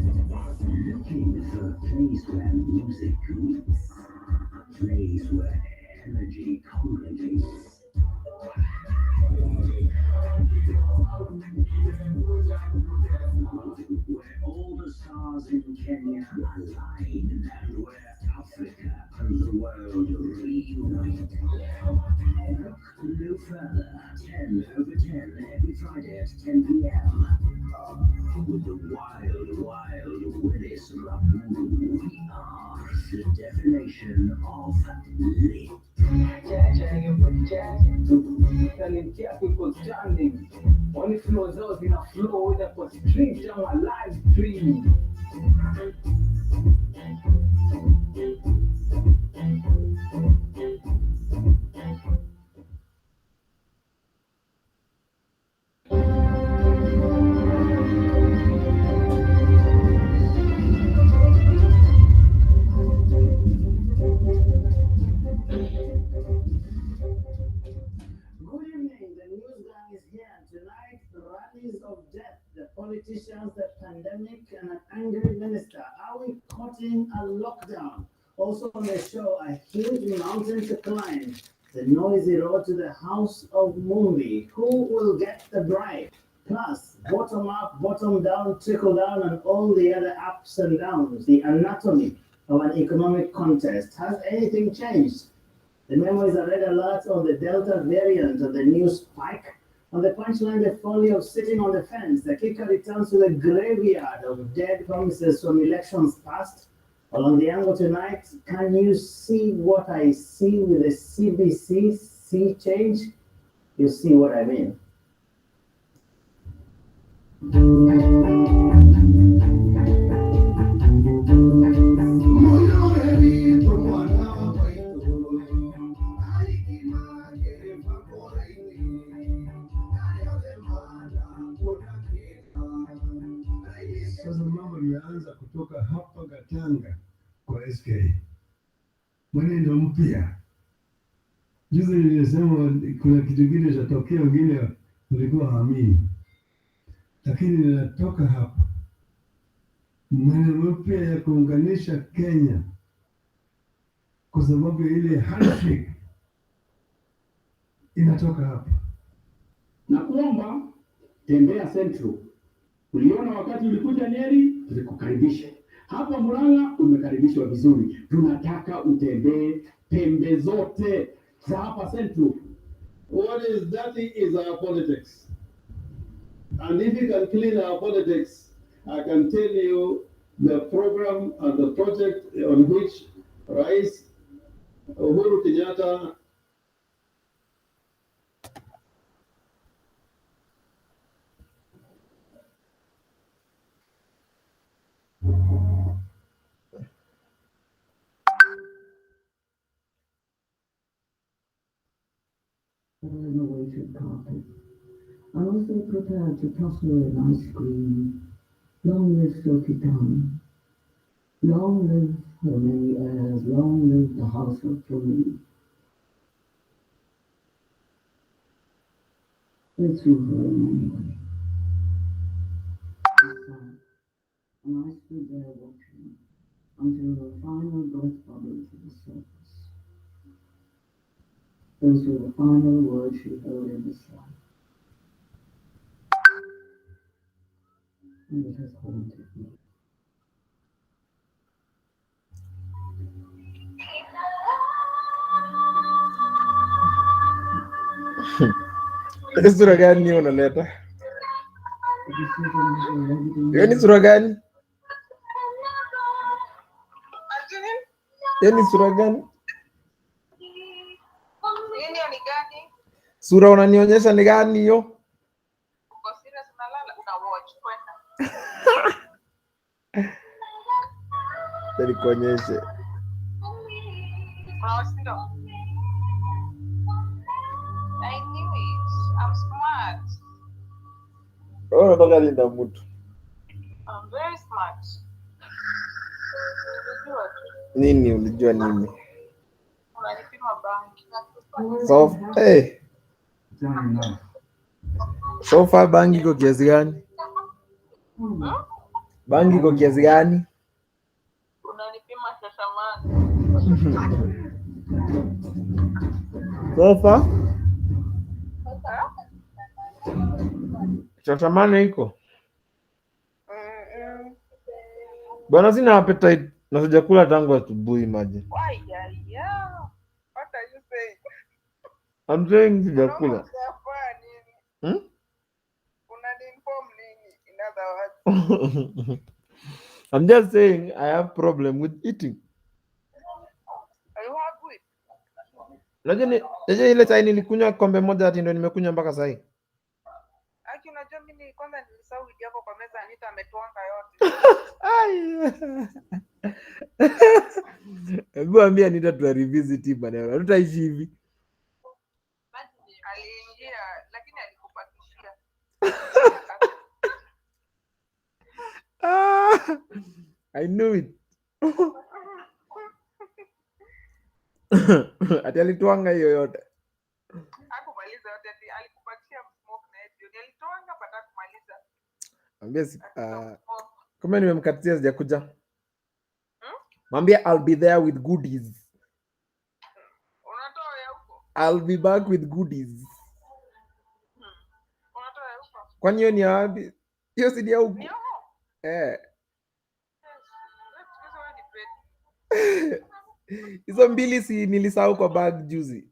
Looking for a place where music meets, a place where energy congregates. Where all the stars in Kenya align, and where Africa and the world reunite. Look no further, 10 over 10 every Friday at 10 p.m. With the wild Willis Raburu, we are the definition of lit. People standing. Only flows out in a flow that was streamed down a live stream. Good evening, the news gang is here. Tonight, rallies of death, the politicians, the pandemic, and an angry minister. Are we caught in a lockdown? Also on the show, a huge mountain to climb. The noisy road to the house of Mumbi. Who will get the bribe? Plus, bottom up, bottom down, trickle down, and all the other ups and downs. The anatomy of an economic contest. Has anything changed? The memo is a red alert on the Delta variant of the new spike. On the punchline, the folly of sitting on the fence. The kicker returns to the graveyard of dead promises from elections past. Well, on the angle tonight, can you see what I see with the CBC sea change? You see what I mean. Sasa mambo imeanza kutoka hapa Gatanga kwa SK. Mwenendo mpya. Juzi nilisema kuna kitu kile chatokea, wengine walikuwa haamini, lakini ninatoka hapa. Mwenendo mpya ya kuunganisha Kenya kwa sababu ya ile handshake inatoka hapa. Na kuomba Tembea Central. Uliona wakati ulikuja Nyeri, tulikukaribisha. Hapa Murang'a umekaribishwa vizuri. Tunataka utembee pembe zote za hapa Central. What is dirty is our politics. And if you can clean our politics, I can tell you the program and the project on which Rais Uhuru Kenyatta In a weighted carpet. I also prepared to toss her an ice cream. Long live Silky Tongue. Long live her many heirs. Long live the house of Peru. It's your home anyway. And I stood there watching until her final breath bubbled to the surface. Those were the final words she heard in this life. And it has haunted me. Sura gani hiyo unaleta? Hiyo ni sura gani? Hiyo ni sura gani? Sura unanionyesha ni gani hiyo? Nikuonyeshe. I knew it. I'm smart. Oh, nataka linda mtu. I'm very smart. Nini ulijua nini? Unanipima banki. So, hey. So far bangi iko kiasi gani? Bangi iko kiasi gani? Unanipima shashamani. So far? Shashamani iko? Bwana sina appetite na sijakula tangu asubuhi maji. Why? Yeah. What are you saying? I'm saying sijakula. In other words. I'm just saying I have problem with eating. You have with? Najua ile chai nilikunywa kombe moja ati ndio nimekunywa mpaka sasa hivi. Aki unajua mimi kwanza nilisahau video yako kwa meza Anita ametwanga yote. Hebu ambia Anita tu revisit bana. Tutaishi hivi. Aliingia lakini alikupakishia. I knew it. Ati alitwanga hiyo yote. Hakumaliza yote, alikupakishia smoke na hiyo. Alitwanga baada kumaliza. Ambia kama nimemkatia sijakuja. Mwambie I'll be there with goodies. Unatoa ya huko? I'll be back with goodies. Unatoa ya huko? Kwani hiyo ni wapi? Hiyo si ya huko. Hizo mbili si nilisahau kwa bag juzi.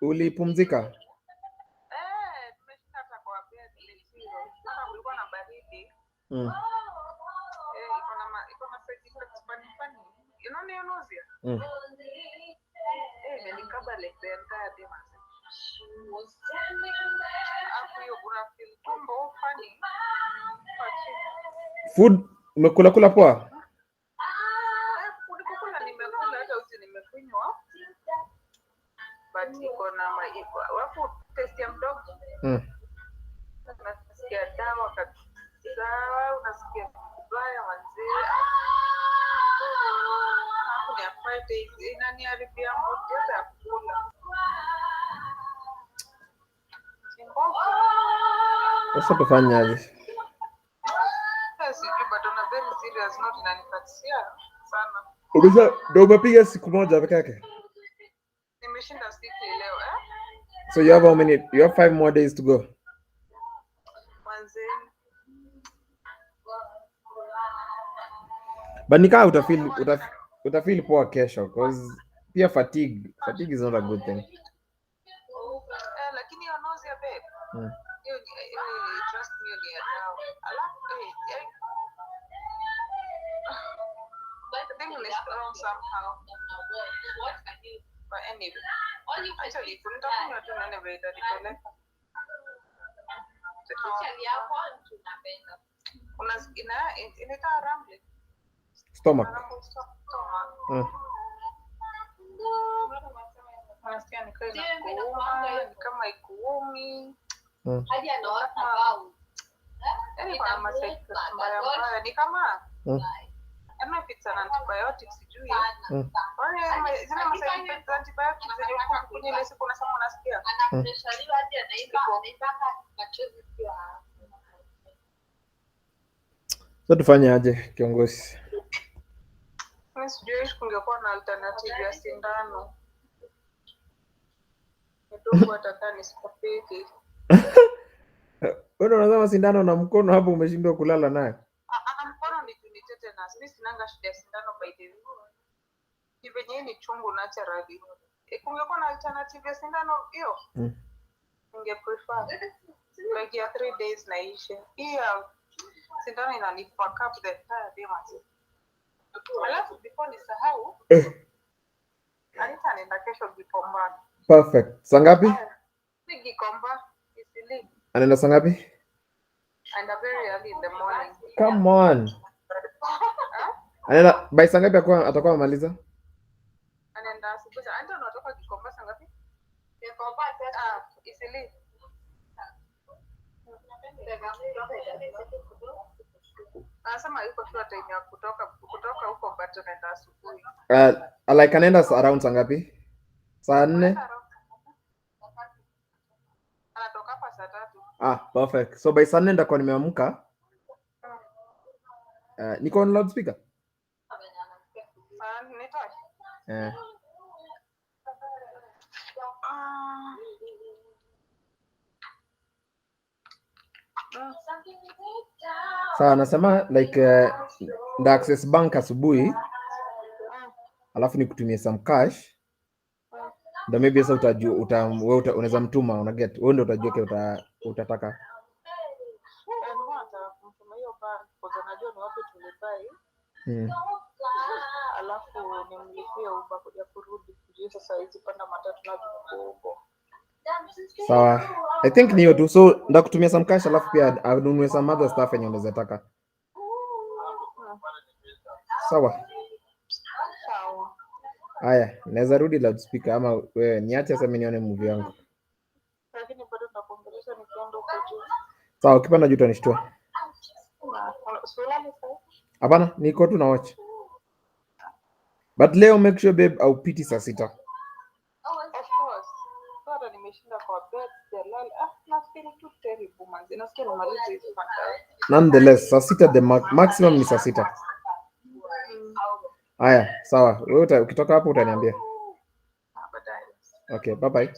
Ulipumzika? Tumeshika kwa bed ile sasa kulikuwa na baridi. Iko na side effects funny. You know nausea? Imenikaba like the entire day. Food umekula kula poa? Kula nimekula hata usi nimekunywa. But iko na wafu test ya mdogo. Nasikia dawa kabisa, unasikia vibaya manzee. Hapo ya 5 days inaniharibia mood yote ya kula. Sasa tufanyaje? Sijui but on a very serious note inanikatia sana. Ndio umepiga siku moja peke yake. Nimeshinda siku leo So you have how many? You have 5 more days to go. Manze. But nikaa utafeel poa kesho because pia fatigue is not a good thing. Lakini hiyo nausea babe. Hiyo trust me ni ya dawa. Alafu I think it's strong somehow. But anyway, actually, kunitakunywa tu nene vile itanipeleka. Inaita rambling. Stomach. Nasikia ni kama ikuumi. Hadi anaona bao. Yaani kwa masaibu mbaya ni kama I don't know if it's an antibiotic sijui. Wale zile masaibu za antibiotics zile kwenye ile siku unasema unasikia. Anapreshaliwa hadi anaimba machozi pia. So tufanye aje kiongozi? Mimi sijui kungekuwa na alternative ya sindano. Ndio atakaa nisipopeke. Wewe unasema sindano na mkono hapo umeshindwa kulala naye? Mkono ni tetanus. Mimi sinanga shida ya sindano by the way. Kivenye ni chungu naturally. Kungekuwa na alternative ya sindano hiyo. Ninge prefer like ya 3 days naisha. Hiyo sindano inanipa cup the entire day mazi. Alafu before nisahau. Anita nenda kesho Gikomba. Perfect. Saa ngapi? Si Gikomba, Isili. Anaenda saa ngapi? And very early in the morning. Come on. Anaenda by saa ngapi atakuwa amaliza? Anaenda asubuhi. Anaenda anatoka Gikomba saa ngapi? Gikomba Isili. Anasema yuko short time ya kutoka huko but anaenda asubuhi. Like anaenda around saa ngapi? Saa 4? Anatoka hapa saa 3. Perfect. So by saa 4 ndakuwa nimeamka. Niko on loudspeaker? Sawa, nasema like nda access bank asubuhi. Alafu nikutumie some cash. Ndio maybe sasa utajua wewe unaweza mtuma, una get. Wewe ndio utajua kile utataka. Alafu nimlipie Uber kuja kurudi kujua sasa hizi panda matatu na huko. Sawa. I think niyo tu. So ndakutumia some cash alafu pia anunue some other stuff yenye unaweza taka. Sawa. Haya, naweza rudi loudspeaker ama wewe niache sasa mimi nione movie yangu. Lakini bado nitakuongelesha nikienda huko juu. Sawa, ukipanda juu utanishtua. Hapana, niko tu na watch. But leo make sure babe au piti saa 6. Of course. Bado nimeshinda kwa bed jalala. Na feel too terrible man. Nasikia nimalize hizo fantasy. Nonetheless, saa 6 the maximum ni saa 6. Haya, sawa. Wewe ukitoka hapo utaniambia. Okay, bye bye.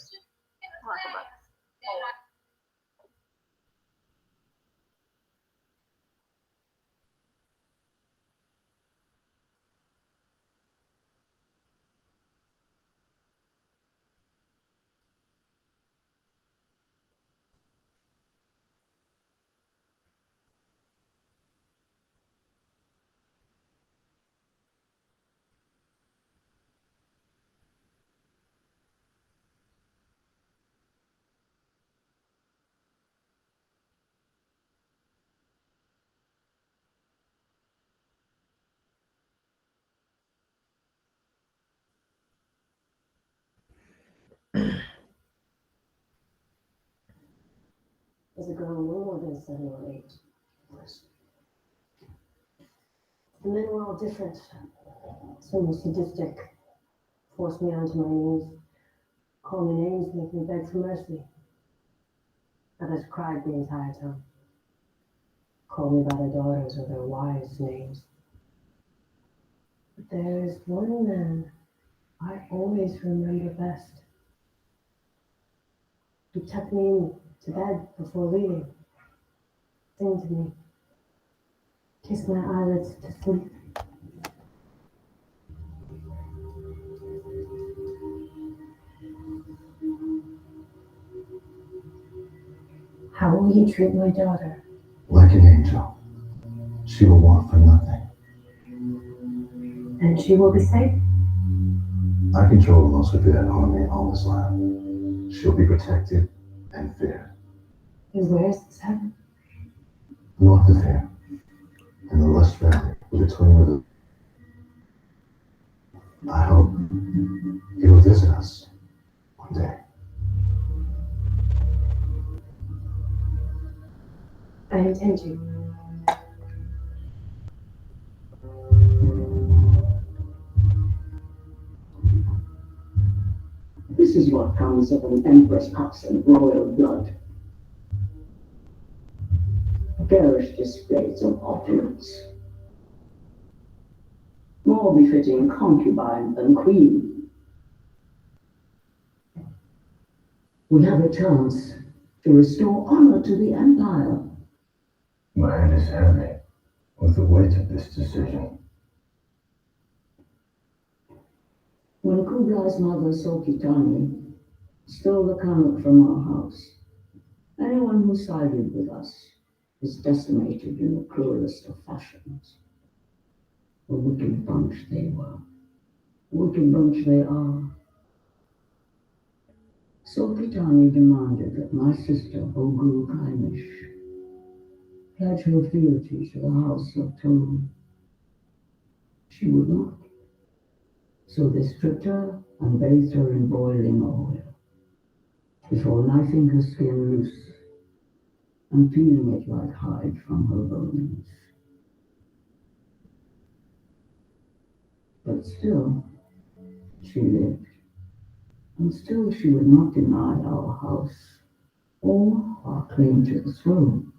Is a girl no more than 7 or 8. The men were all different. Some were sadistic, forced me onto my knees, called me names, make me beg for mercy. Others cried the entire time, called me by their daughters or their wives' names. There is one man I always remember best. He tucked me in to bed before leaving. Sing to me. Kiss my eyelids to sleep. How will he treat my daughter? Like an angel. She will want for nothing. And she will be safe? I control the most forbidden army on this land. She'll be protected and feared. And where is this heaven? North of here, in the Lush Valley, between the... I hope he will visit us one day. I intend to. This is what comes of an empress cups and royal blood. Garish displays of opulence. More befitting concubine than queen. We have a chance to restore honor to the empire. My head is heavy with the weight of this decision. When Kublai's mother Sokitani stole the Kanuk from our house, anyone who sided with us is decimated in the cruelest of fashions. A wicked bunch they were. A wicked bunch they are. Sokitani demanded that my sister, Ogru Kaimish, pledge her fealty to the house of Tolu. She would not. So they stripped her and bathed her in boiling oil, before knifing her skin loose and peeling it like hide from her bones. But still, she lived, and still she would not deny our house or our claim to the throne.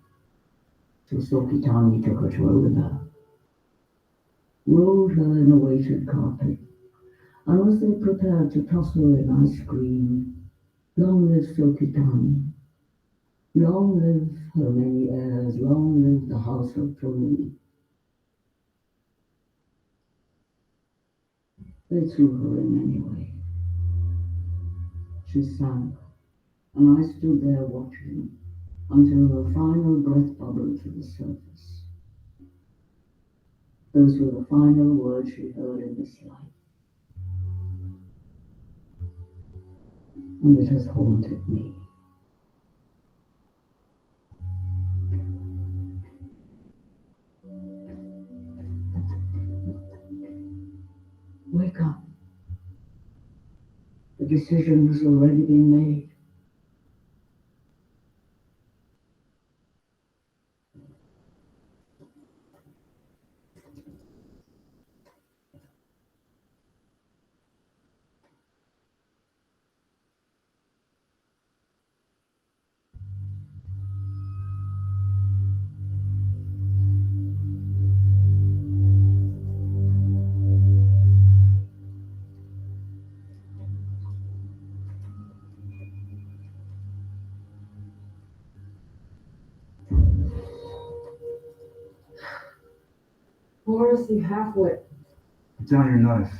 So Sokitani took her to a river, rolled her in a weighted carpet, and as they prepared to toss her in, I screamed, "Long live Sokitani! Long live her many heirs! Long live the house of Tolu!" They threw her in anyway. She sank, and I stood there watching until her final breath bubbled to the surface. Those were the final words she heard in this life. And it has haunted me. Wake up. The decision has already been made. Muriithi halfway. Put down your knife.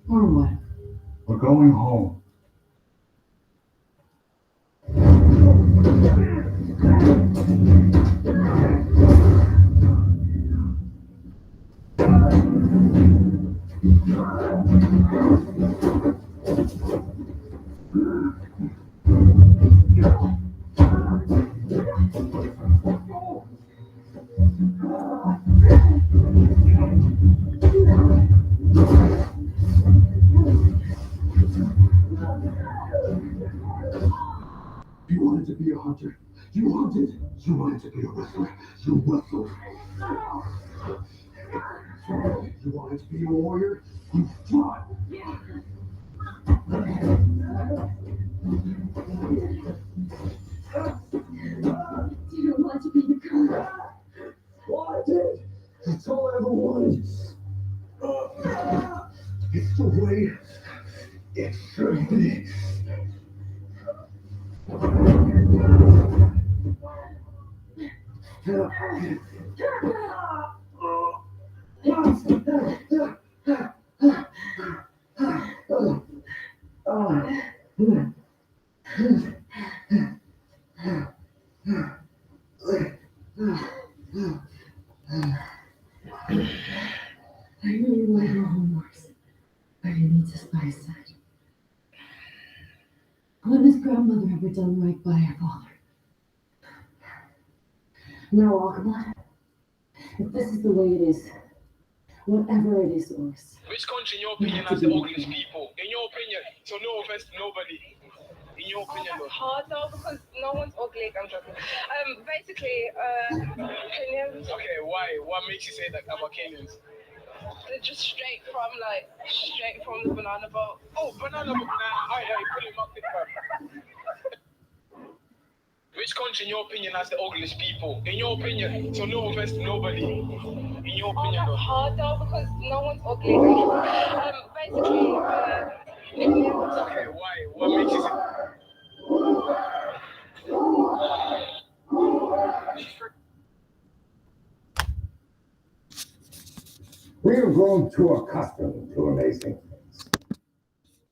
Or what? We're going home. You wanted to be a hunter. You hunted. You wanted to be a wrestler. You wrestled. You wanted to be a warrior. You fought. You don't want to be the color. Well, I did. the way it should be. I really want to go home, Morris, but I need to spice that. When has grandmother ever done right by her father? Now, Alcama, if this is the way it is, whatever it is, Morris. Which country, in your opinion, has the ugliest people? In your opinion, so no offense to nobody. In your opinion, That's hard though because no one's ugly. I'm joking. Basically, Kenyans. Okay, why? What makes you say that about Kenyans? They're just straight from the banana boat. Oh, banana boat. Nah, I put him up there. Which country, in your opinion, has the ugliest people? In your opinion, so no offense to nobody. In your opinion, that's hard though because no one's ugly. Basically, Kenyans. Okay, why? What makes you say? We have grown too accustomed to amazing things.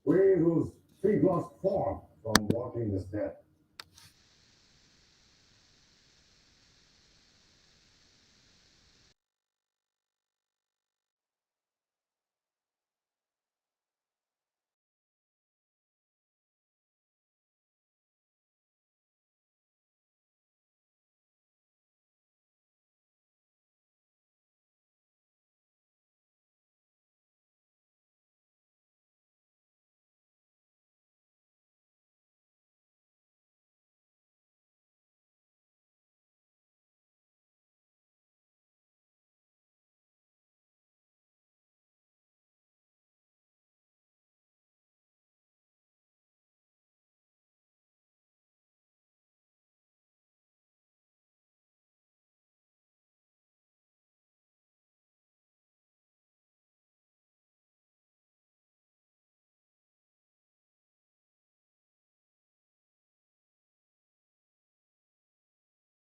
We whose feet lost form from walking the steps.